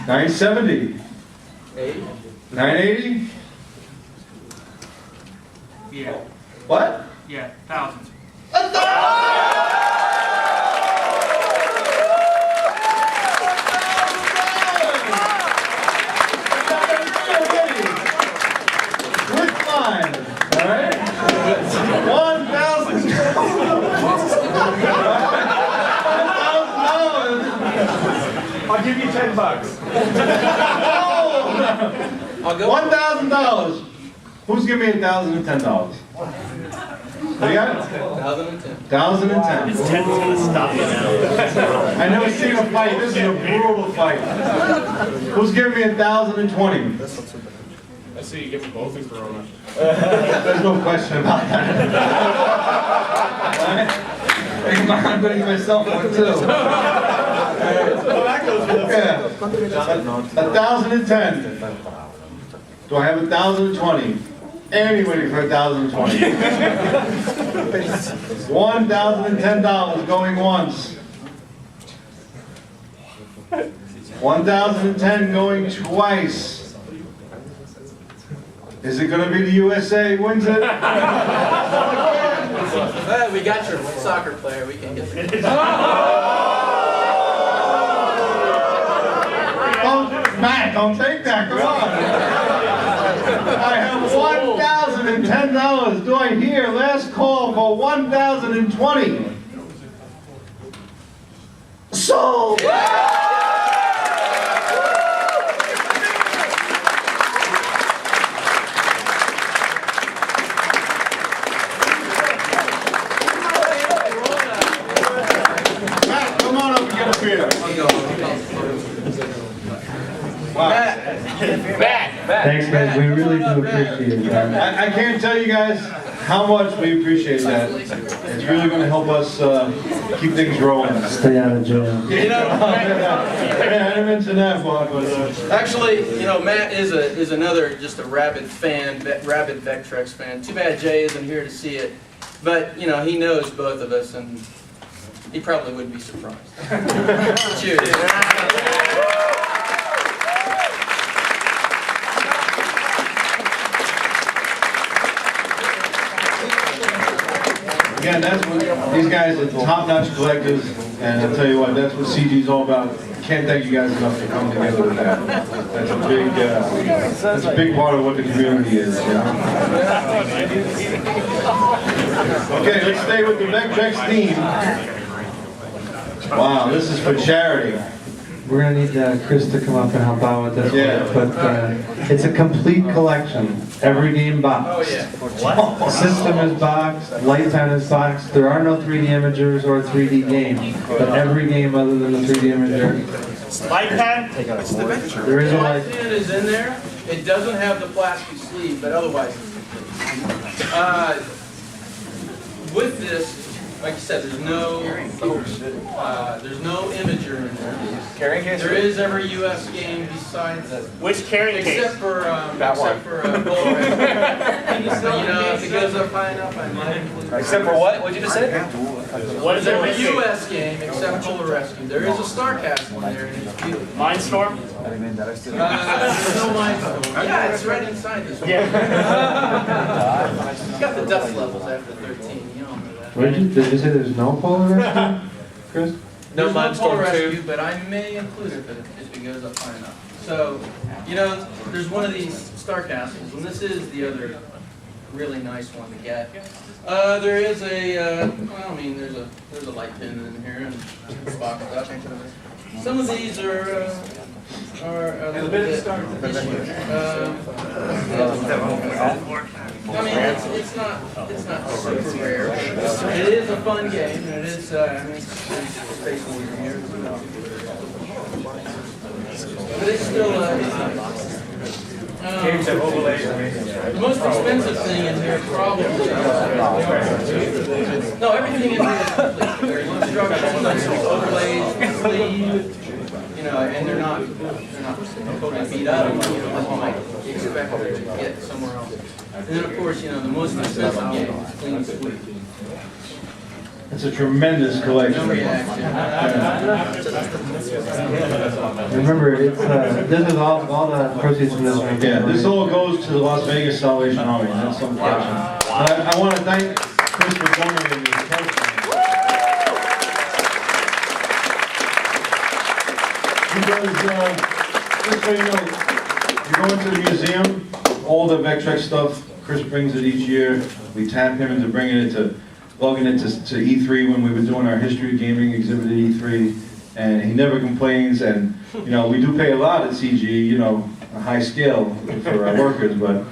Speaker 5: 970.
Speaker 7: 80.
Speaker 5: 980?
Speaker 13: Yeah,
Speaker 5: What?
Speaker 13: yeah, thousands.
Speaker 5: With line, all right? 1,000.
Speaker 11: I'll give you $10.
Speaker 7: I'll go.
Speaker 5: $1,000. Who's giving me $1,010? You got it?
Speaker 7: 1,010.
Speaker 5: 1,010.
Speaker 14: It's gonna stop you now.
Speaker 5: I never seen a fight. This is a brutal fight. Who's giving me 1,020?
Speaker 1: I see you give them both a Corona.
Speaker 5: There's no question about that. Hey, come on, I'm going to give myself one too. Yeah. 1,010. Do I have 1,020? Anybody for 1,020? $1,010 going once. 1,010 going twice. Is it going to be the USA wins it?
Speaker 7: We got your soccer player. We can get the
Speaker 5: Matt, don't take that. Come on. I have $1,010. Do I hear last call for 1,020? Sold! Matt, come on up and get a beer. Wow.
Speaker 10: Thanks, guys. We really do appreciate that.
Speaker 5: I can't tell you guys how much we appreciate that. It's really going to help us keep things rolling.
Speaker 10: Stay out of jail.
Speaker 7: You know,
Speaker 5: I didn't mention that, Bob, but
Speaker 7: actually, you know, Matt is another just a rabid fan, rabid Vectrex fan. Too bad Jay isn't here to see it, but you know he knows both of us, and he probably wouldn't be surprised. Cheers.
Speaker 5: again, that's what these guys are top-notch collectors, and I'll tell you what, that's what CGE is all about. Can't thank you guys enough for coming together with that. That's a big part of what the community is. You know? Okay, let's stay with the Vectrex theme. Wow, this is for charity.
Speaker 10: We're going to need Chris to come up and help out with this one, but it's a complete collection. Every game box.
Speaker 7: Oh yeah.
Speaker 10: The system is boxed, Lifetime is boxed. There are no 3D imagers or 3D games, but every game other than the 3D imager.
Speaker 13: Light pen?
Speaker 10: There is a
Speaker 7: Light
Speaker 10: light.
Speaker 7: pen is in there. It doesn't have the plastic sleeve, but otherwise, with this, like I said, there's no imager in there.
Speaker 11: Carrying case?
Speaker 7: There is every U.S. game besides,
Speaker 13: Which carrying case?
Speaker 7: except for Bull Red. You know, if it goes up high enough, I might include.
Speaker 11: Except for what? What'd you just say?
Speaker 13: What is
Speaker 7: Every
Speaker 13: it missing?
Speaker 7: U.S. game except Polar Rescue. There is a Starcast in there, and it's beautiful.
Speaker 13: Mindstorm?
Speaker 7: There's no Mindstorm. Yeah, it's right inside this one.
Speaker 13: Yeah.
Speaker 7: It's got the dust levels after 13. You don't know that.
Speaker 10: Did you say there's no Polar Rescue, Chris?
Speaker 7: No Polar Rescue, but I may include it if it goes up high enough. So, you know, there's one of these Star Castles, and this is the other really nice one to get. There is a, well, I mean, there's a light pin in here and it's boxed up. Some of these are a little bit issues. I mean, it's not super rare. It is a fun game, and it is, I mean, there's Space Warrior here. But it's still, it's nice. The most expensive thing in here probably no, everything in here is complete. There's instructions, overlays, sleeve, you know, and they're not totally beat up, you know, like you might expect to get somewhere else. And then, of course, you know, the most expensive game is Clean Sweep.
Speaker 5: It's a tremendous collection.
Speaker 7: No reaction.
Speaker 10: Remember, it's, this is all the proceeds from this one.
Speaker 5: Yeah, this all goes to the Las Vegas Salvation Army. That's some collection. I want to thank Chris for donating this collection. Because, just so you know, you go into the museum, all the Vectrex stuff, Chris brings it each year. We tap him into bringing it to, plugging it to E3 when we were doing our history of gaming exhibit at E3. And he never complains, and, you know, we do pay a lot at CGE, you know, a high scale for our workers, but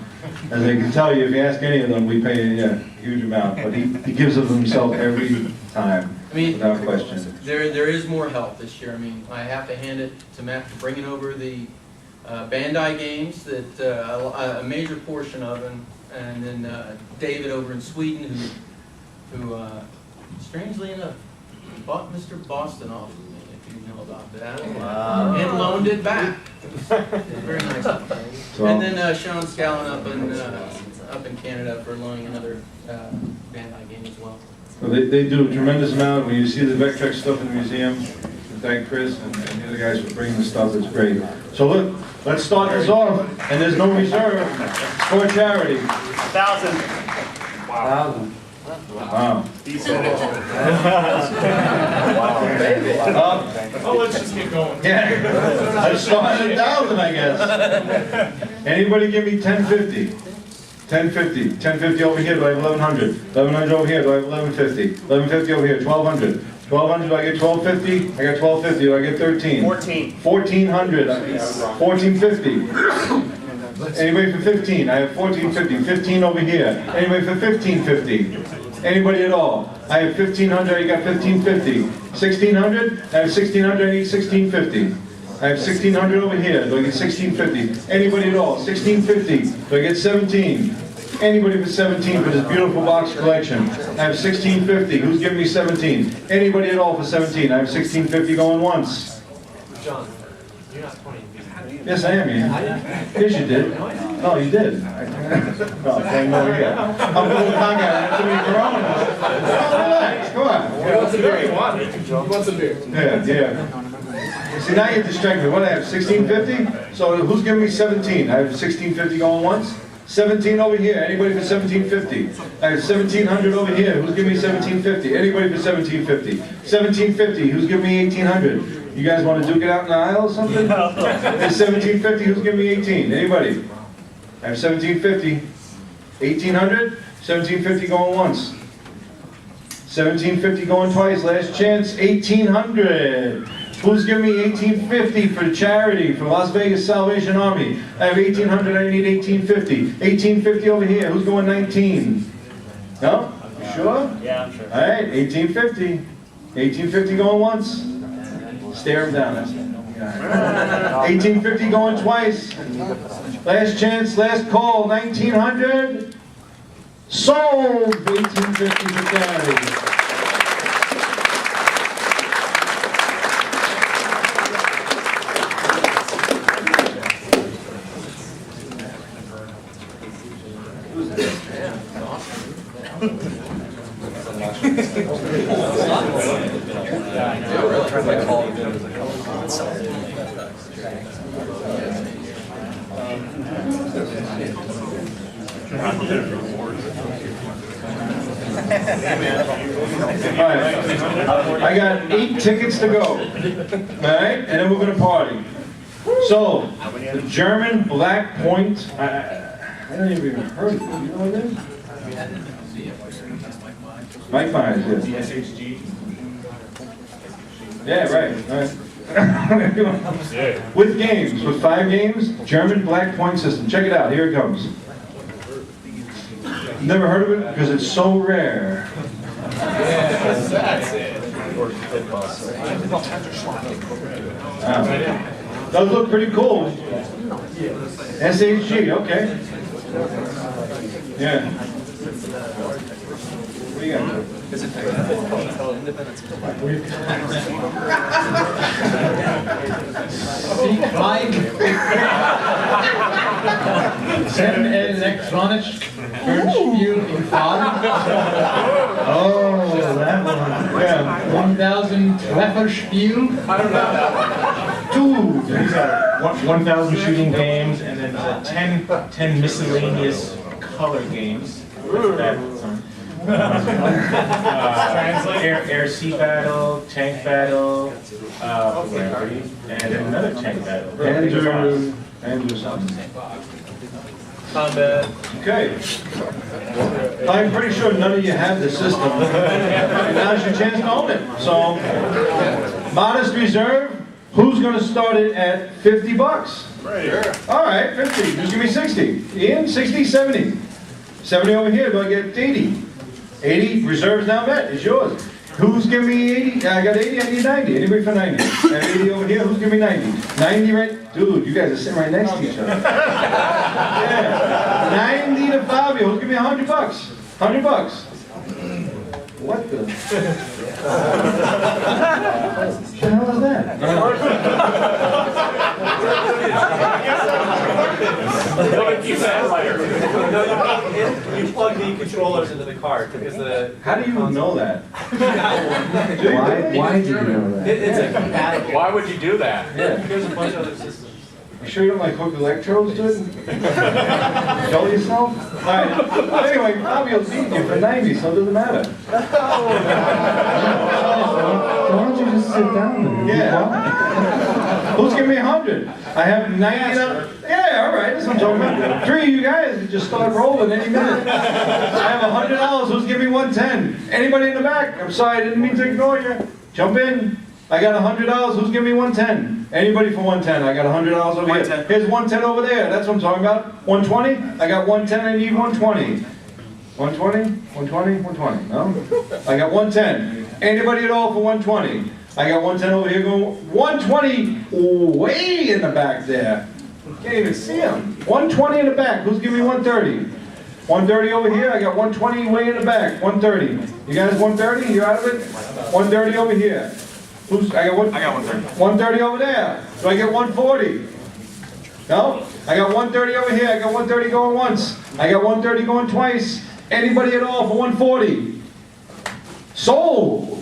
Speaker 5: as I can tell you, if you ask any of them, we pay a huge amount. But he gives of himself every time,
Speaker 7: I mean,
Speaker 5: without question.
Speaker 7: there is more help this year. I mean, I have to hand it to Matt for bringing over the Bandai games that a major portion of, and then David over in Sweden, who strangely enough, bought Mr. Boston off of me, if you know about that, and loaned it back. Very nice. And then Sean Scallon up in Canada for loaning another Bandai game as well.
Speaker 5: So they do a tremendous amount. When you see the Vectrex stuff in the museum, thank Chris and the other guys for bringing the stuff. It's great. So look, let's start this off. And there's no reserve. It's for charity.
Speaker 13: 1,000.
Speaker 10: Wow.
Speaker 5: Wow.
Speaker 1: He said it.
Speaker 3: Oh, let's just get going.
Speaker 5: Yeah. Let's start at 1,000, I guess. Anybody give me 1050? 1050. 1050 over here, do I have 1100? 1100 over here, do I have 1150? 1150 over here, 1200. 1200, do I get 1250? I got 1250, do I get 13?
Speaker 13: 14.
Speaker 5: 1400. 1450. Anybody for 15? I have 1450. 15 over here. Anybody for 1550? Anybody at all? I have 1500, I got 1550. 1600? I have 1600, I need 1650. I have 1600 over here, do I get 1650? Anybody at all? 1650, do I get 17? Anybody for 17 for this beautiful box collection? I have 1650, who's giving me 17? Anybody at all for 17? I have 1650 going once.
Speaker 9: John, you're not 20.
Speaker 5: Yes, I am, yeah. Yes, you did. Oh, you did. No, I'm playing over here. I'm a little tongue out. I have too many Coronas. Relax, come on.
Speaker 3: He wants a beer. He wants a beer.
Speaker 5: Yeah. See, now you're distracted. What, I have 1650? So who's giving me 17? I have 1650 going once. 17 over here. Anybody for 1750? I have 1700 over here. Who's giving me 1750? Anybody for 1750? 1750. Who's giving me 1800? You guys want to duke it out in the aisle or something? It's 1750. Who's giving me 18? Anybody? I have 1750. 1800? 1750 going once. 1750 going twice. Last chance. 1800. Who's giving me 1850 for charity for Las Vegas Salvation Army? I have 1800. I need 1850. 1850 over here. Who's going 19? No? You sure?
Speaker 13: Yeah, I'm sure.
Speaker 5: All right. 1850. 1850 going once. Stare him down. 1850 going twice. Last chance, last call, 1900. Sold for 1850 for charity. Alright, I got 8 tickets to go. Alright, and then we're gonna party. So, the German Black Point, I don't even heard of it. You know what it is? Mike Myers, yes.
Speaker 1: SHG.
Speaker 5: Yeah, right. With games, with 5 games, German Black Point system. Check it out, here it comes. Never heard of it? Because it's so rare.
Speaker 1: Yes, that's it.
Speaker 5: Those look pretty cool. SHG, okay. Yeah. What do you got?
Speaker 2: Sen elektronisch Spiel in Farben.
Speaker 10: Oh, that one.
Speaker 2: Yeah. 1000 Trefferspiel.
Speaker 1: I don't know that.
Speaker 11: Two. These are 1,000 shooting games, and then 10 miscellaneous color games. Air sea battle, tank battle, and another tank battle.
Speaker 5: Andrew something.
Speaker 9: Combat.
Speaker 5: Okay. I'm pretty sure none of you have the system. And now's your chance to own it. So, modest reserve, who's going to start it at 50 bucks? All right, 50. Just give me 60. Ian, 60, 70. 70 over here, do I get 80? 80, reserves now met, it's yours. Who's giving me 80? I got 80, I need 90. Anybody for 90? I have 80 over here, who's giving me 90? 90 right, dude, you guys are sitting right next to each other. Yeah. 90 to Fabio, who's giving me 100 bucks? 100 bucks. What the? What the hell is that?
Speaker 11: You plug the controllers into the card because the.
Speaker 5: How do you know that?
Speaker 10: Why do you know that?
Speaker 11: It's a compatible.
Speaker 1: Why would you do that?
Speaker 11: Yeah, there's a bunch of other systems.
Speaker 5: You sure you don't like hook electrodes to it? Show yourself? Alright, anyway, Fabio beat you for 90, so it doesn't matter.
Speaker 10: Why don't you just sit down there?
Speaker 5: Yeah. Who's giving me 100? I have 90. Yeah, alright, that's what I'm talking about. 3 of you guys just start rolling any minute. I have $100, who's giving me 110? Anybody in the back? I'm sorry, I didn't mean to ignore you. Jump in. I got $100, who's giving me 110? Anybody for 110? I got $100 over here. Here's 110 over there, that's what I'm talking about. 120? I got 110, I need 120. 120? 120? 120? No? I got 110. Anybody at all for 120? I got 110 over here going, 120 way in the back there. Can't even see him. 120 in the back, who's giving me 130? 130 over here, I got 120 way in the back, 130. You guys 130? You out of it? 130 over here. I got 130. 130 over there. Do I get 140? No? I got 130 over here. I got 130 going once. I got 130 going twice. Anybody at all for 140? Sold!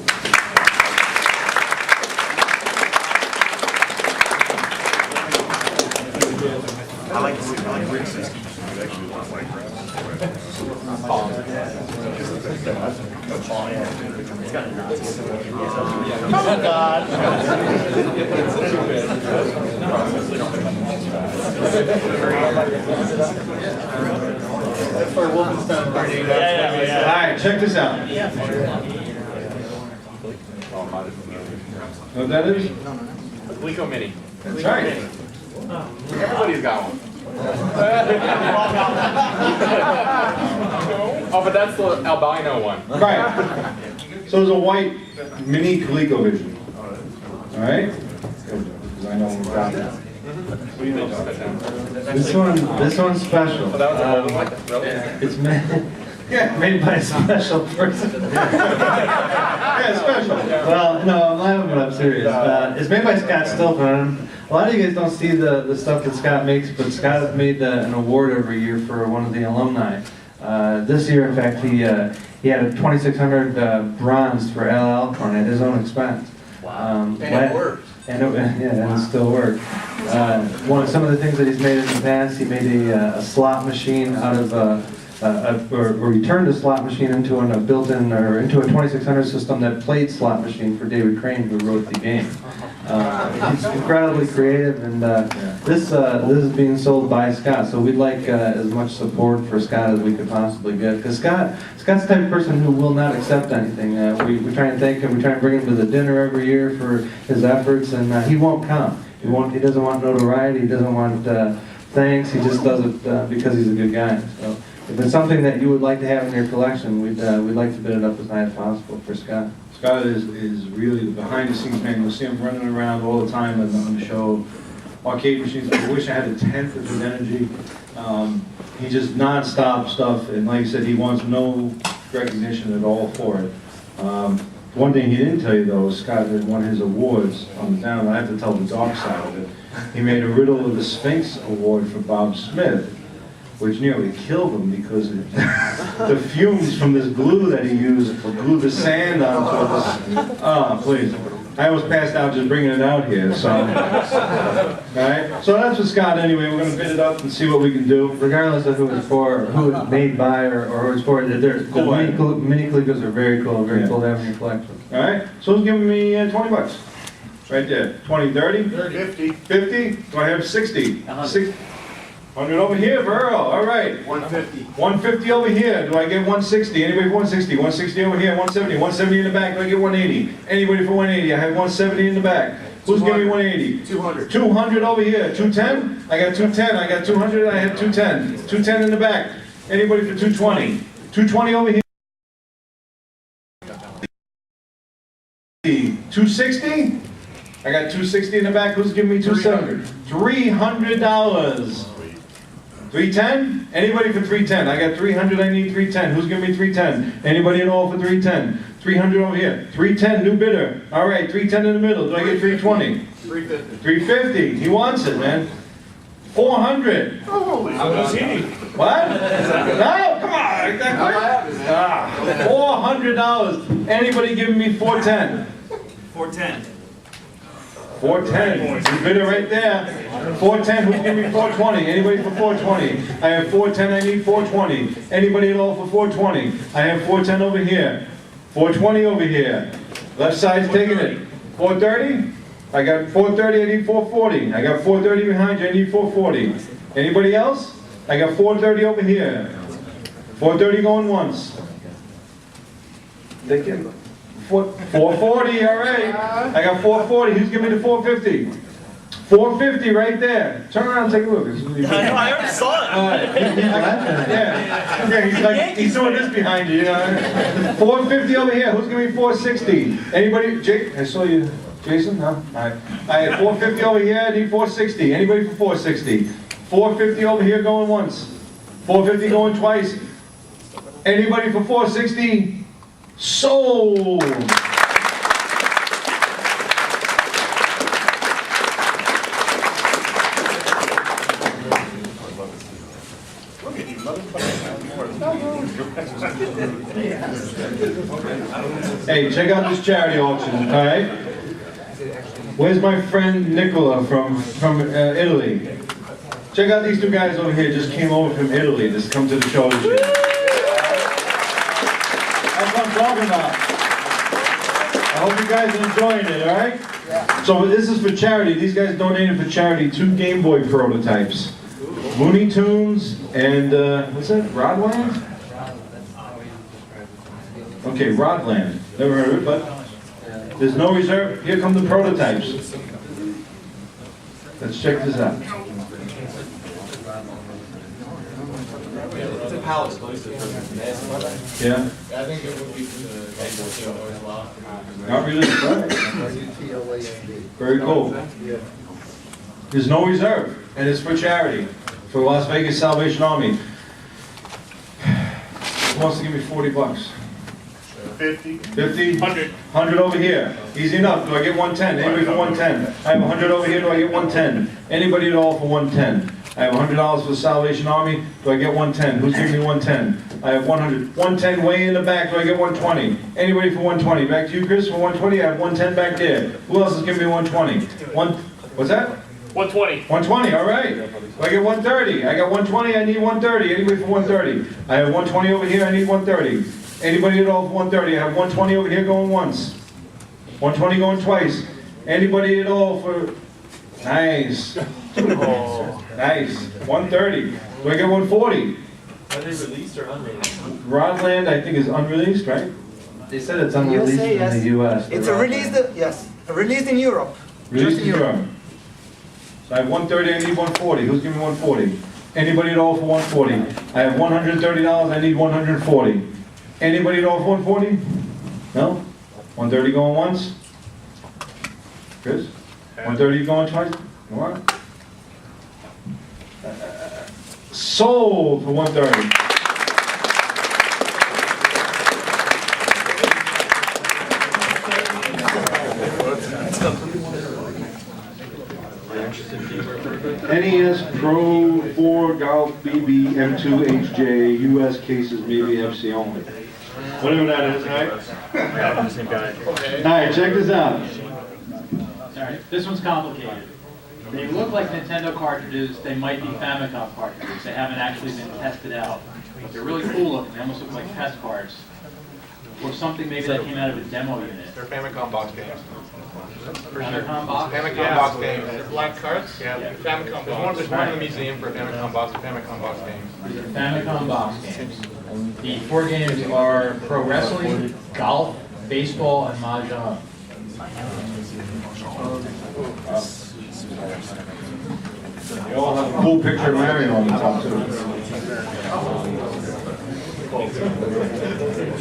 Speaker 4: I like Rick's system.
Speaker 13: Oh, God.
Speaker 5: Alright, check this out. Know what that is?
Speaker 1: Glico Mini.
Speaker 5: That's right.
Speaker 1: Everybody's got one. Oh, but that's the albino one.
Speaker 5: Right. So there's a white mini ColecoVision. Alright? Because I know we've got that.
Speaker 1: What do you think?
Speaker 10: This one's special.
Speaker 1: Oh, that was a rolling like really?
Speaker 10: It's made by a special person.
Speaker 5: Yeah, special.
Speaker 10: Well, no, I'm laughing, but I'm serious. It's made by Scott Stilton. A lot of you guys don't see the stuff that Scott makes, but Scott has made an award every year for one of the alumni. This year, in fact, he had a 2600 bronze for Al Alcorn at his own expense.
Speaker 7: And it works.
Speaker 10: And it still works. Some of the things that he's made in the past, he made a slot machine out of or he turned a slot machine into a built-in or into a 2600 system that played slot machine for David Crane, who wrote the game. He's incredibly creative, and this is being sold by Scott, so we'd like as much support for Scott as we could possibly get, because Scott's the type of person who will not accept anything. We try and thank him, we try and bring him to the dinner every year for his efforts, and he won't come. He doesn't want notoriety, he doesn't want thanks, he just does it because he's a good guy. So if it's something that you would like to have in your collection, we'd like to bid it up as high as possible for Scott.
Speaker 5: Scott is really the behind-the-scenes man. You'll see him running around all the time on the show. Arcade machines. I wish I had a tenth of his energy. He just non-stop stuff, and like I said, he wants no recognition at all for it. One thing he didn't tell you though, Scott had won his awards on the down. I have to tell the dark side of it. He made a Riddle of the Sphinx award for Bob Smith, which nearly killed him because the fumes from this glue that he used to glue the sand onto it. Oh, please. I was passed out just bringing it out here, so. All right, so that's for Scott anyway. We're going to bid it up and see what we can do.
Speaker 10: Regardless of who it's for, or who it's made by, or who it's for, the
Speaker 5: Cool.
Speaker 10: mini Colegos are very cool to have in your collection.
Speaker 5: All right, so who's giving me 20 bucks? Right there. 20, 30?
Speaker 4: 50.
Speaker 5: 50? Do I have 60? 60. 100 over here for Earl. All right.
Speaker 4: 150.
Speaker 5: 150 over here. Do I get 160? Anybody for 160? 160 over here. 170. 170 in the back. Do I get 180? Anybody for 180? I have 170 in the back. Who's giving me 180?
Speaker 4: 200.
Speaker 5: 200 over here. 210? I got 210. I got 200. I have 210. 210 in the back. Anybody for 220? 220 over here. 260? I got 260 in the back. Who's giving me 270? $300. 310? Anybody for 310? I got 300, I need 310. Who's giving me 310? Anybody at all for 310? 300 over here. 310, new bidder. All right, 310 in the middle. Do I get 320?
Speaker 4: 350.
Speaker 5: 350. He wants it, man. 400.
Speaker 4: Holy
Speaker 5: What? No, come on. That quick? $400. Anybody giving me 410?
Speaker 13: 410.
Speaker 5: 410. You bid it right there. 410. Who's giving me 420? Anybody for 420? I have 410. I need 420. Anybody at all for 420? I have 410 over here. 420 over here. Left side's taking it. 430? I got 430. I need 440. I got 430 behind you. I need 440. Anybody else? I got 430 over here. 430 going once. Take it. 440, all right. I got 440. Who's giving me the 450? 450 right there. Turn around and take a look.
Speaker 13: I know, I already saw it.
Speaker 5: Yeah, he's doing this behind you, you know. 450 over here. Who's giving me 460? Anybody? Jake, I saw you. Jason? No? All right. I have 450 over here. I need 460. Anybody for 460? 450 over here going once. 450 going twice. Anybody for 460? Sold! Hey, check out this charity auction, all right? Where's my friend Nicola from Italy? Check out these two guys over here. Just came over from Italy. Just come to the show this year. That's what I'm talking about. I hope you guys are enjoying it, all right? Yeah. So this is for charity. These guys donated for charity 2 Game Boy prototypes. Looney Tunes and, what's that, Rodland? Okay, Rodland. Never heard of it, but there's no reserve. Here come the prototypes. Let's check this out.
Speaker 1: It's a PAL exclusive for NES.
Speaker 5: Yeah.
Speaker 1: I think it would be for the Game Boy Color as well.
Speaker 5: Not released, right? Very cool. There's no reserve, and it's for charity, for Las Vegas Salvation Army. Who wants to give me 40 bucks?
Speaker 4: 50.
Speaker 5: 50? 100 over here. Easy enough. Do I get 110? Anybody for 110? I have 100 over here. Do I get 110? Anybody at all for 110? I have $100 for the Salvation Army. Do I get 110? Who's giving me 110? I have 100. 110 way in the back. Do I get 120? Anybody for 120? Back to you, Chris, for 120. I have 110 back there. Who else is giving me 120? What's that?
Speaker 3: 120.
Speaker 5: 120, all right. Do I get 130? I got 120, I need 130. Anybody for 130? I have 120 over here, I need 130. Anybody at all for 130? I have 120 over here going once. 120 going twice. Anybody at all for... Nice. Oh, nice. 130. Do I get 140?
Speaker 1: Are they released or unreleased?
Speaker 5: Rodland, I think, is unreleased, right?
Speaker 10: They said it's unreleased in the U.S.
Speaker 8: It's released, yes, released in Europe.
Speaker 5: Released in Europe. So I have 130, I need 140. Who's giving me 140? Anybody at all for 140? I have $130, I need 140. Anybody at all for 140? No? 130 going once? Chris? 130 going twice? What? Sold for 130. NES Pro 4 Golf BB M2 HJ US cases maybe FC only. Whatever that is, right? Alright, check this out.
Speaker 2: Alright, this one's complicated. They look like Nintendo cartridges, they might be Famicom cartridges. They haven't actually been tested out. But they're really cool looking, they almost look like test cards. Or something maybe that came out of a demo unit.
Speaker 1: They're Famicom box games.
Speaker 2: Famicom box?
Speaker 1: Famicom box games.
Speaker 3: The black cards?
Speaker 1: Yeah.
Speaker 3: Famicom
Speaker 1: There's one in the museum for Famicom box games.
Speaker 2: These are Famicom box games. The 4 games are Pro Wrestling, Golf, Baseball, and Mahjong.
Speaker 5: They all have a cool picture of Mario on the top too.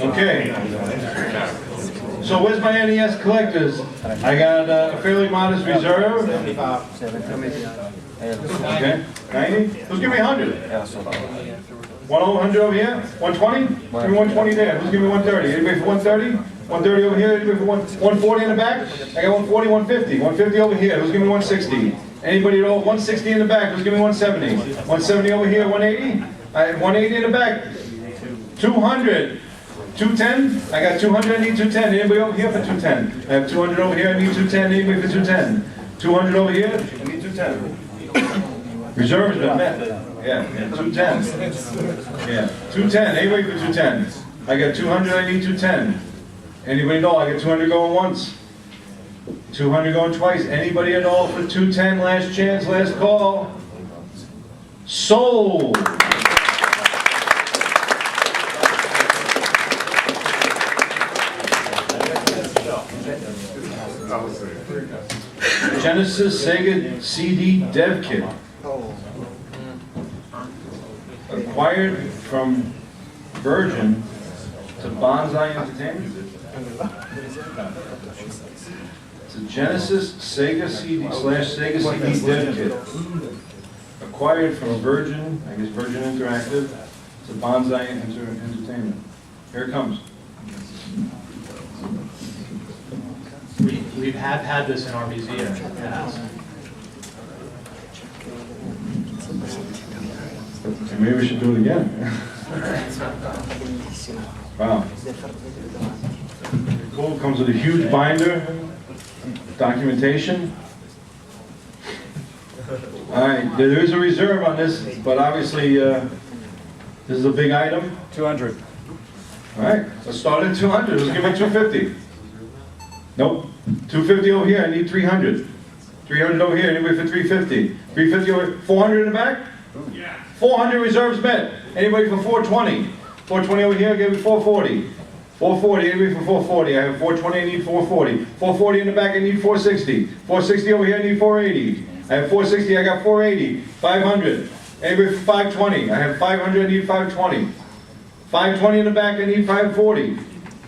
Speaker 5: Okay. So where's my NES collectors? I got a fairly modest reserve. Okay, 90? Who's giving me 100? 100 over here? 120? Give me 120 there. Who's giving me 130? Anybody for 130? 130 over here? Anybody for 140 in the back? I got 140, 150. 150 over here. Who's giving me 160? Anybody at all? 160 in the back. Who's giving me 170? 170 over here. 180? I have 180 in the back. 200. 210? I got 200, I need 210. Anybody over here for 210? I have 200 over here, I need 210. Anybody for 210? 200 over here, I need 210. Reserve has been met. Yeah, 210. Yeah, 210. Anybody for 210? I got 200, I need 210. Anybody at all? I got 200 going once. 200 going twice. Anybody at all for 210? Last chance, last call. Sold! Genesis Sega CD Dev Kit. Acquired from Virgin to Bonsai Entertainment. It's a Genesis Sega CD / Sega CD Dev Kit. Acquired from Virgin, I guess Virgin Interactive, to Bonsai Entertainment. Here it comes.
Speaker 2: We have had this in our museum in the past.
Speaker 5: Maybe we should do it again. Wow. Cool, comes with a huge binder, documentation. All right, there is a reserve on this, but obviously this is a big item.
Speaker 8: 200.
Speaker 5: All right, let's start at 200. Let's give it 250. Nope. 250 over here. I need 300. 300 over here. Anybody for 350? 350 over. 400 in the back. 400 reserves met. Anybody for 420? 420 over here. Give me 440. 440. Anybody for 440? I have 420. I need 440. 440 in the back. I need 460. 460 over here. I need 480. I have 460. I got 480. 500. Anybody for 520? I have 500. I need 520. 520 in the back. I need 540.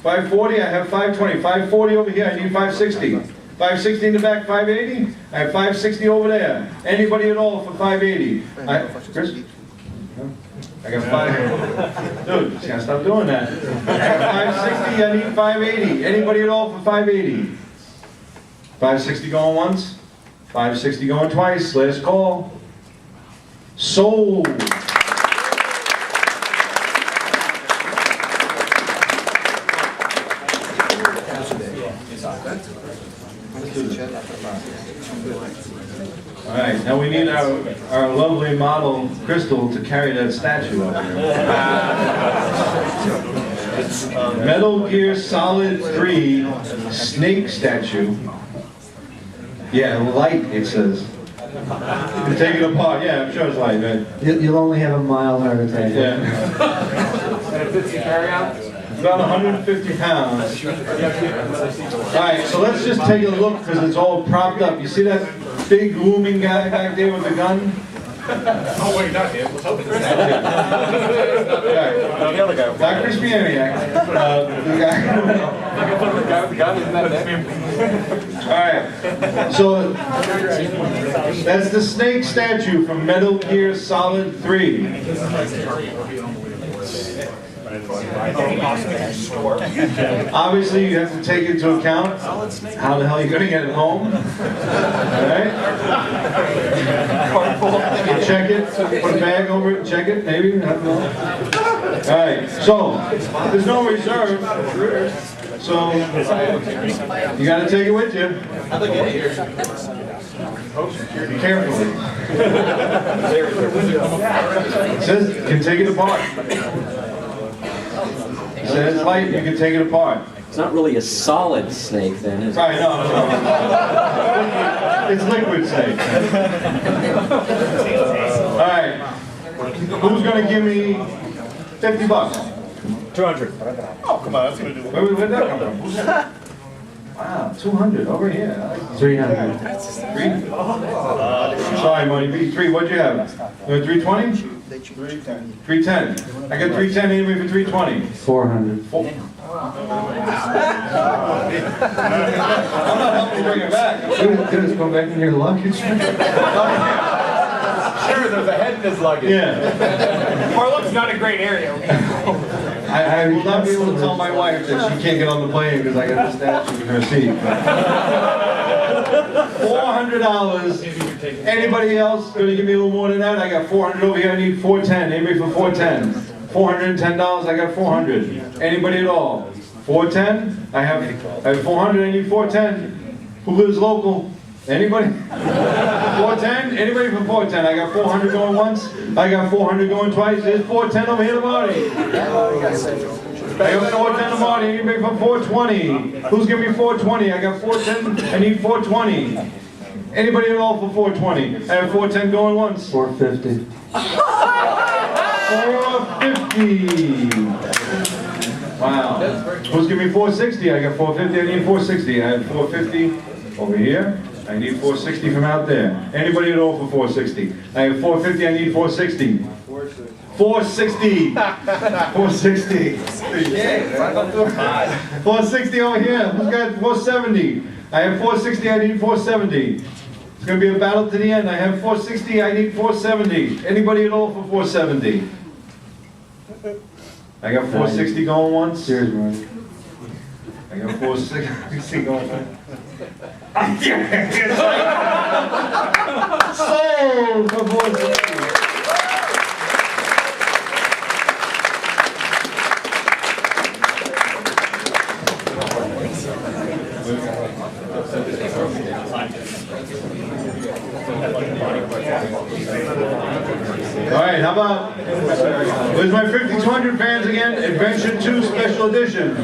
Speaker 5: 540, I have 520. 540 over here, I need 560. 560 in the back, 580. I have 560 over there. Anybody at all for 580? Chris? I got 580. Dude, just gotta stop doing that. I got 560, I need 580. Anybody at all for 580? 560 going once. 560 going twice. Last call. Sold. All right, now we need our lovely model, Crystal, to carry that statue up here. Metal Gear Solid 3 Snake statue. Yeah, light, it says. You can take it apart. Yeah, I'm sure it's light, right?
Speaker 10: You'll only have a mild heart attack.
Speaker 5: Yeah.
Speaker 3: And it fits the carry-out?
Speaker 5: It's about 150 pounds. All right, so let's just take a look because it's all propped up. You see that big looming guy back there with the gun?
Speaker 1: Oh, wait, not him. Let's hope it's Chris.
Speaker 5: The other guy. Not Chris Bieniak. The guy.
Speaker 8: The gun isn't that
Speaker 5: All right. So that's the snake statue from Metal Gear Solid 3. Obviously, you have to take into account how the hell you're gonna get it home. Alright? You check it, put a bag over it, check it, maybe, I don't know. Alright, so, there's no reserve, so you gotta take it with you. Carefully. It says you can take it apart. It says light, you can take it apart.
Speaker 15: It's not really a solid snake then, is it?
Speaker 5: Right, no. It's liquid snake. Alright. Who's gonna give me $50?
Speaker 1: 200.
Speaker 4: Oh, come on, that's gonna do it.
Speaker 5: Where'd that come from? Wow, 200 over here. I like
Speaker 10: 300.
Speaker 5: 3? Sorry, Money B. 3, what'd you have? You had 320?
Speaker 4: 310.
Speaker 5: 310. I got 310 anyway for 320.
Speaker 10: 400.
Speaker 5: I'm not helping you bring it back.
Speaker 10: Just go back in your luggage.
Speaker 1: Sure, there's a head in his luggage.
Speaker 5: Yeah.
Speaker 3: Harlem's not a great area.
Speaker 5: I will not be able to tell my wife that she can't get on the plane because I got the statue in her seat. $400. Anybody else going to give me a little more than that? I got 400 over here. I need 410. Anybody for 410? $410. I got 400. Anybody at all? 410? I have 400. I need 410. Who lives local? Anybody? 410? Anybody for 410? I got 400 going once. I got 400 going twice. There's 410 over here to Marty. I got 410 to Marty. Anybody for 420? Who's giving me 420? I got 410. I need 420. Anybody at all for 420? I have 410 going once.
Speaker 10: 450.
Speaker 5: 450. Wow. Who's giving me 460? I got 450. I need 460. I have 450 over here. I need 460 from out there. Anybody at all for 460? I have 450, I need 460. 460. 460. 460 over here. Who's got 470? I have 460, I need 470. It's going to be a battle to the end. I have 460, I need 470. Anybody at all for 470? I got 460 going once.
Speaker 10: Cheers, Marty.
Speaker 5: I got 460 going once. Sold for 460. All right, how about, where's my 5200 fans again? Adventure 2 Special Edition.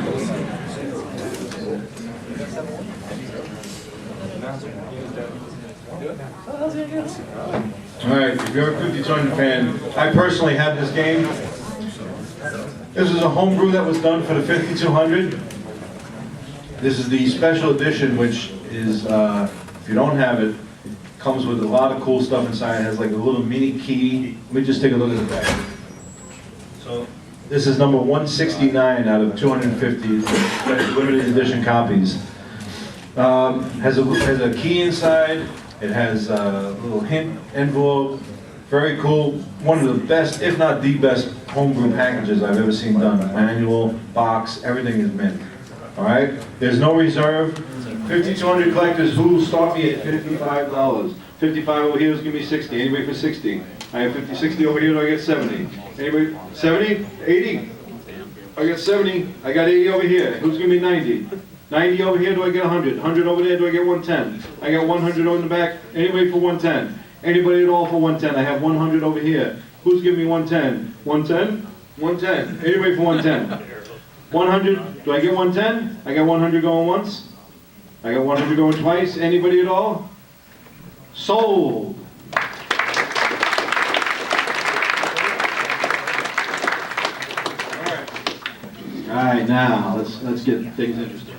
Speaker 5: Alright, if you're a 5200 fan, I personally have this game. This is a homebrew that was done for the 5200. This is the special edition, which is, if you don't have it, comes with a lot of cool stuff inside. It has like a little mini key. Let me just take a look at the back. So, this is number 169 out of 250 limited edition copies. Has a key inside. It has a little hint envelope. Very cool. One of the best, if not the best, homebrew packages I've ever seen done. Manual, box, everything is mint. All right. There's no reserve. 5200 collectors who start me at $55. 55 over here is give me 60. Anybody for 60? I have 50, 60 over here. Do I get 70? Anybody? 70? 80? I got 70. I got 80 over here. Who's giving me 90? 90 over here, do I get 100? 100 over there, do I get 110? I got 100 on the back. Anybody for 110? Anybody at all for 110? I have 100 over here. Who's giving me 110? 110? 110. Anybody for 110? 100, do I get 110? I got 100 going once. I got 100 going twice. Anybody at all? Sold. All right, now let's get things interesting.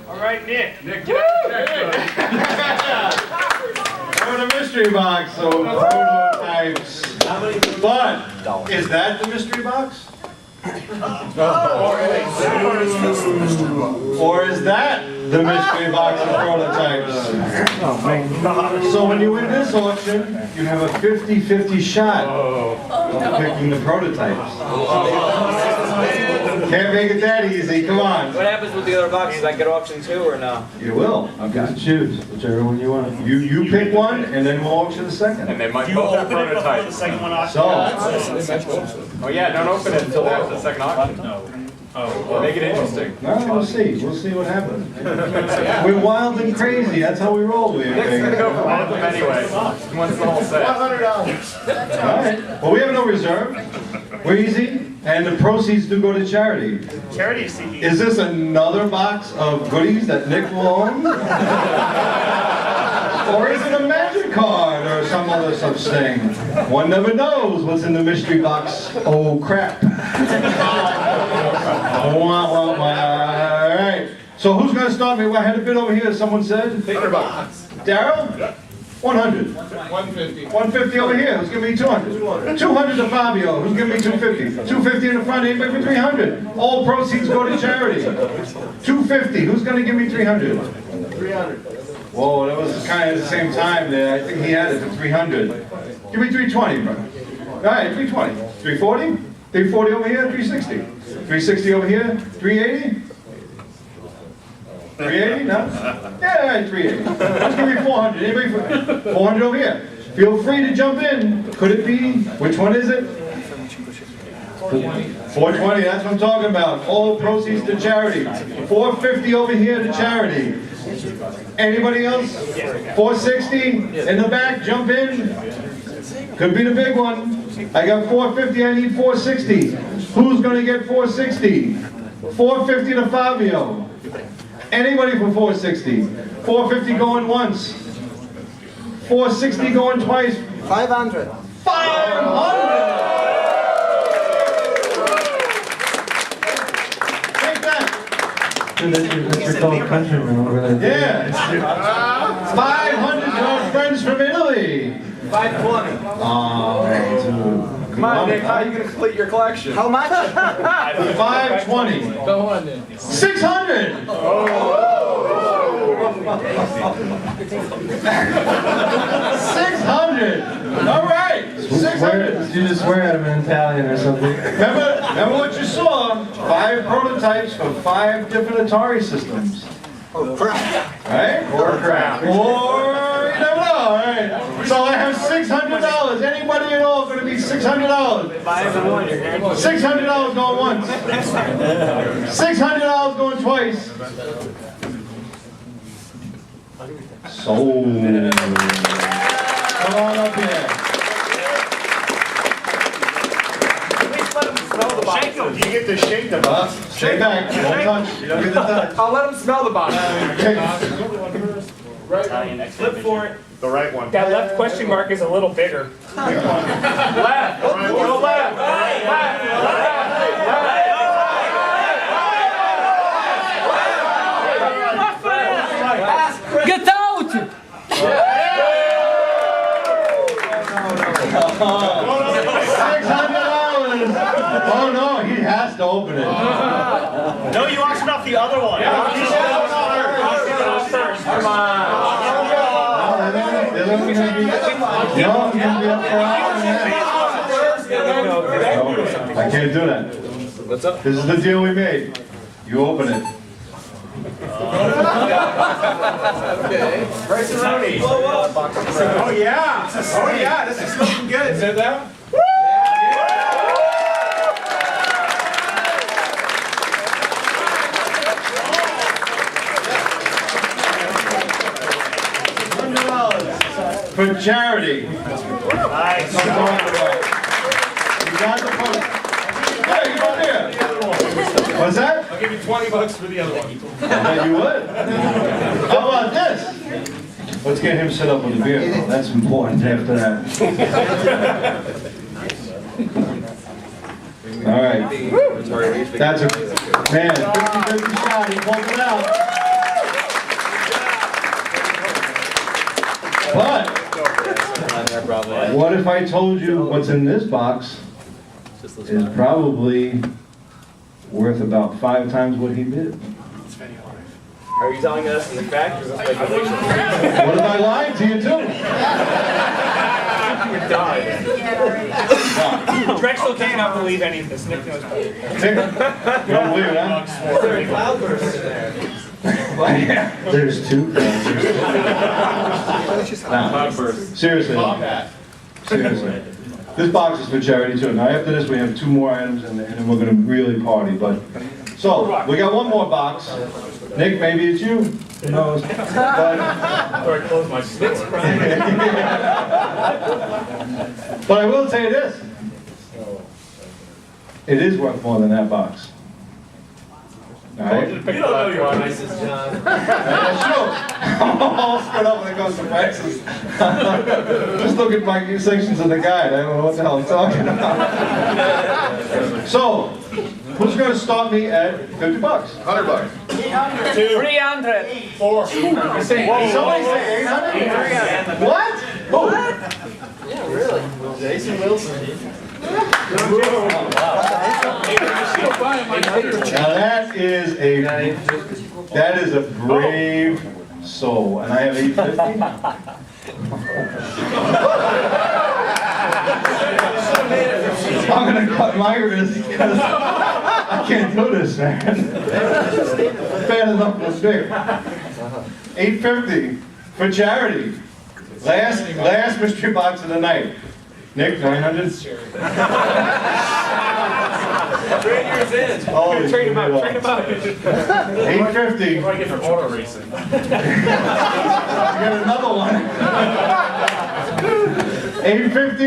Speaker 3: All right, Nick, get
Speaker 5: We're in a mystery box, so prototypes. But is that the mystery box? Or is that the mystery box of prototypes. So when you win this auction, you have a 50-50 shot of picking the prototypes. Can't make it that easy, come on.
Speaker 13: What happens with the other boxes? I get auctioned too or no?
Speaker 5: You will.
Speaker 10: I've got to choose whichever one you want.
Speaker 5: You pick one, and then we'll auction the second.
Speaker 1: And they might
Speaker 11: You
Speaker 1: both have
Speaker 11: open it before the
Speaker 1: prototypes.
Speaker 11: second one auction?
Speaker 5: So,
Speaker 1: Oh yeah, don't open it until after the second auction. No. Oh. Make it interesting.
Speaker 5: no, we'll see. We'll see what happens. We're wild and crazy. That's how we roll.
Speaker 1: Nick's gonna go for one of them anyway. He wants the whole set.
Speaker 7: $100.
Speaker 5: All right. Well, we have no reserve. We're easy, and the proceeds do go to charity.
Speaker 11: Charity CGE.
Speaker 5: Is this another box of goodies that Nick will own? Or is it a magic card or some other such thing? One never knows what's in the mystery box. Oh crap. All right. So who's going to start me? Well, I had a bid over here, someone said.
Speaker 7: $100.
Speaker 5: Daryl? 100.
Speaker 7: 150.
Speaker 5: 150 over here. Who's giving me 200? 200 to Fabio. Who's giving me 250? 250 in the front. Anybody for 300? All proceeds go to charity. 250. Who's going to give me 300?
Speaker 7: 300.
Speaker 5: Whoa, that was kind of at the same time there. I think he had it for 300. Give me 320, bro. All right, 320. 340? 340 over here, 360. 360 over here, 380? 380? No? Yeah, all right, 380. Let's give me 400. Anybody for 400 over here? Feel free to jump in. Could it be? Which one is it? 420, that's what I'm talking about. All proceeds to charity. 450 over here to charity. Anybody else? 460 in the back, jump in. Could be the big one. I got 450, I need 460. Who's going to get 460? 450 to Fabio. Anybody for 460? 450 going once. 460 going twice.
Speaker 8: 500.
Speaker 5: 500!
Speaker 10: That's your fellow countryman over there.
Speaker 5: Yeah. 500 to our friends from Italy.
Speaker 8: 520.
Speaker 5: Oh,
Speaker 1: Come on, Nick, how are you going to complete your collection?
Speaker 8: How much?
Speaker 5: 520.
Speaker 7: Go on then.
Speaker 5: 600. 600. All right. 600.
Speaker 10: You just swear at him in Italian or something.
Speaker 5: Remember what you saw? 5 prototypes for 5 different Atari systems.
Speaker 8: Oh, crap.
Speaker 5: Right? Or crap. Or you never know. All right. So I have $600. Anybody at all going to be $600? $600 going once. $600 going twice. Sold. Come on up here.
Speaker 11: Shake them. You get to shake them.
Speaker 5: Shake back. Don't touch. You don't get the touch.
Speaker 1: I'll let him smell the box.
Speaker 11: Flip for it. The right one.
Speaker 13: That left question mark is a little bigger.
Speaker 1: Left. Go left.
Speaker 13: Get out!
Speaker 5: $600. Oh no, he has to open it.
Speaker 11: No, you auctioned off the other one.
Speaker 1: Come on.
Speaker 5: I can't do that.
Speaker 1: What's up?
Speaker 5: This is the deal we made. You open it.
Speaker 7: Okay.
Speaker 11: Oh yeah. Oh yeah. This is looking good.
Speaker 1: Said that?
Speaker 5: $100 for charity.
Speaker 11: Nice.
Speaker 5: You got the post. Hey, you up here. What's that?
Speaker 1: I'll give you $20 for the other one.
Speaker 5: I bet you would. How about this? Let's get him set up with a beer. That's important after that. All right. That's a man. 50-50 shot. He pulled it out. But what if I told you what's in this box is probably worth about 5 times what he bid?
Speaker 9: Are you telling us in fact, or is this speculation?
Speaker 5: What if I lied to you too?
Speaker 9: You would die.
Speaker 13: Drexel cannot believe any of this. Nick knows better.
Speaker 5: You don't believe it, huh?
Speaker 9: Is there a cloudburst in there?
Speaker 5: There's two. Now, seriously. Seriously. This box is for charity too. Now after this we have 2 more items and then we're going to really party. But so, we got 1 more box. Nick, maybe it's you. Who knows? But
Speaker 1: I close my store.
Speaker 5: but I will tell you this. It is worth more than that box. All right?
Speaker 9: You don't know your prices, John.
Speaker 5: Sure. I'm all screwed up when it comes to prices. Just look at my sections of the guide. I don't know what the hell I'm talking about. So, who's going to stop me at $50? $100.
Speaker 13: 300.
Speaker 1: 4.
Speaker 5: Somebody say 800? What? Who?
Speaker 7: Yeah, really. Jason Wilson.
Speaker 5: Now that is a brave soul, and I have 850. I'm gonna cut my wrist because I can't do this, man. Bad enough was big. 850 for charity. Last mystery box of the night. Nick, 900?
Speaker 9: Trade yours in.
Speaker 5: Oh,
Speaker 13: Trade him out. Trade him out.
Speaker 5: 850.
Speaker 1: What do I get from auto racing?
Speaker 5: You get another one. 850.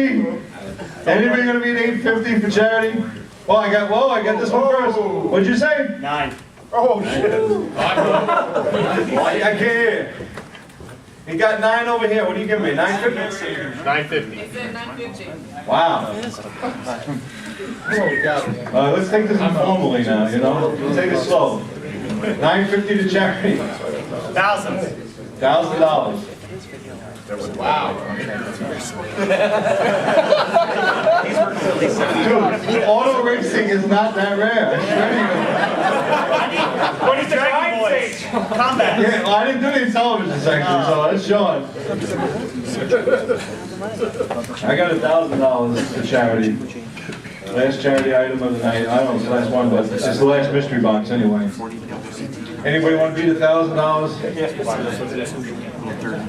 Speaker 5: Anybody gonna be at 850 for charity? Oh, I got this one first. What'd you say?
Speaker 13: 9.
Speaker 1: Oh shit!
Speaker 5: I can't hear. He got 9 over here. What do you give me? 950?
Speaker 1: 950.
Speaker 12: He said 950.
Speaker 5: Wow. Let's take this informally now, you know? We'll take it slow. 950 to charity. $1,000.
Speaker 1: Wow.
Speaker 5: Dude, auto racing is not that rare.
Speaker 13: What is the Dragon Boys? Combat.
Speaker 5: Yeah, well, I didn't do any television section, so that's showing. I got $1,000 for charity. Last charity item of the night. I don't know if it's the last one, but it's the last mystery box anyway. Anybody want to beat $1,000?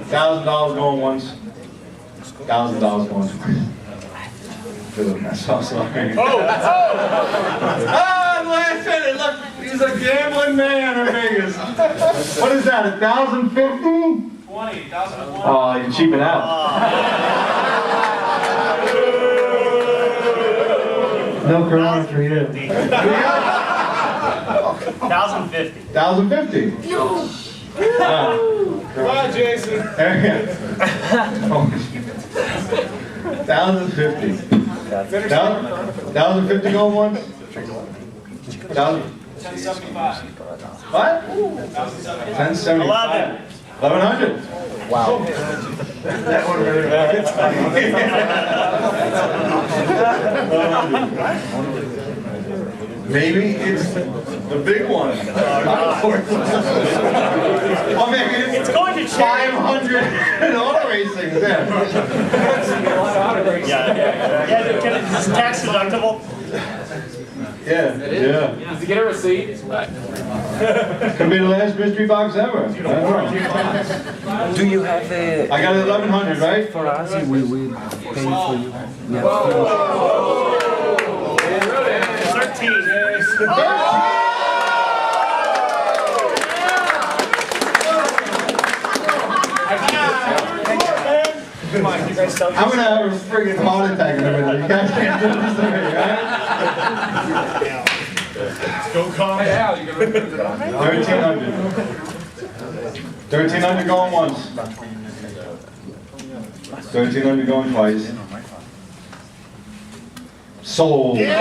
Speaker 5: $1,000 going once. $1,000 going twice. Dude, I'm so sorry. Ah, last minute, look, he's a gambling man in Vegas. What is that, 1,050?
Speaker 13: 20,001.
Speaker 5: Oh, you're cheaping out.
Speaker 10: No corona for you.
Speaker 13: 1,050.
Speaker 5: 1,050? No.
Speaker 1: Come on, Jason.
Speaker 5: 1,050. 1,050 going once?
Speaker 13: 1075.
Speaker 5: What? 1075. 1,100.
Speaker 8: Wow.
Speaker 5: That one really matters. Maybe it's the big one. Or maybe it's
Speaker 13: going to
Speaker 5: 500 in auto racing.
Speaker 13: Yeah, it's tax deductible.
Speaker 5: Yeah.
Speaker 1: Does he get a receipt?
Speaker 5: Could be the last mystery box ever. I don't know.
Speaker 8: Do you have a...
Speaker 5: I got 1,100, right?
Speaker 8: For us, we will pay for you. Yeah.
Speaker 13: 13.
Speaker 5: I'm gonna have a friggin' heart attack in a minute. You guys can't do this to me, right?
Speaker 1: Go calm down. You're gonna
Speaker 5: 1,300. 1,300 going once. 1,300 going twice. Sold. Good.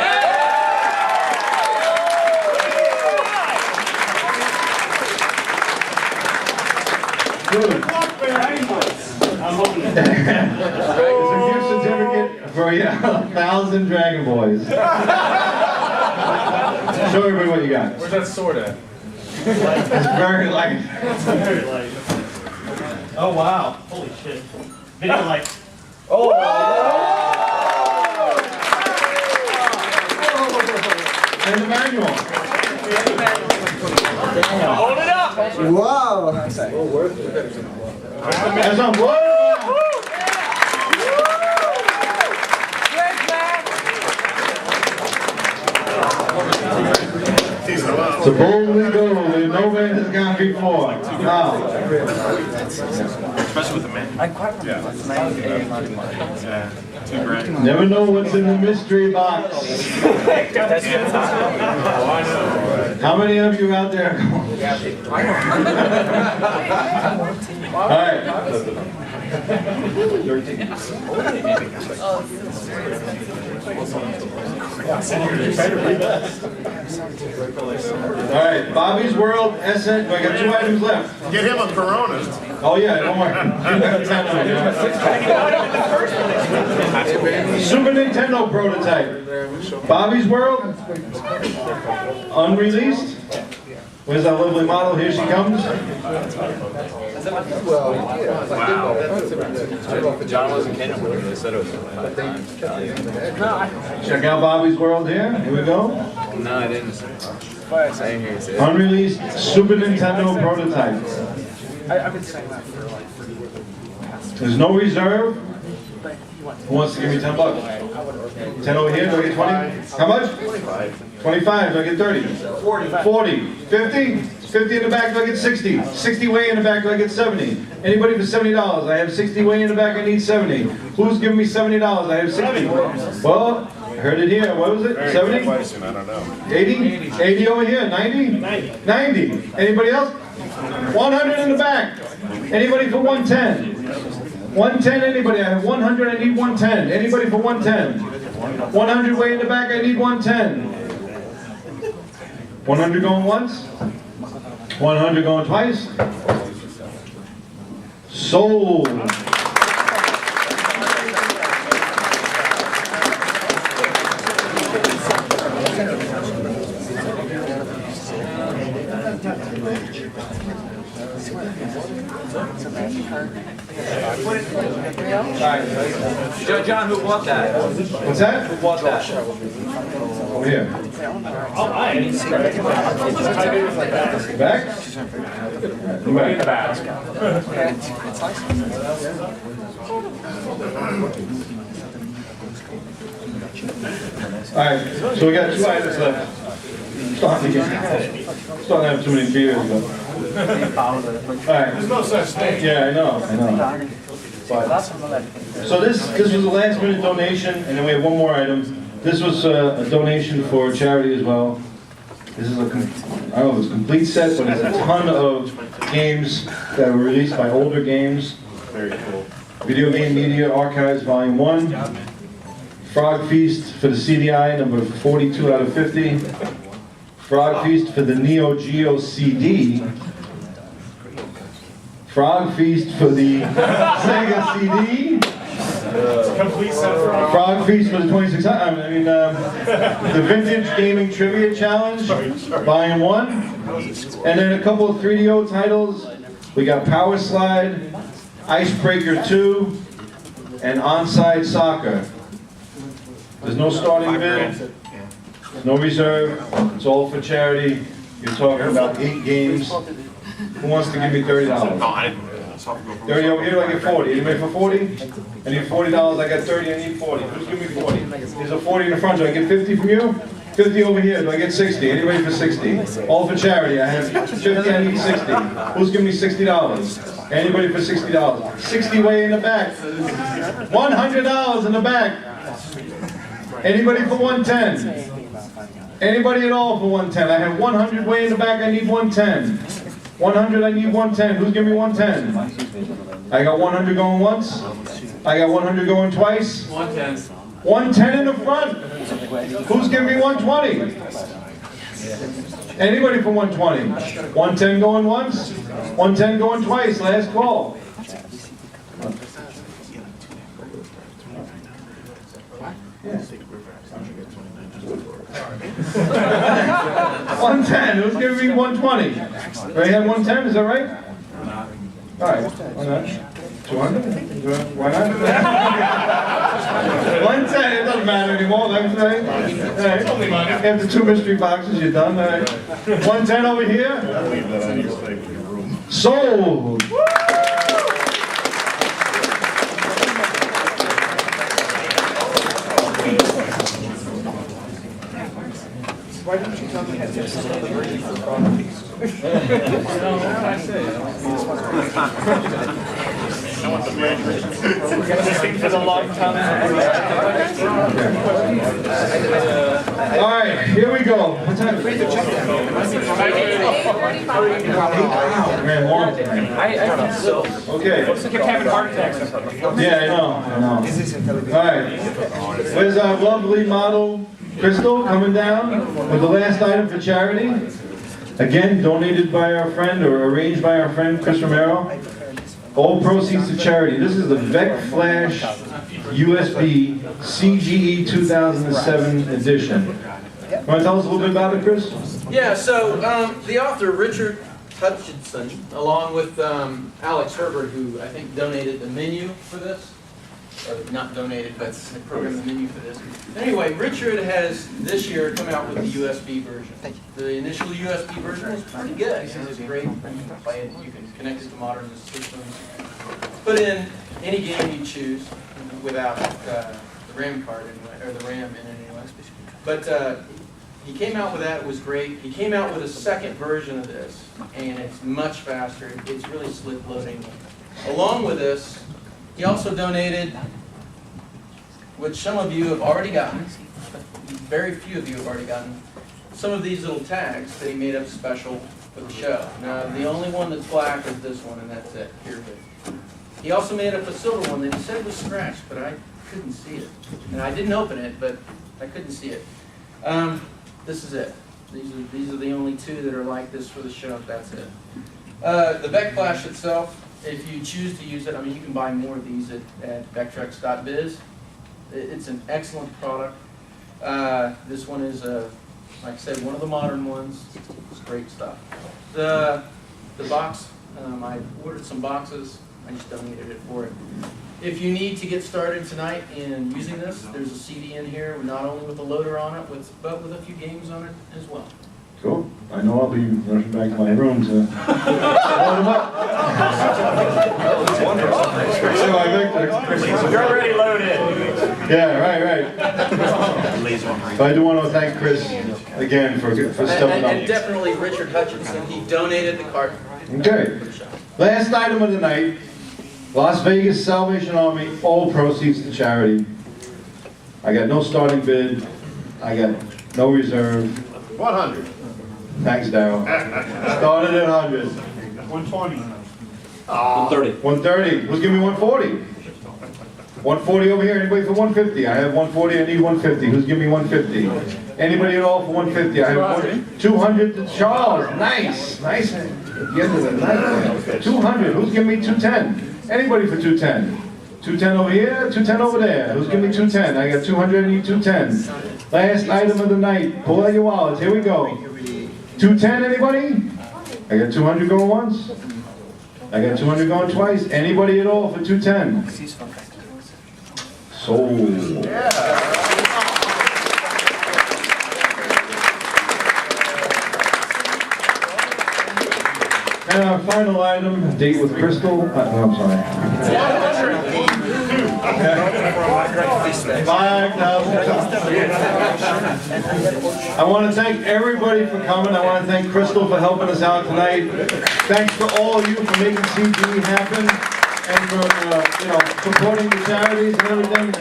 Speaker 5: It's a gift certificate for 1,000 Dragon Boys. Show everybody what you got.
Speaker 1: Where's that sword at?
Speaker 5: It's very light.
Speaker 11: Very light. Oh, wow. Holy shit. Video light.
Speaker 5: And the manual.
Speaker 13: Hold it up!
Speaker 8: Wow.
Speaker 5: That's on board. So boldly go where no man has gone before. Now,
Speaker 1: Especially with the man. Yeah. $2,000.
Speaker 5: never know what's in the mystery box. How many of you out there? All right. All right, Bobby's World, SN, I got 2 items left.
Speaker 4: Get him a Corona.
Speaker 5: Oh yeah, don't worry. Super Nintendo prototype. Bobby's World, unreleased. Where's that lovely model? Here she comes.
Speaker 1: John wasn't kidding when they said it was
Speaker 5: Check out Bobby's World here. Here we go.
Speaker 1: No, I didn't. I didn't hear you say it.
Speaker 5: Unreleased Super Nintendo prototype.
Speaker 8: I've been saying that for like
Speaker 5: There's no reserve. Who wants to give me $10? 10 over here, do I get 20? How much? 25, do I get 30? 40. 50? 50 in the back, do I get 60? 60 way in the back, do I get 70? Anybody for $70? I have 60 way in the back, I need 70. Who's giving me $70? I have 60. Well, I heard it here, what was it? 70?
Speaker 4: I don't know.
Speaker 5: 80? 80 over here, 90? 90. Anybody else? 100 in the back. Anybody for 110? 110, anybody? I have 100, I need 110. Anybody for 110? 100 way in the back, I need 110. 100 going once? 100 going twice? Sold.
Speaker 15: John, who bought that?
Speaker 5: What's that?
Speaker 15: Who bought that?
Speaker 5: Over here.
Speaker 11: I'll buy it.
Speaker 5: Back?
Speaker 11: Back.
Speaker 5: Alright, so we got 2 items left. Starting to have too many beers, but. Alright.
Speaker 1: There's no such thing.
Speaker 5: Yeah, I know. But, so this was a last minute donation, and then we have one more item. This was a donation for charity as well. This is I don't know if it's a complete set, but it's a ton of games that were released by older games.
Speaker 1: Very cool.
Speaker 5: Video Game Media Archives Volume 1. Frog Feast for the CDI, number 42 out of 50. Frog Feast for the Neo Geo CD. Frog Feast for the Sega CD.
Speaker 1: Complete set for all.
Speaker 5: Frog Feast for the 2600. The Vintage Gaming Trivia Challenge, Volume 1. And then a couple of 3DO titles. We got Power Slide, Icebreaker 2, and Onside Soccer. There's no starting bid, no reserve, it's all for charity. You're talking about 8 games. Who wants to give me $30?
Speaker 1: No, I didn't.
Speaker 5: 30 over here, I get 40. Anybody for 40? I need $40, I got 30, I need 40. Who's giving me 40? There's a 40 in the front, do I get 50 from you? 50 over here, do I get 60? Anybody for 60? All for charity, I have 50, I need 60. Who's giving me $60? Anybody for $60? 60 way in the back. $100 in the back. Anybody for 110? Anybody at all for 110? I have 100 way in the back, I need 110. 100, I need 110. Who's giving me 110? I got 100 going once. I got 100 going twice.
Speaker 15: 110.
Speaker 5: 110 in the front. Who's giving me 120? Anybody for 120? 110 going once. 110 going twice. Last call. 110. Who's giving me 120? Right here, 110. Is that right? All right. Why not? 200? Why not? 110. It doesn't matter anymore. That's right. All right. After 2 mystery boxes, you're done. All right. 110 over here. Sold.
Speaker 8: Why didn't you tell me that there's another version for properties?
Speaker 11: For the long time.
Speaker 5: All right, here we go. What time is it? Man, long time.
Speaker 15: I think so.
Speaker 5: Okay.
Speaker 15: Looks like you're having heart attacks.
Speaker 5: Yeah, I know. All right. Where's our lovely model, Crystal, coming down with the last item for charity? Again, donated by our friend, or arranged by our friend, Chris Romero. All proceeds to charity. This is the VEC Flash USB CGE 2007 edition. Want to tell us a little bit about it, Chris?
Speaker 7: Yeah, so the author, Richard Hutchinson, along with Alex Herbert, who I think donated the menu for this, or not donated, but programmed the menu for this. Anyway, Richard has this year come out with the USB version. The initial USB version was pretty good. It was great. You can play it, you can connect it to modern systems. Put in any game you choose without the RAM card anyway, or the RAM in it anyway. But he came out with that, it was great. He came out with a second version of this, and it's much faster. It's really slick loading. Along with this, he also donated, which some of you have already gotten, very few of you have already gotten, some of these little tags that he made up special for the show. Now, the only one that's black is this one, and that's it. Here it is. He also made up a silver one that he said was scratched, but I couldn't see it. And I didn't open it, but I couldn't see it. This is it. These are the only 2 that are like this for the show. That's it. The VEC Flash itself, if you choose to use it, I mean, you can buy more of these at vectrex.biz. It's an excellent product. This one is, like I said, one of the modern ones. It's great stuff. The box, I ordered some boxes. I just donated it for it. If you need to get started tonight in using this, there's a CD in here, not only with a loader on it, but with a few games on it as well.
Speaker 5: Cool. I know I'll be rushing back to my room to load them up.
Speaker 11: You're already loaded.
Speaker 5: Yeah, right. But I do want to thank Chris again for stepping up.
Speaker 7: And definitely Richard Hutchinson. He donated the carton.
Speaker 5: Okay. Last item of the night. Las Vegas Salvation Army, all proceeds to charity. I got no starting bid. I got no reserve.
Speaker 4: 100.
Speaker 5: Thanks, Darryl. Started at 100.
Speaker 4: 120.
Speaker 15: 130.
Speaker 5: 130. Who's giving me 140? 140 over here. Anybody for 150? I have 140. I need 150. Who's giving me 150? Anybody at all for 150? I have 200 to Charles. Nice. Nice. At the end of the night. 200. Who's giving me 210? Anybody for 210? 210 over here, 210 over there. Who's giving me 210? I got 200, I need 210. Last item of the night. Pull out your wallets. Here we go. 210, anybody? I got 200 going once. I got 200 going twice. Anybody at all for 210? Sold. And our final item, date with Crystal. No, I'm sorry. 5,000. I want to thank everybody for coming. I want to thank Crystal for helping us out tonight. Thanks to all of you for making CGE happen and for supporting the charities and everything.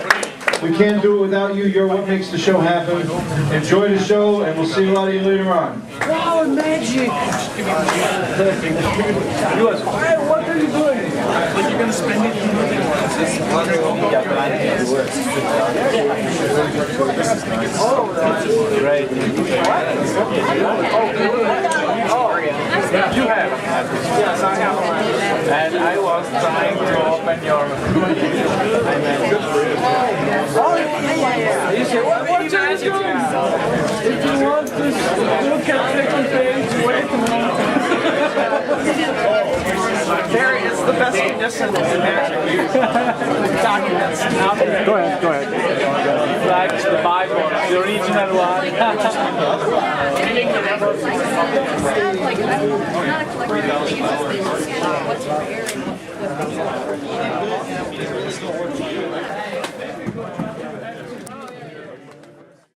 Speaker 5: We can't do it without you. You're what makes the show happen. Enjoy the show, and we'll see a lot of you later on.
Speaker 8: Wow, magic! What are you doing? Like you're gonna spend it. Oh, great. Oh, you have. Yes, I have.
Speaker 13: And I was trying to open your... Oh, yeah. You say, what time is going? If you want to look at second page, wait a moment. There is the best condition in magic. Documents out there. Go ahead. Like the Bible, the original one.
Speaker 12: Like, I'm not a collector.